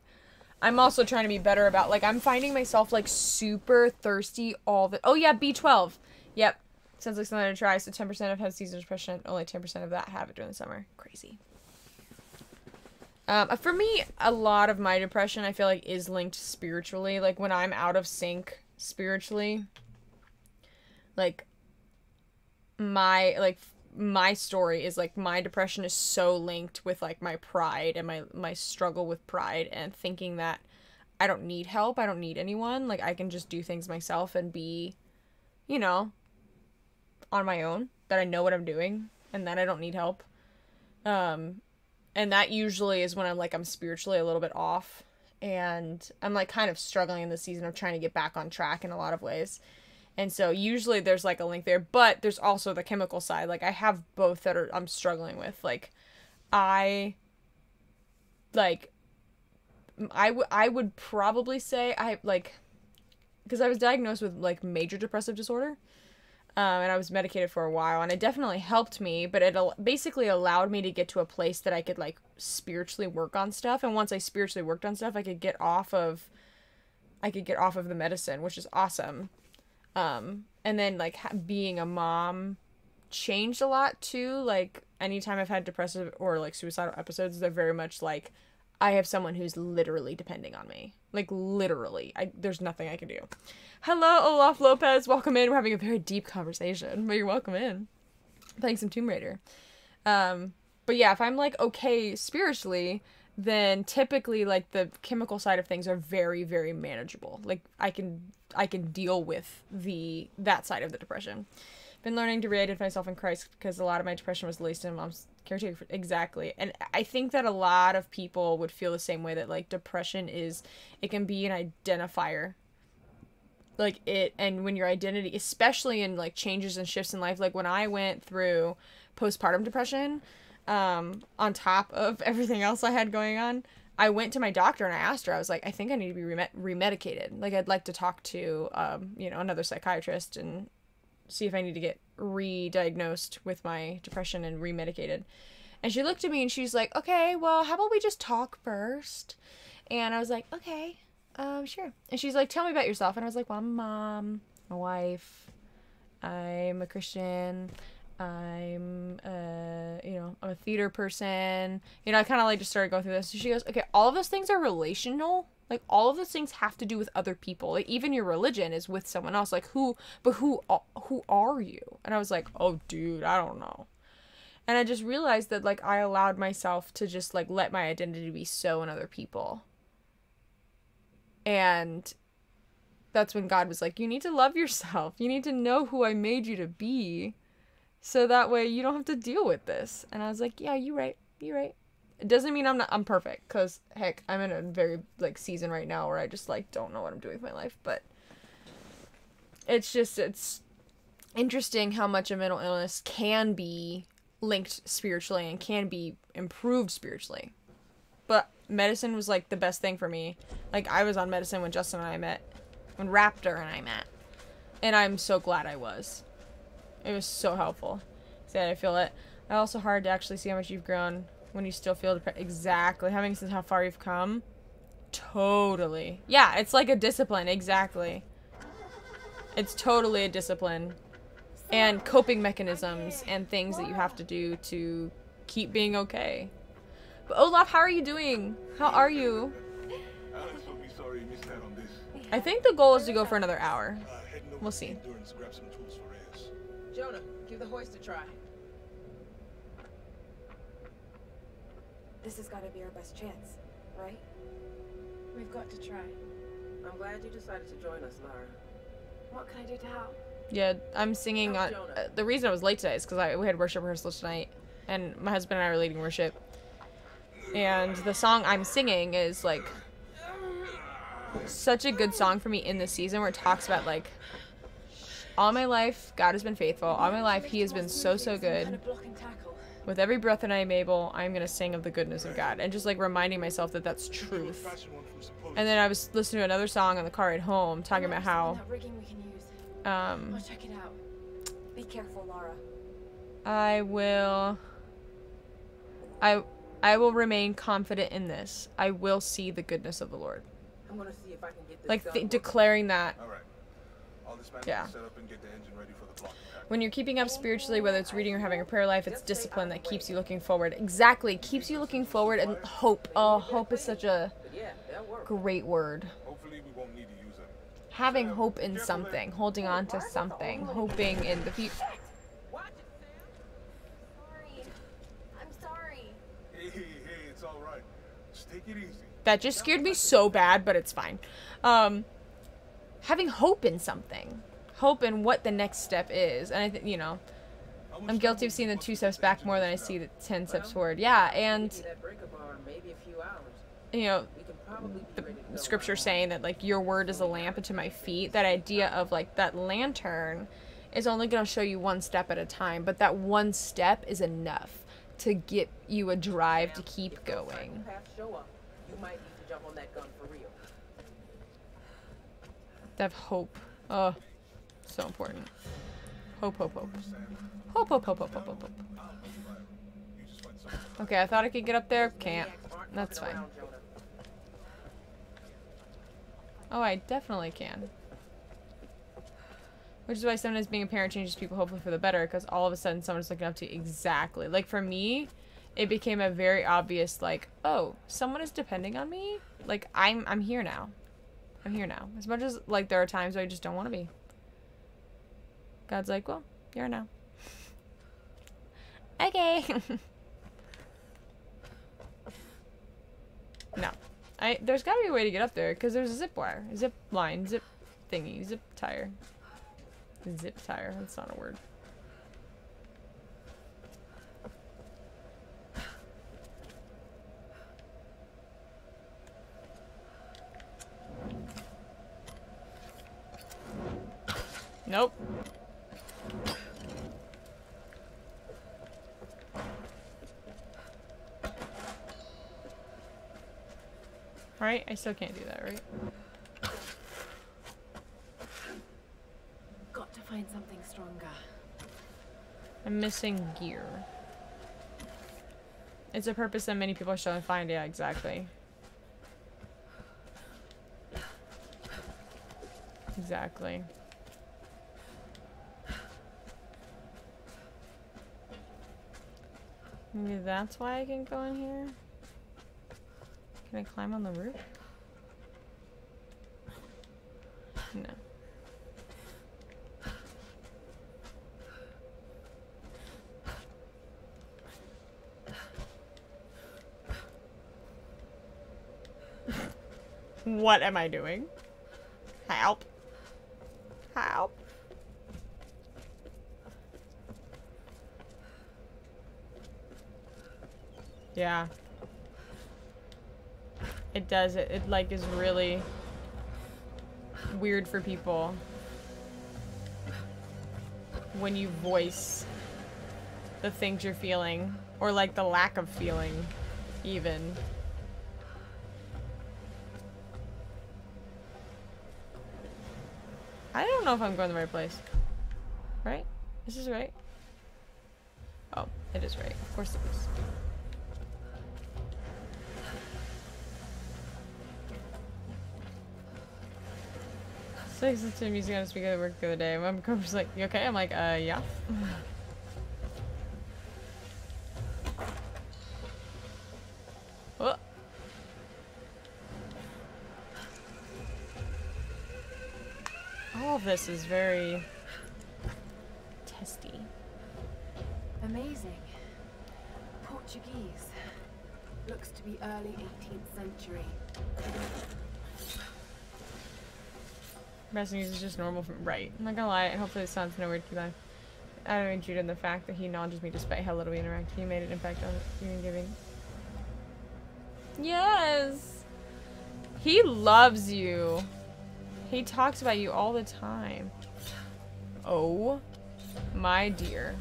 I'm also trying to be better about, like, I'm finding myself, like, super thirsty all the... Oh, yeah, B12. Yep. Sounds like something to try. So 10% have had seasonal depression. Only 10% of that have it during the summer. Crazy. For me, a lot of my depression, I feel like, is linked spiritually. Like, when I'm out of sync spiritually, like, my story is, like, my depression is so linked with, like, my pride and my struggle with pride and thinking that I don't need help, I don't need anyone, like, I can just do things myself and be, you know, on my own, that I know what I'm doing and that I don't need help. And that usually is when I'm spiritually a little bit off, and I'm, like, kind of struggling in this season of trying to get back on track in a lot of ways. And so usually there's, like, a link there, but there's also the chemical side. Like, I have both that I'm struggling with. Like, I would probably say because I was diagnosed with, like, major depressive disorder, and I was medicated for a while, and it definitely helped me, but it basically allowed me to get to a place that I could, like, spiritually work on stuff. And once I spiritually worked on stuff, I could get off of the medicine, which is awesome. And then, like, being a mom changed a lot too. Like, anytime I've had depressive or, like, suicidal episodes, they're very much like, I have someone who's literally depending on me. Like, literally. There's nothing I can do. Hello, Olaf Lopez. Welcome in. We're having a very deep conversation, but you're welcome in. Playing some Tomb Raider. But yeah, if I'm, like, okay spiritually, then typically, like, the chemical side of things are very, very manageable. Like, I can deal with that side of the depression. Been learning to re-identify myself in Christ because a lot of my depression was laced in mom's caretaker. Exactly. And I think that a lot of people would feel the same way, that, like, depression it can be an identifier. Like, and when your identity, especially in, like, changes and shifts in life, like, when I went through postpartum depression, on top of everything else I had going on, I went to my doctor and I asked her, I was like, I think I need to be remedicated. Like, I'd like to talk to, another psychiatrist and see if I need to get re-diagnosed with my depression and remedicated. And she looked at me and she's like, okay, well, how about we just talk first? And I was like, okay, sure. And she's like, tell me about yourself. And I was like, well, I'm a mom, I'm a wife, I'm a Christian, I'm you know, I'm a theater person. You know, I kind of like just started going through this. So she goes, okay, all of those things are relational. Like, all of those things have to do with other people. Like, even your religion is with someone else. Like, who are you? And I was like, oh, dude, I don't know. And I just realized that, like, I allowed myself to just, like, let my identity be so in other people. And that's when God was like, you need to love yourself. You need to know who I made you to be. So that way you don't have to deal with this. And I was like, yeah, you're right. You're right. It doesn't mean I'm perfect. Because, heck, I'm in a very, like, season right now where I just, like, don't know what I'm doing with my life. But it's just, it's interesting how much a mental illness can be linked spiritually and can be improved spiritually. But medicine was, like, the best thing for me. Like, I was on medicine when Justin and I met. When Raptor and I met. And I'm so glad I was. It was so helpful. See, I feel it. It's also hard to actually see how much you've grown when you still feel depressed. Exactly. Having seen how far you've come. Totally. Yeah, it's like a discipline. Exactly. It's totally a discipline. And coping mechanisms and things that you have to do to keep being okay. But Olaf, how are you doing? How are you? Alex will be sorry you missed out on this. I think the goal is to go for another hour. We'll see. Grab some tools for Reyes. Jonah, give the hoist a try. This has got to be our best chance, right? We've got to try. I'm glad you decided to join us, Lara. What can I do to help? Yeah, I'm singing on... the reason I was late today is because we had worship rehearsal tonight. And my husband and I were leading worship. And the song I'm singing is, like, such a good song for me in this season where it talks about, like, all my life, God has been faithful. All my life, He has been so, so good. With every breath that I am able, I'm going to sing of the goodness of God. And just, like, reminding myself that that's truth. And then I was listening to another song on the car ride home talking about how... I'll check it out. Be careful, Lara. I will remain confident in this. I will see the goodness of the Lord. I'm gonna see if I can get this like declaring that. All right. I'll dismantle Yeah. the setup and get the engine ready for the block attack. When you're keeping up spiritually, whether it's reading or having a prayer life, it's discipline that keeps you looking forward. Exactly. Keeps you looking forward and hope. Oh, hope is such a great word. Hopefully we won't need to use them. Having hope in something, holding on to something, hoping in the future. I'm sorry. Hey, it's all right. Just take it easy. That just scared me so bad, but it's fine. Having hope in something. Hope in what the next step is. And I think, you know, I'm guilty of seeing the 2 steps back more than I see the 10 steps forward. Yeah, and, you know, the scripture saying that, like, your word is a lamp unto my feet. That idea of, like, that lantern is only going to show you one step at a time. But that one step is enough to get you a drive to keep going. You might need to jump on that gun for real. To have hope. Oh, so important. Hope, hope, hope. Hope, hope, hope, hope, hope, hope, hope. Okay, I thought I could get up there. Can't. That's fine. Oh, I definitely can. Which is why sometimes being a parent changes people hopefully for the better, because all of a sudden someone's looking up to you. Exactly. Like, for me, it became a very obvious, like, oh, someone is depending on me? Like, I'm here now. I'm here now. As much as, like, there are times where I just don't want to be. God's like, well, you're now. Okay. No. There's gotta be a way to get up there, because there's a zip wire. A zip line. Zip thingy. Zip tire. Zip tire. That's not a word. Nope. Right? I still can't do that, right? Got to find something stronger. I'm missing gear. It's a purpose that many people are struggling to find. Yeah, exactly. Exactly. Maybe that's why I can go in here? Can I climb on the roof? No. What am I doing? Help. Help. Yeah. It does. It like is really weird for people when you voice the things you're feeling, or like the lack of feeling, even. I don't know if I'm going the right place. Right? Is this right? Oh, it is right. Of course it is. So I listened to music on a speaker at work the other day. My mom was like, "You okay?" I'm like, yeah." Oh. All of this is very testy. Amazing. Portuguese. Looks to be early 18th century. Pressing is just normal from right. I'm not gonna lie, hopefully it sounds nowhere too bad. I don't mean Judah in the fact that he acknowledges me despite how little we interact. He made an impact on human giving. Yes! He loves you. He talks about you all the time. Oh my dear.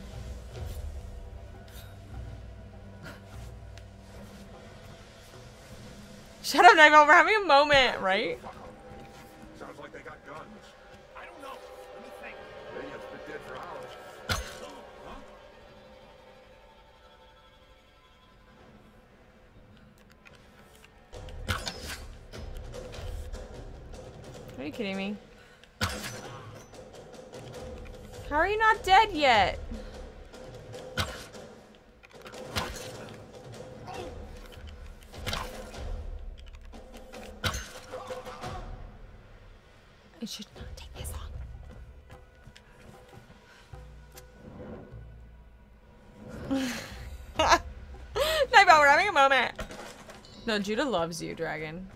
Shut up, Nightmare. We're having a moment, right? Sounds like they got guns. I don't know. Let me think. They have been dead for hours. Huh? Are you kidding me? How are you not dead yet? It should not take this long. Nightbot, we're having a moment. No, Judah loves you, Dragon.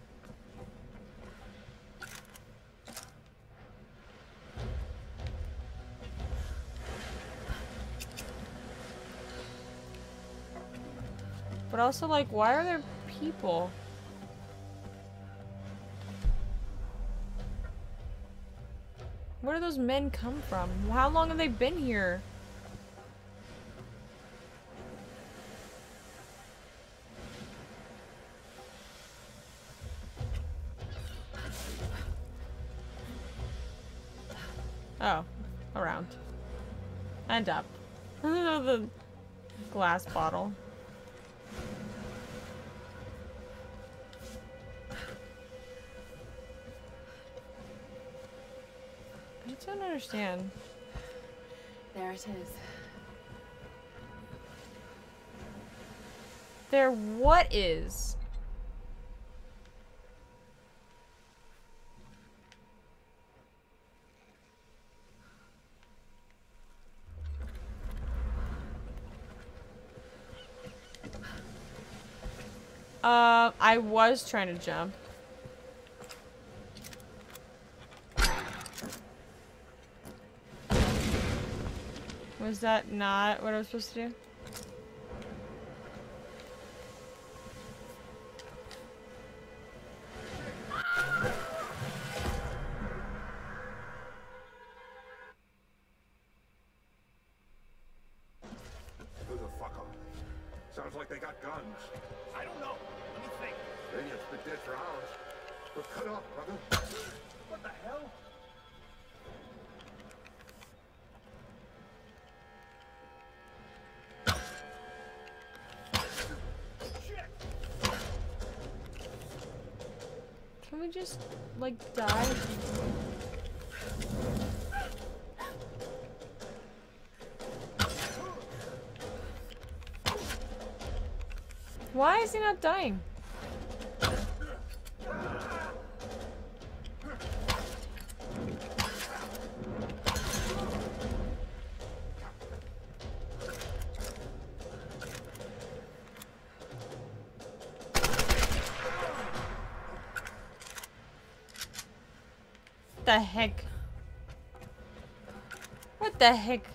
But also, like, why are there people? Where do those men come from? How long have they been here? Oh, around. And up. The glass bottle. I don't understand. There it is. There what is? I was trying to jump. Was that not what I was supposed to do? Who the fuck are they? Sounds like they got guns. I don't know. Let me think. They have been dead for hours. We're cut off, brother. What the hell? Can we just, like, die? Why is he not dying? What the heck? What the heck?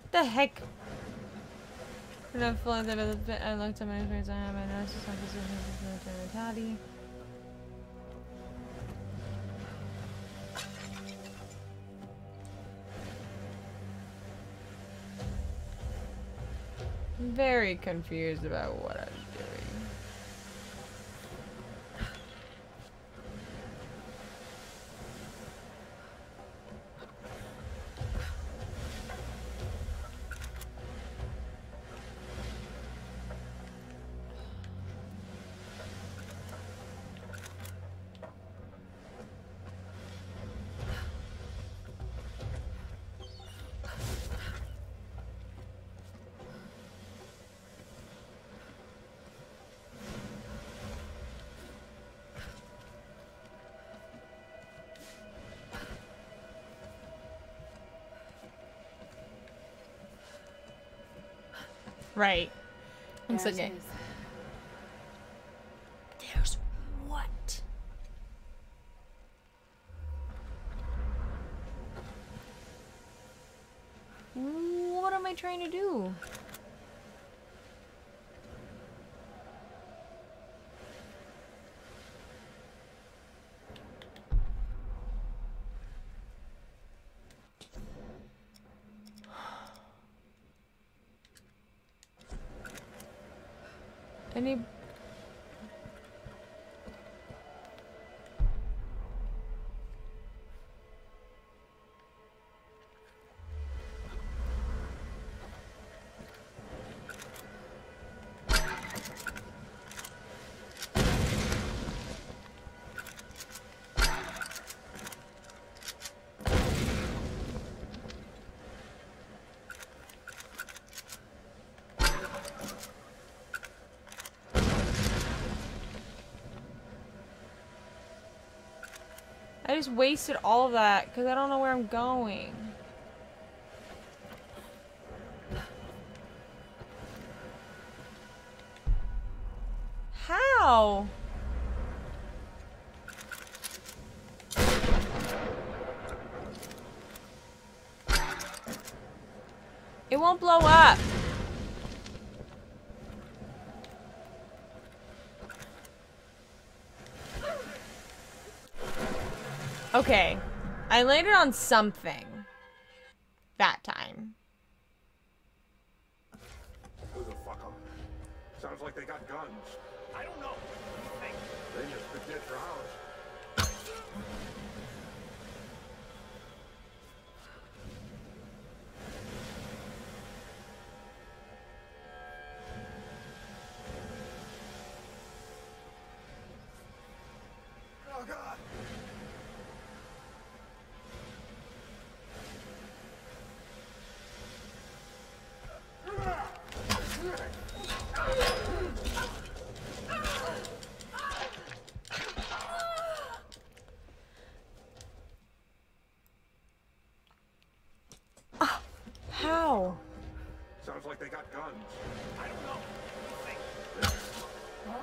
What the heck? I looked at my experience I have, I noticed some positions of military mentality. I'm very confused about what I'm doing. Right. I'm so gay. There's what? What am I trying to do? Any... I just wasted all of that because I don't know where I'm going. How? It won't blow up. Okay, I landed on something that time. Who the fuck are they? Sounds like they got guns. I don't know. What do you think? They just been dead for hours. Oh God! How? Sounds like they got guns. I don't know. What do you think? Huh?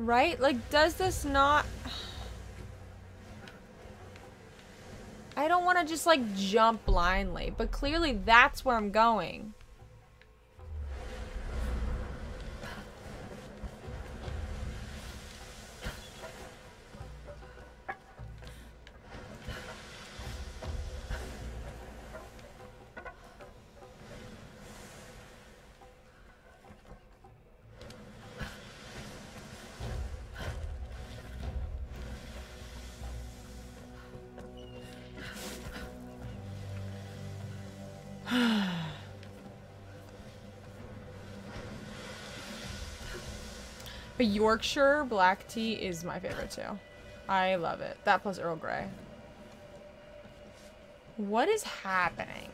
Right? Like, does this not... I don't want to just, like, jump blindly, but clearly that's where I'm going. But Yorkshire black tea is my favorite too. I love it. That plus Earl Grey. What is happening?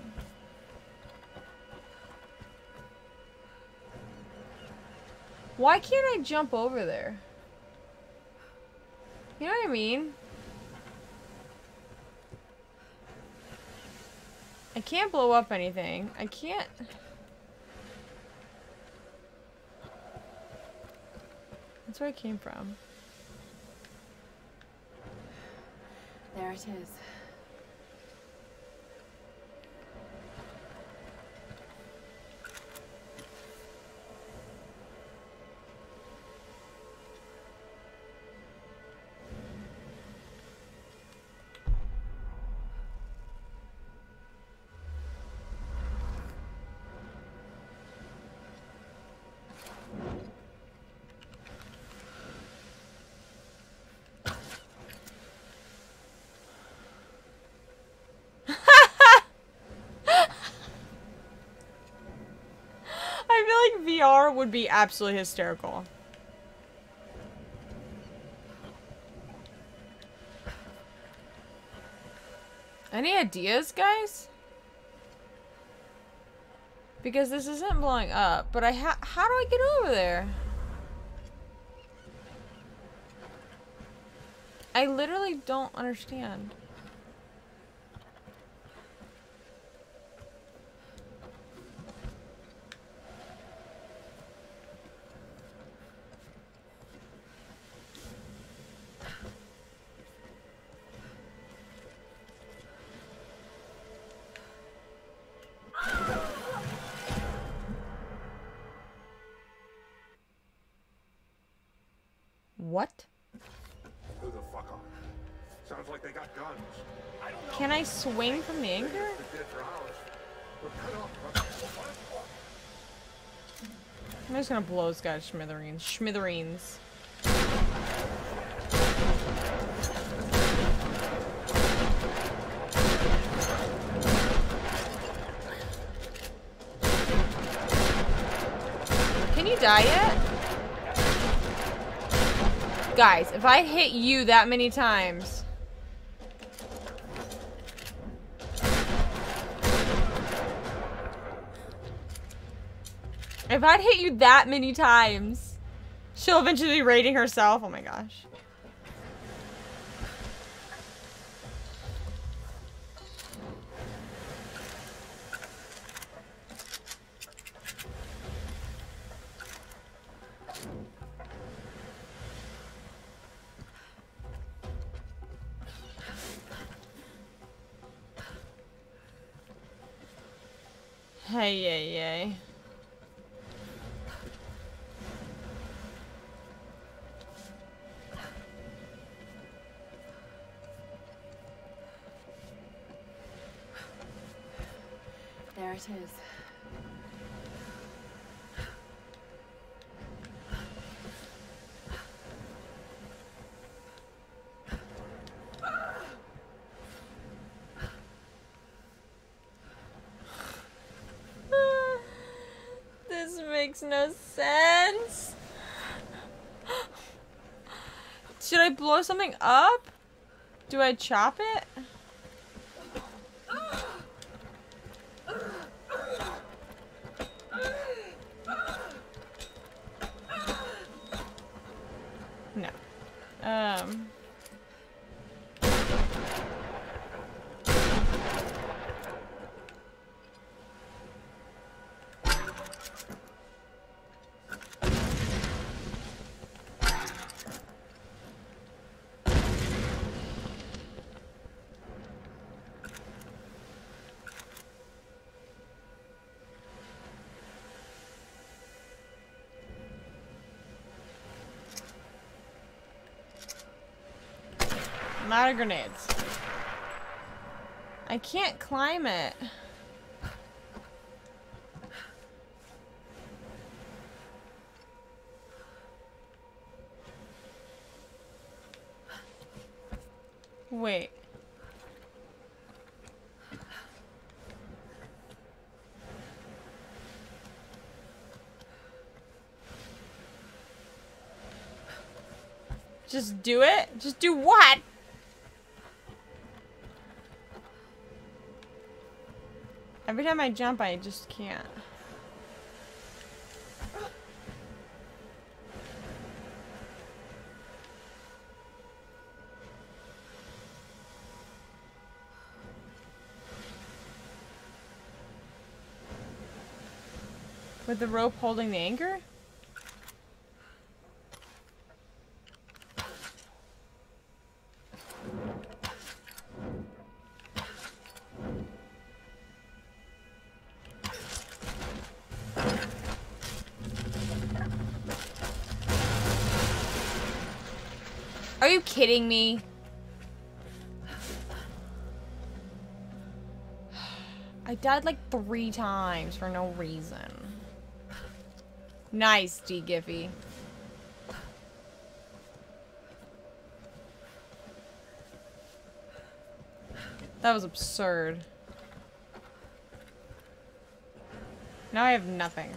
Why can't I jump over there? You know what I mean? I can't blow up anything. I can't... That's where I came from. There it is. I feel like VR would be absolutely hysterical. Any ideas, guys? Because this isn't blowing up, but how do I get over there? I literally don't understand. What? Who the fuck are? Sounds like they got guns. I don't know. Can I swing from the anchor? They're dead for hours. We're cut off. I'm just gonna blow this guy to smithereens. Smithereens. Can you die yet? Guys, if I hit you that many times... If I'd hit you that many times, she'll eventually be raiding herself. Oh my gosh. Hey, yay, yay. There it is. This makes no sense. Should I blow something up? Do I chop it? No. I'm out of grenades. I can't climb it. Wait. Just do it? Just do what? Every time I jump, I just can't. With the rope holding the anchor? Are you kidding me? I died like 3 times for no reason. Nice, Giffy. That was absurd. Now I have nothing.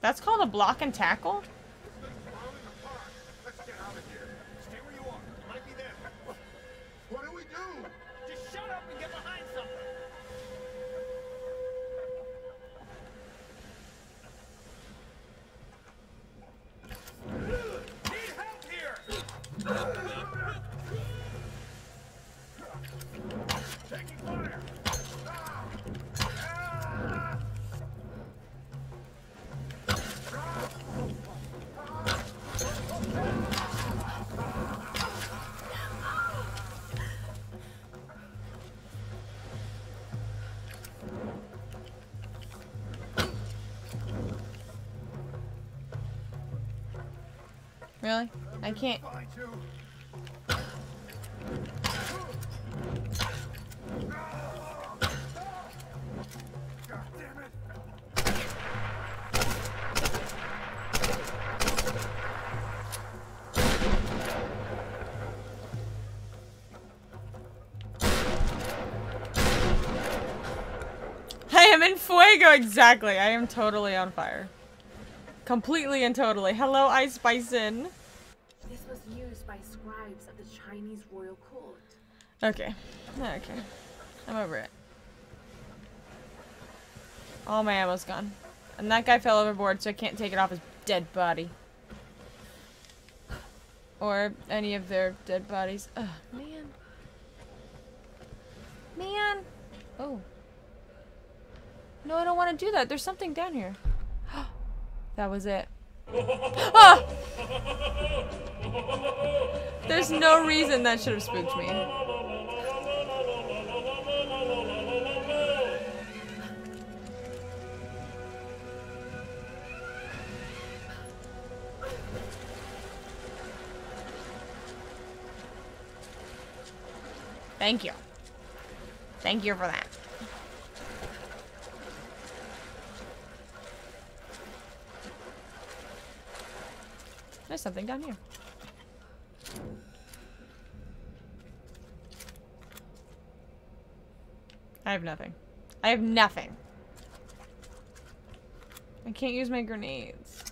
That's called a block and tackle? Let's get out of here. Stay where you are. Might be there. What do we do? Just shut up and get behind something. Need help here. Taking fire. Really? I can't. I am in fuego, exactly. I am totally on fire. Completely and totally. Hello, Ice Bison. This was used by scribes of the Chinese royal court. Okay. Okay. I'm over it. All my ammo's gone. And that guy fell overboard, so I can't take it off his dead body. Or any of their dead bodies. Ugh, man. Man. Oh. No, I don't want to do that. There's something down here. That was it. Ah! There's no reason that should have spooked me. Thank you. Thank you for that. There's something down here. I have nothing. I have nothing. I can't use my grenades.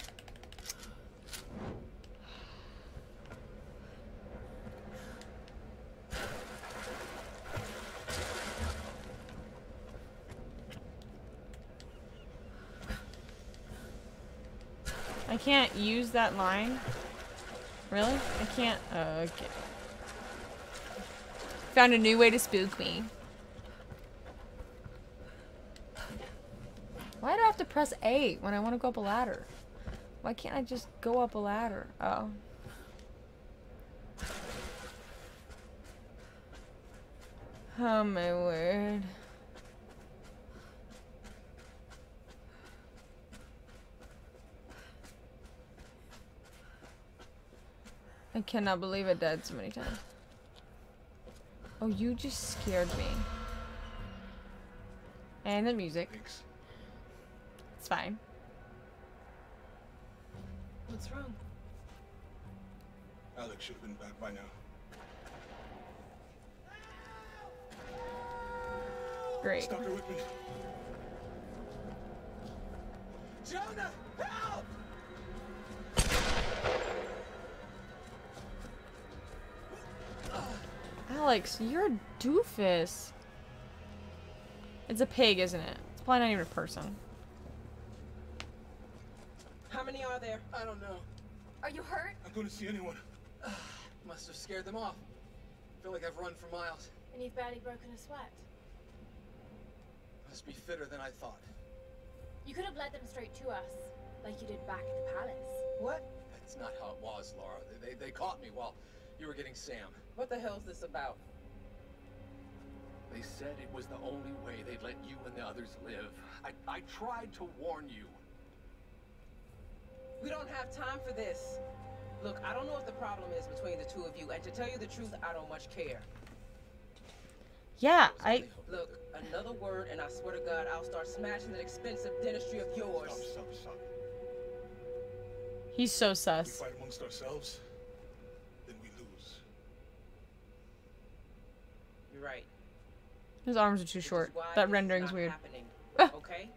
I can't use that line. Really? I can't. Okay. Found a new way to spook me. Why do I have to press A when I want to go up a ladder? Why can't I just go up a ladder? Oh. Oh my word. I cannot believe I died so many times. Oh, you just scared me. And the music. Thanks. It's fine. What's wrong? Alex should have been back by now. Great. Stuck her with me. Jonah, help! Alex, you're a doofus. It's a pig, isn't it? It's probably not even a person. How many are there? I don't know. Are you hurt? I couldn't see anyone. Must have scared them off. Feel like I've run for miles. And you've barely broken a sweat. Must be fitter than I thought. You could have led them straight to us, like you did back at the palace. What? That's not how it was, Laura. They caught me while you were getting Sam. What the hell's this about? They said it was the only way they'd let you and the others live. I tried to warn you. We don't have time for this. Look, I don't know what the problem is between the two of you, and to tell you the truth, I don't much care. Yeah, Look, another word, and I swear to God, I'll start smashing that expensive dentistry of yours. Stop. He's so We sus. fight amongst ourselves, then we lose. You're right. His arms are too Which is short. why That this is rendering's not weird. happening, Ah. okay?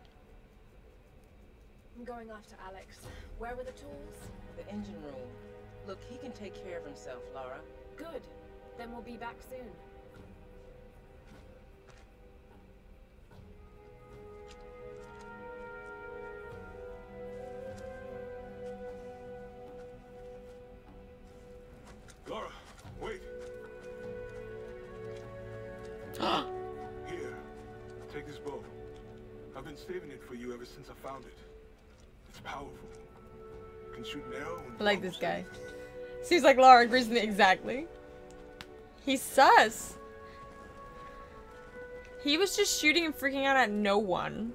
I'm going after Alex. Where were the tools? The engine room. Look, he can take care of himself, Laura. Good. Then we'll be back soon. Laura, wait. Here, take this bow. I've been saving it for you ever since I found it. It's powerful. You can shoot an arrow. I like this guy. Seems like Laura agrees with me exactly. He's sus. He was just shooting and freaking out at no one.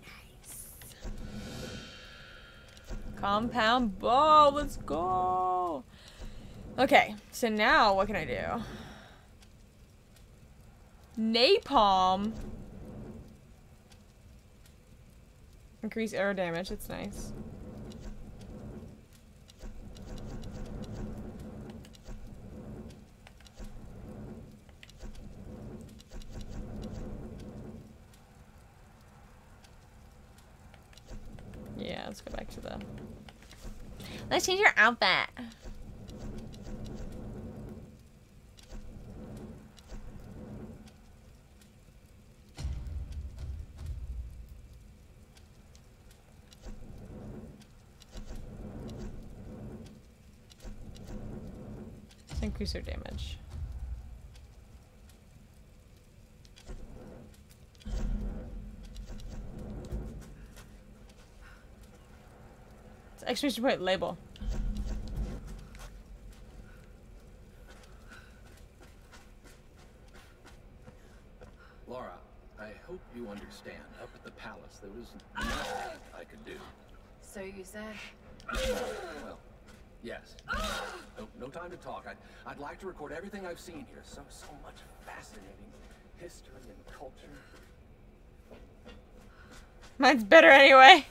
Nice. Compound bow, let's go. Okay, so now what can I do? Napalm. Increase arrow damage, it's nice. Yeah, let's go back to the... Let's change your outfit. Let's increase our damage. It's exclamation point label. Laura, I hope you understand. Up at the palace, there was nothing I could do. So you said? Well, yes. No time to talk. I'd like to record everything I've seen here. So much fascinating history and culture. Mine's better anyway.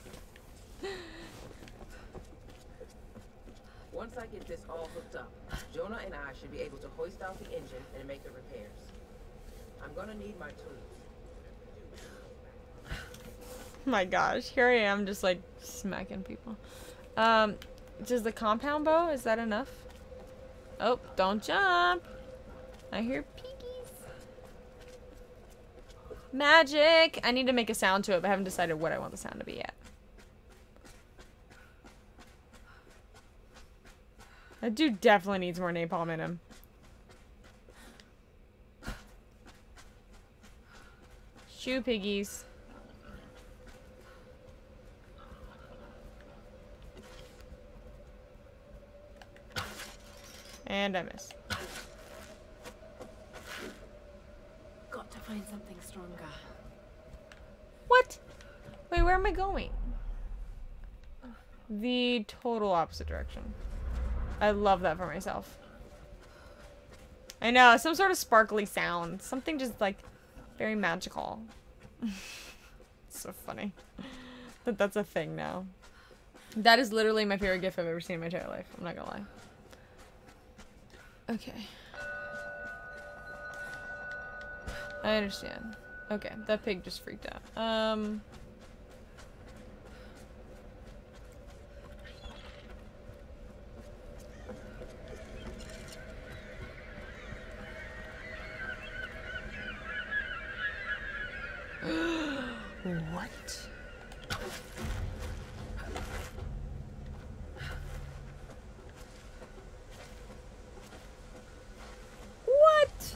Once I get this all hooked up, Jonah and I should be able to hoist out the engine and make the repairs. I'm gonna need my tools. My gosh, here I am just like smacking people. Does the compound bow, is that enough? Oh, don't jump. I hear piggies. Magic. I need to make a sound to it, but I haven't decided what I want the sound to be yet. That dude definitely needs more napalm in him. Shoo, piggies. And I miss. Got to find something stronger. What? Wait, where am I going? The total opposite direction. I love that for myself. I know, some sort of sparkly sound. Something just like very magical. So funny. That's a thing now. That is literally my favorite GIF I've ever seen in my entire life. I'm not gonna lie. Okay. I understand. Okay, that pig just freaked out. What? What?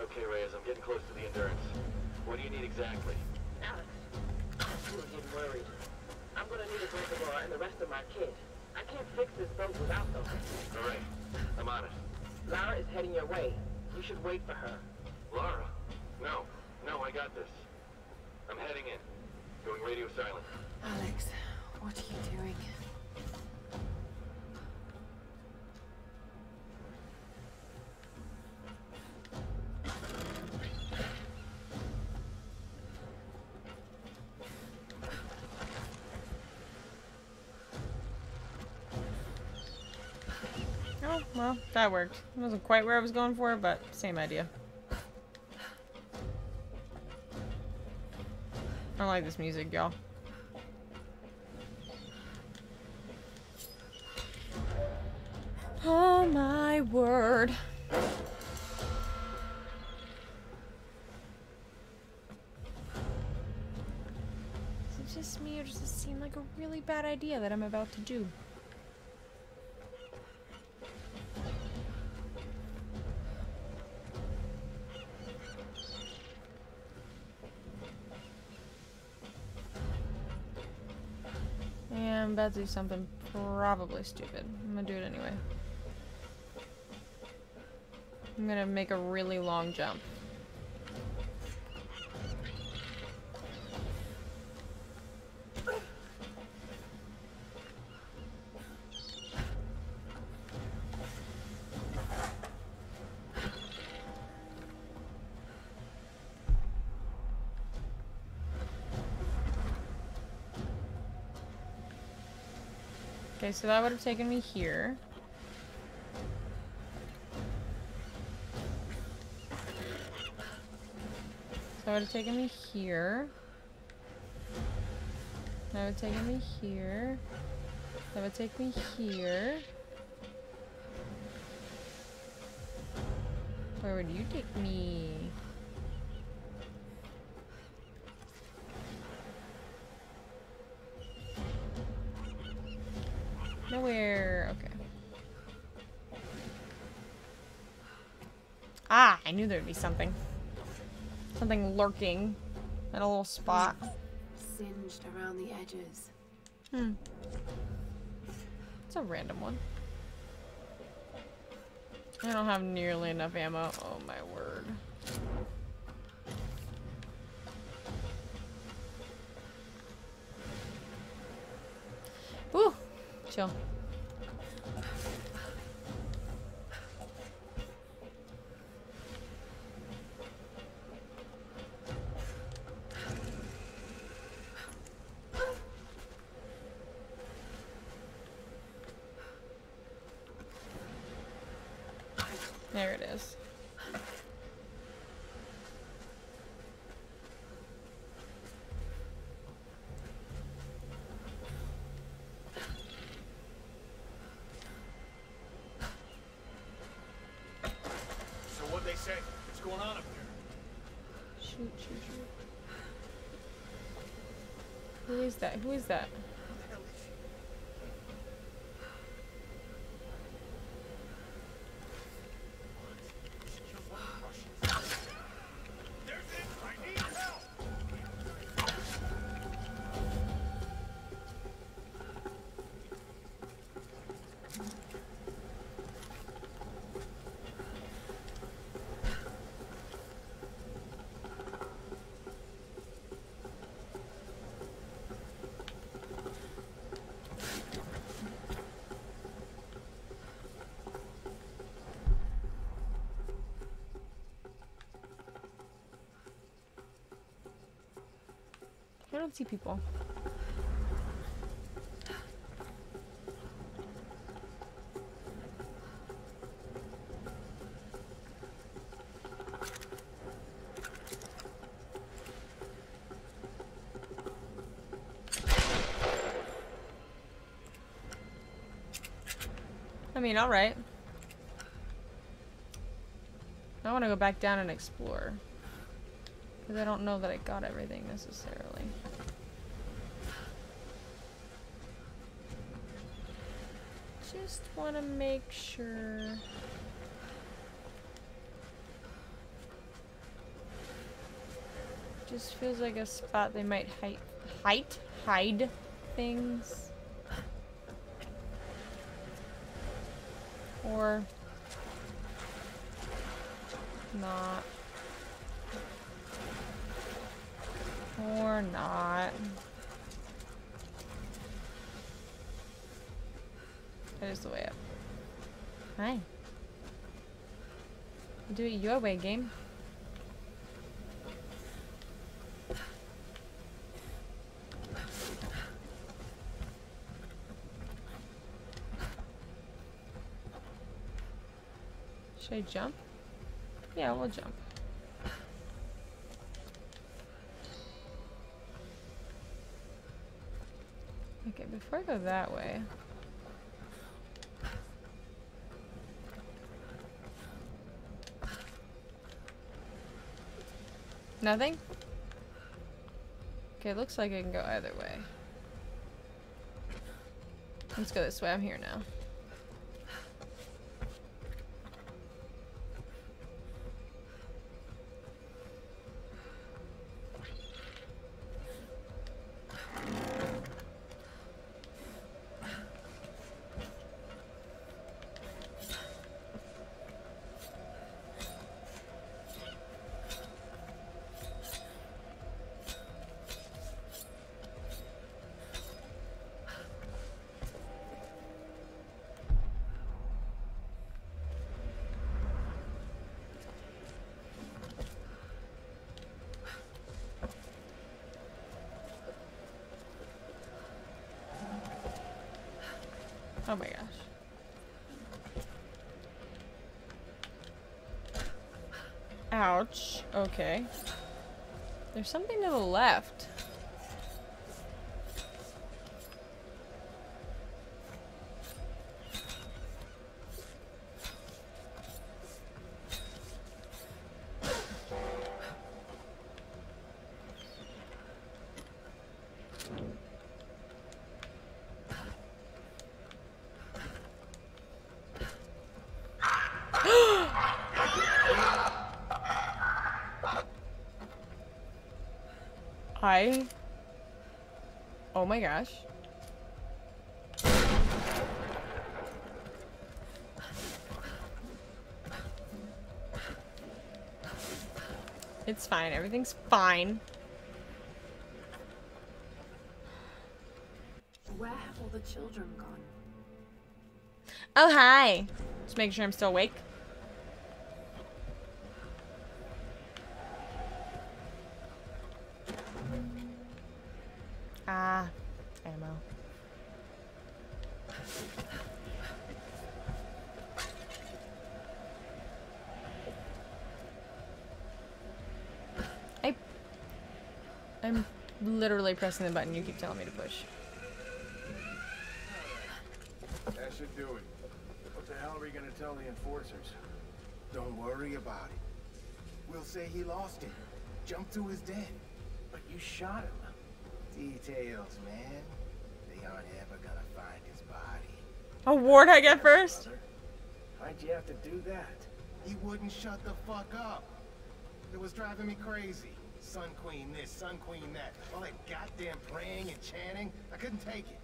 Okay, Reyes, I'm getting close to the Endurance. What do you need exactly? Alex, you are getting worried. I'm gonna need a breaker bar and the rest of my kit. I can't fix this boat without them. All right, I'm on it. Lara is heading your way. You should wait for her. Lara? No, I got this. I'm heading in. Going radio silent. Alex, what are you doing? Oh, well, that worked. It wasn't quite where I was going for, but same idea. I don't like this music, y'all. Oh my word. Is it just me, or does this seem like a really bad idea that I'm about to do? Yeah, I'm about to do something probably stupid. I'm gonna do it anyway. I'm gonna make a really long jump. Okay, so that would have taken me here. So that would have taken me here. That would have taken me here. That would take me here. Where would you take me? Nowhere. Okay. Ah, I knew there'd be something. Something lurking in a little spot. Singed around the edges. Hmm. It's a random one. I don't have nearly enough ammo. Oh my word. Woo! Chill. There it is. So what'd they say? What's going on up there? Shoot, shoot, shoot. Who is that? Who is that? I don't see people. mean, alright. I want to go back down and explore. Because I don't know that I got everything necessarily. Just want to make sure. Just feels like a spot they might hide things. Or not. Or not. That is the way up. Hi. Do it your way, game. Should I jump? Yeah, we'll jump. Okay, before I go that way. Nothing? Okay, looks like I can go either way. Let's go this way. I'm here now. Oh my gosh. Ouch. Okay. There's something to the left. Oh my gosh. It's fine. Everything's fine. Where have all the children gone? Oh, hi. Just making sure I'm still awake. Ah, ammo. I'm literally pressing the button you keep telling me to push. That should do it. What the hell are we gonna tell the enforcers? Don't worry about it. We'll say he lost it. Jumped to his death. But you shot him. Details, man. They aren't ever gonna find his body. A warthog at first? Why'd you have to do that? He wouldn't shut the fuck up. It was driving me crazy. Sun Queen this, Sun Queen that. All that goddamn praying and chanting. I couldn't take it.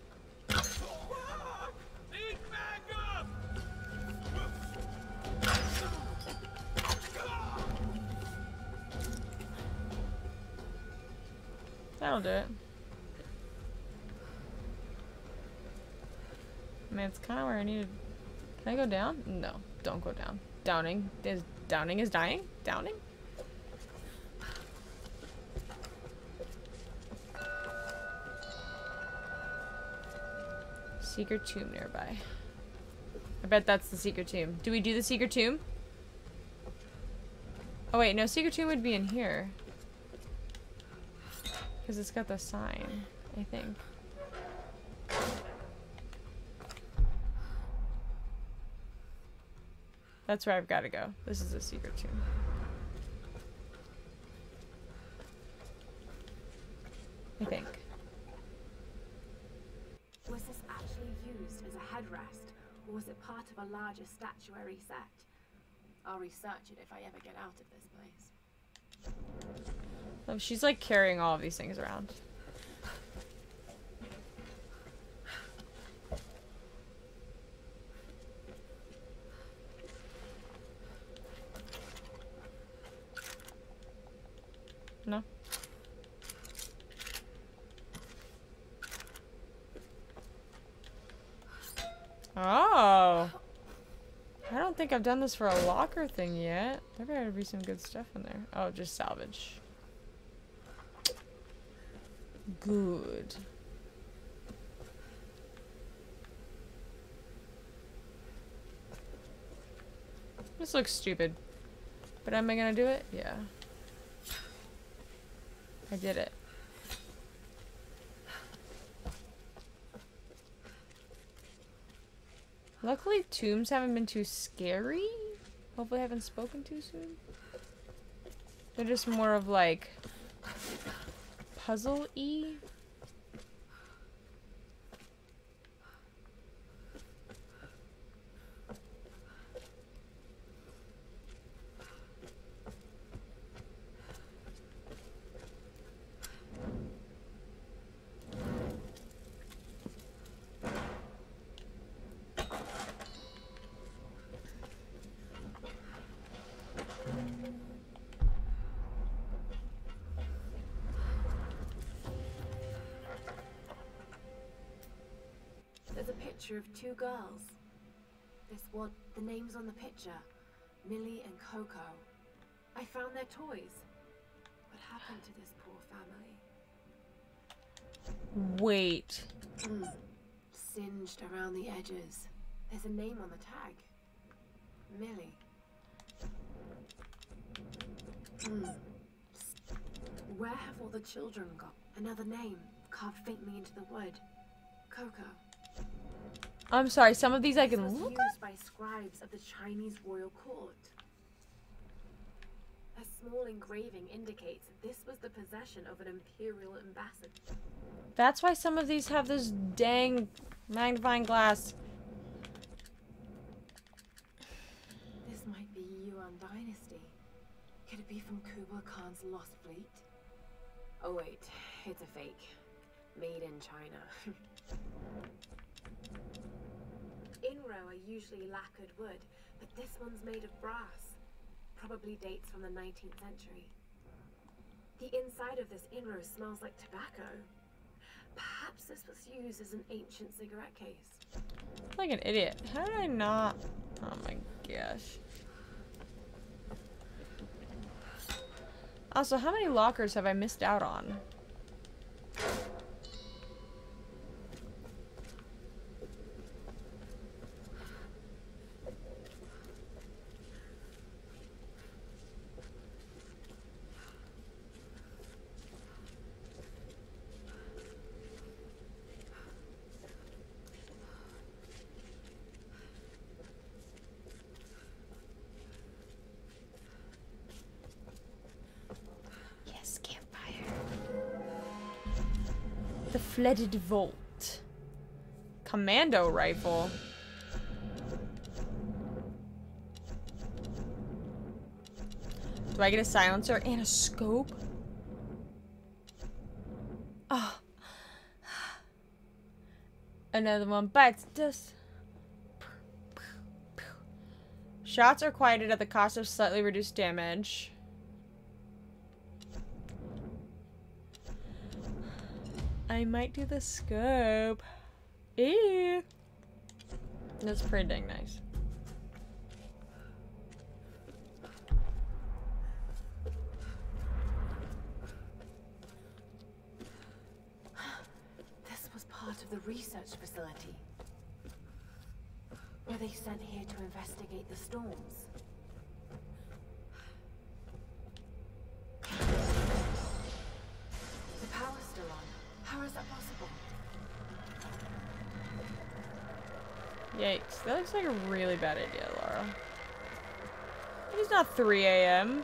Need backup! That'll do it. Man, it's kind of where I needed. Can I go down? No, don't go down. Downing is dying. Downing. Secret tomb nearby. I bet that's the secret tomb. Do we do the secret tomb? Oh wait, no, secret tomb would be in here. Because it's got the sign, I think. That's where I've got to go. This is a secret tomb. I think. Was this actually used as a headrest, or was it part of a larger statuary set? I'll research it if I ever get out of this place. Oh, she's like carrying all of these things around. No? Oh. I don't think I've done this for a locker thing yet. There better be some good stuff in there. Oh, just salvage. Good. This looks stupid. But am I gonna do it? Yeah. I did it. Luckily, tombs haven't been too scary. Hopefully I haven't spoken too soon. They're just more of like puzzle-y. There's a picture of two girls. The names on the picture, Millie and Coco. I found their toys. What happened to this poor family? Wait. Singed around the edges. There's a name on the tag. Millie. Where have all the children gone? Another name, carved faintly into the wood. Coco. I'm sorry, some of these I can This was look used at? by scribes of the Chinese royal court. A small engraving indicates that this was the possession of an imperial ambassador. That's why some of these have this dang magnifying glass. This might be Yuan dynasty. Could it be from Kublai Khan's lost fleet? Oh wait, it's a fake. Made in China. Inro are usually lacquered wood, but this one's made of brass. Probably dates from the 19th century. The inside of this Inro smells like tobacco. Perhaps this was used as an ancient cigarette case. Like an idiot. How did I not? Oh my gosh. Also, how many lockers have I missed out on? The flooded vault. Commando rifle. Do I get a silencer and a scope? Oh. Another one bites dust. Shots are quieted at the cost of slightly reduced damage. I might do the scope. Ew. That's pretty dang nice. This was part of the research facility. Were they sent here to investigate the storms? The power's still on. How is that possible? Yikes. That looks like a really bad idea, Laura. It's not 3 a.m.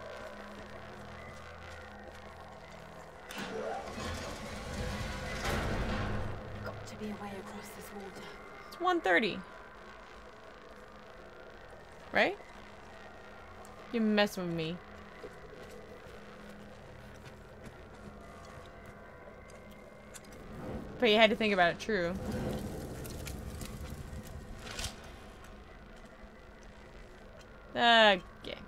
Got to be a way across this water. It's 1:30. Right? You're messing with me. But you had to think about it, true. Okay.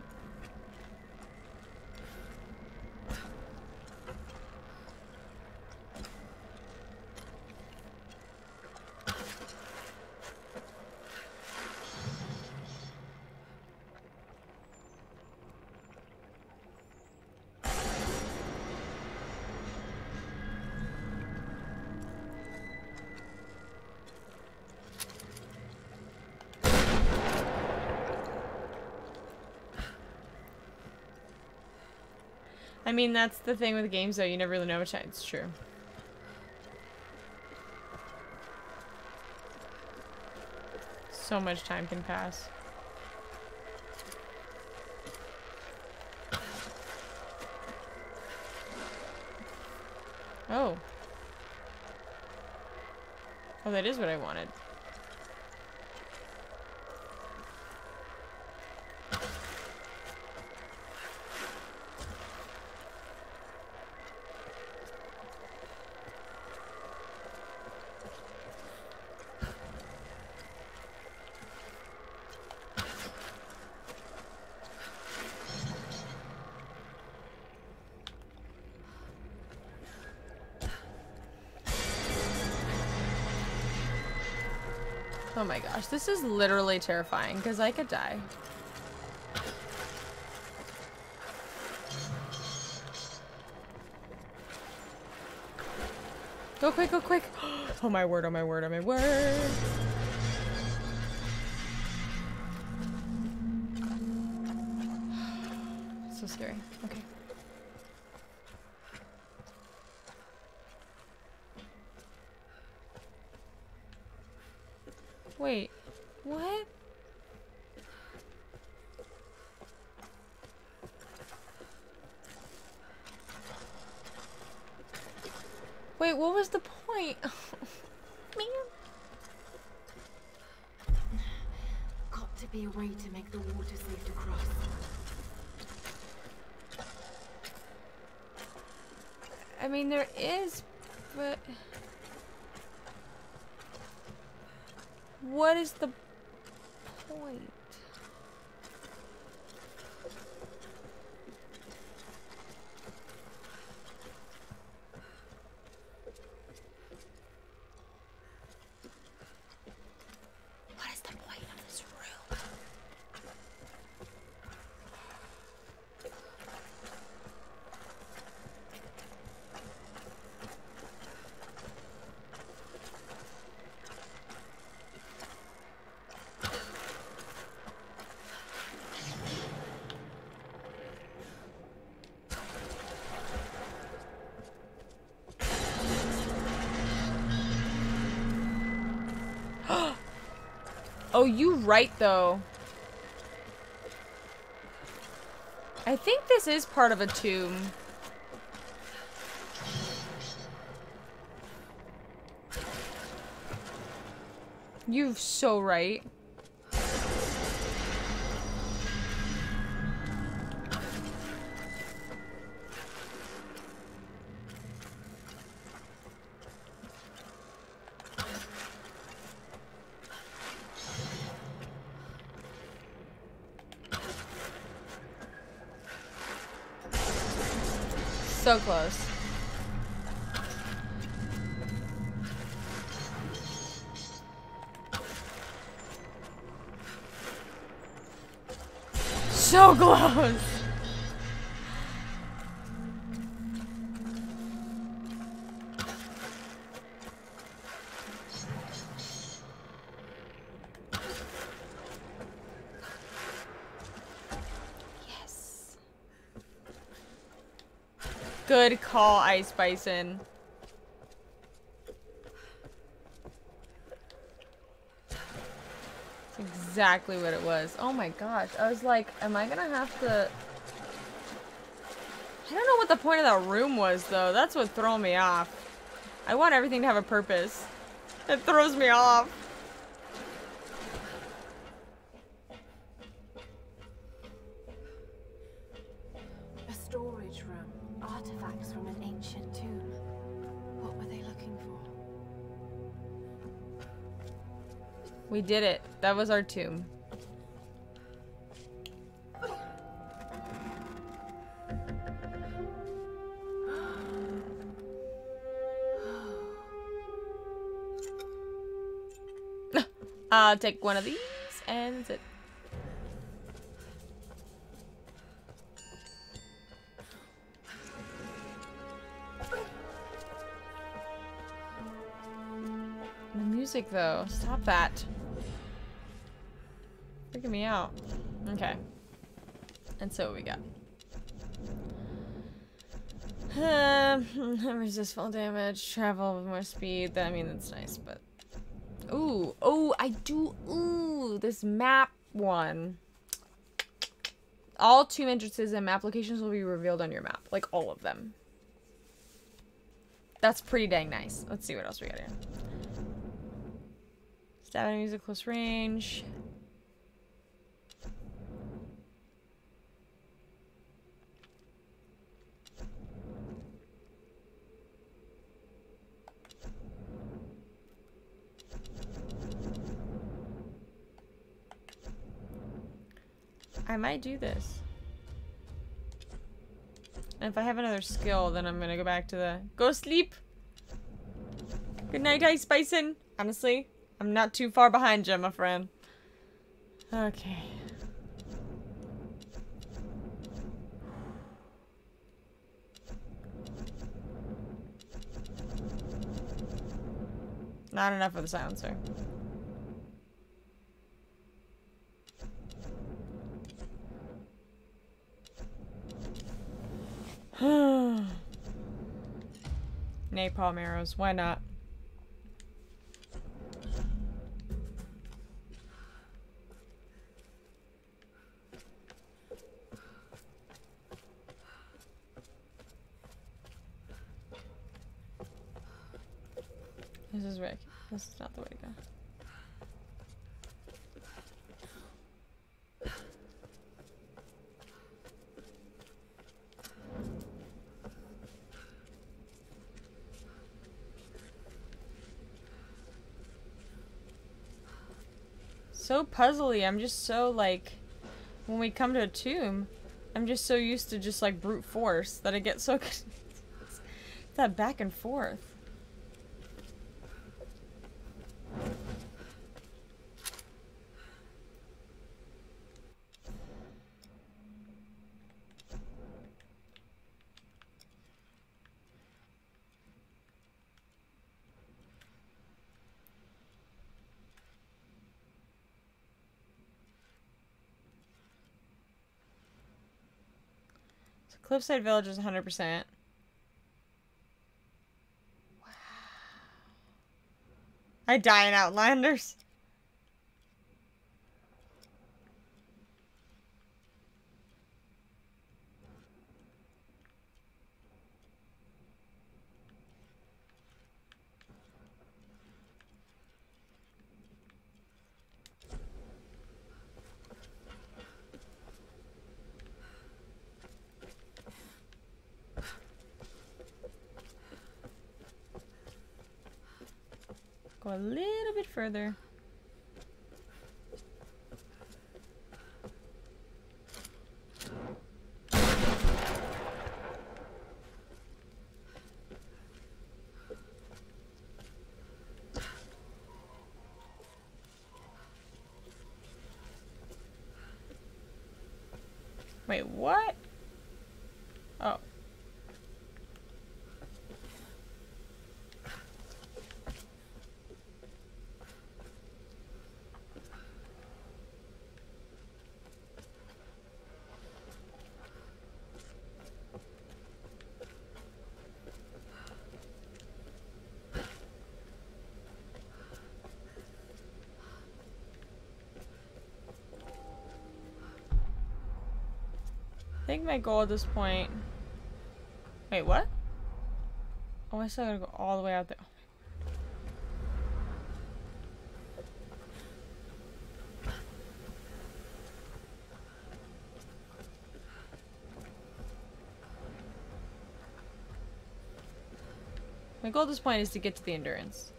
I mean, that's the thing with games, though. You never really know which time. It's true. So much time can pass. Oh. Oh, that is what I wanted. Oh my gosh, this is literally terrifying because I could die. Go quick, go quick. Oh my word, oh my word, oh my word. So scary. Okay. Wait, what? Wait, what was the point? Man. Got to be a way to make the water safe to cross. I mean, there is, but... What is the point? What is the point of this room? Oh, you right though. I think this is part of a tomb. You're so right. So close. So close. Good call, Ice Bison. That's exactly what it was. Oh my gosh. I was like, am I gonna have to... I don't know what the point of that room was, though. That's what threw me off. I want everything to have a purpose. It throws me off. A storage room. Artifacts from an ancient tomb. What were they looking for? We did it. That was our tomb. I'll take one of these and that's it. The music though, stop that. Freaking me out. Okay. And so we got. Resist fall damage, travel with more speed. I mean, that's nice, but. Ooh, oh, I do. Ooh, this map one. All tomb entrances and map locations will be revealed on your map. Like all of them. That's pretty dang nice. Let's see what else we got here. Stab enemies at close range. I might do this. And if I have another skill, then I'm gonna go back to the... Go sleep! Good night, Ice Bison! Honestly, I'm not too far behind you, my friend. Okay. Not enough of the silencer. Napalm arrows, why not? This is Rick. This is not the way to go. So puzzly. I'm just so like, when we come to a tomb, I'm just so used to just like brute force that I get so that back and forth. Cliffside Village is 100%. Wow. I die in Outlanders. Go a little bit further. Wait, what? Oh. I think my goal at this point... Wait, what? Oh, I still gotta go all the way out there. My goal at this point is to get to the endurance.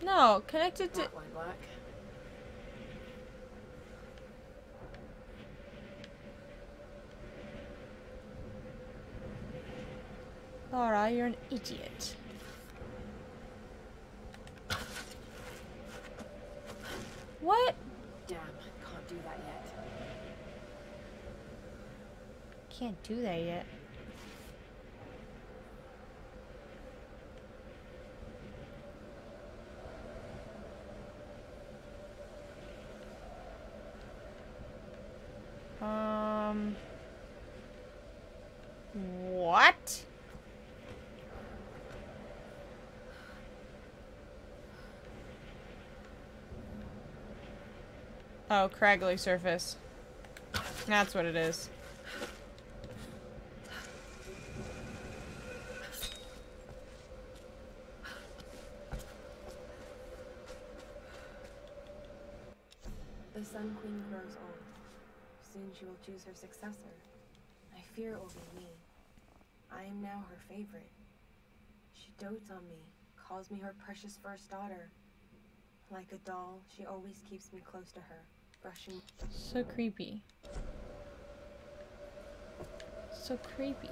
No, connected to... That won't work. Laura, you're an idiot. What? Damn, can't do that yet. Can't do that yet. What? Oh, craggly surface. That's what it is. The Sun Queen grows old. Soon she will choose her successor. I fear it will be me. I am now her favorite. She dotes on me, calls me her precious first daughter. Like a doll, she always keeps me close to her, brushing... So creepy. So creepy.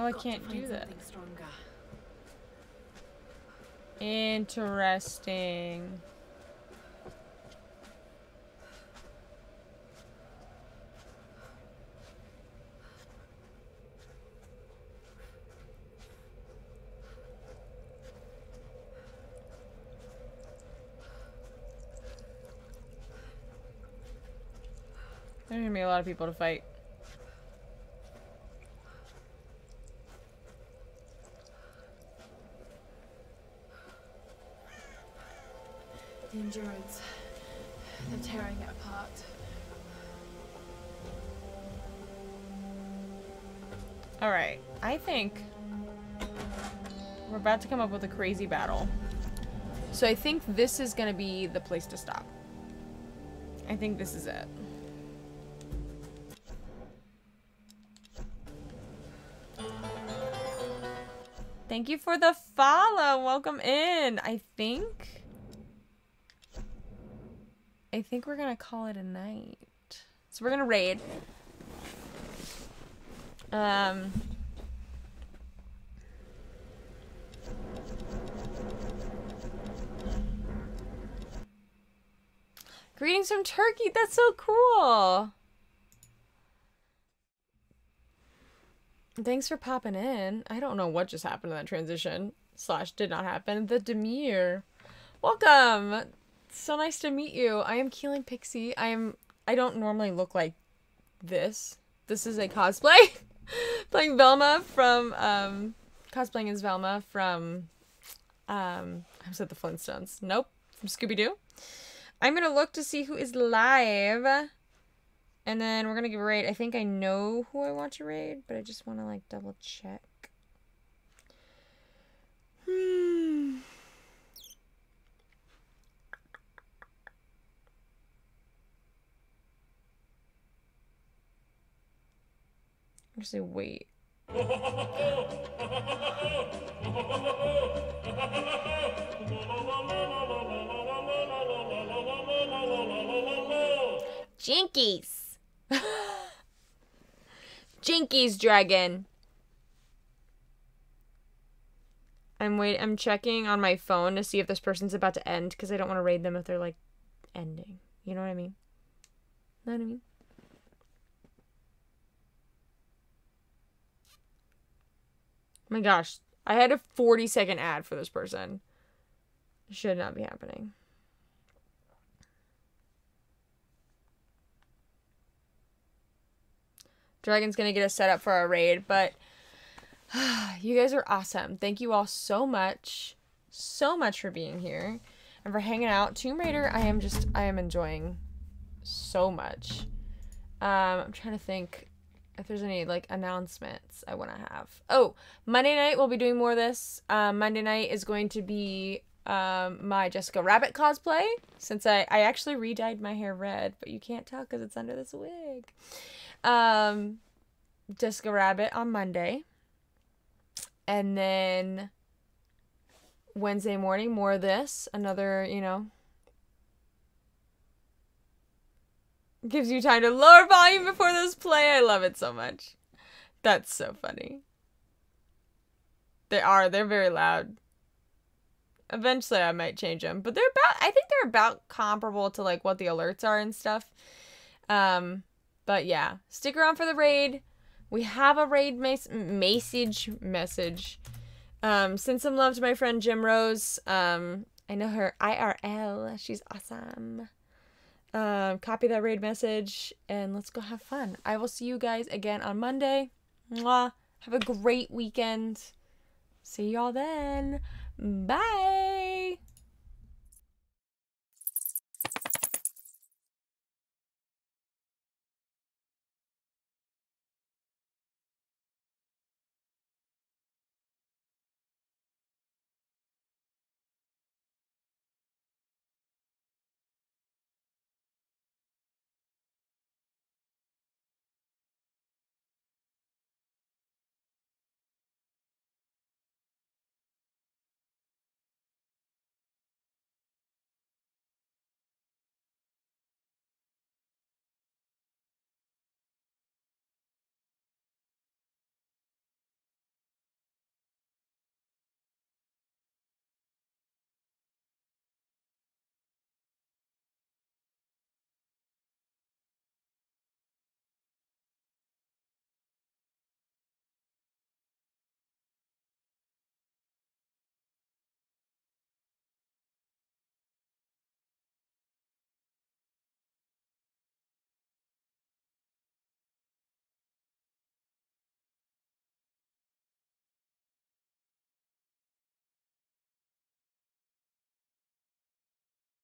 Oh, I can't do that. Interesting. There's gonna be a lot of people to fight. The endurance. They're tearing it apart. Alright, I think we're about to come up with a crazy battle. So I think this is gonna be the place to stop. I think this is it. Thank you for the follow. Welcome in. I think we're gonna call it a night. So we're gonna raid. Greetings from Turkey. That's so cool. Thanks for popping in. I don't know what just happened in that transition. / did not happen. The Demir. Welcome. So nice to meet you. I am Keeling Pixie. I don't normally look like this. This is a cosplay. Playing Velma from cosplaying as Velma from I said the Flintstones. Nope. From Scooby-Doo. I'm gonna look to see who is live. And then we're gonna give a raid. I think I know who I want to raid, but I just want to like double check. Actually, wait. Jinkies. Jinkies dragon. I'm checking on my phone to see if this person's about to end, because I don't want to raid them if they're like ending. You know what I mean? Know what I mean? My gosh, I had a 40-second ad for this person. Should not be happening. Dragon's gonna get us set up for our raid, but you guys are awesome. Thank you all so much for being here and for hanging out. Tomb Raider, I am enjoying so much. I'm trying to think if there's any like announcements I want to have. Oh, Monday night we'll be doing more of this. Monday night is going to be my Jessica Rabbit cosplay, since I actually re-dyed my hair red, but you can't tell because it's under this wig. Jessica Rabbit on Monday. And then Wednesday morning, more of this. Another, you know, gives you time to lower volume before those play. I love it so much. That's so funny. They're very loud. Eventually I might change them, but I think they're about comparable to like what the alerts are and stuff. But yeah, stick around for the raid. We have a raid message. Send some love to my friend Jim Rose. I know her IRL. She's awesome. Copy that raid message and let's go have fun. I will see you guys again on Monday. Mwah. Have a great weekend. See y'all then. Bye.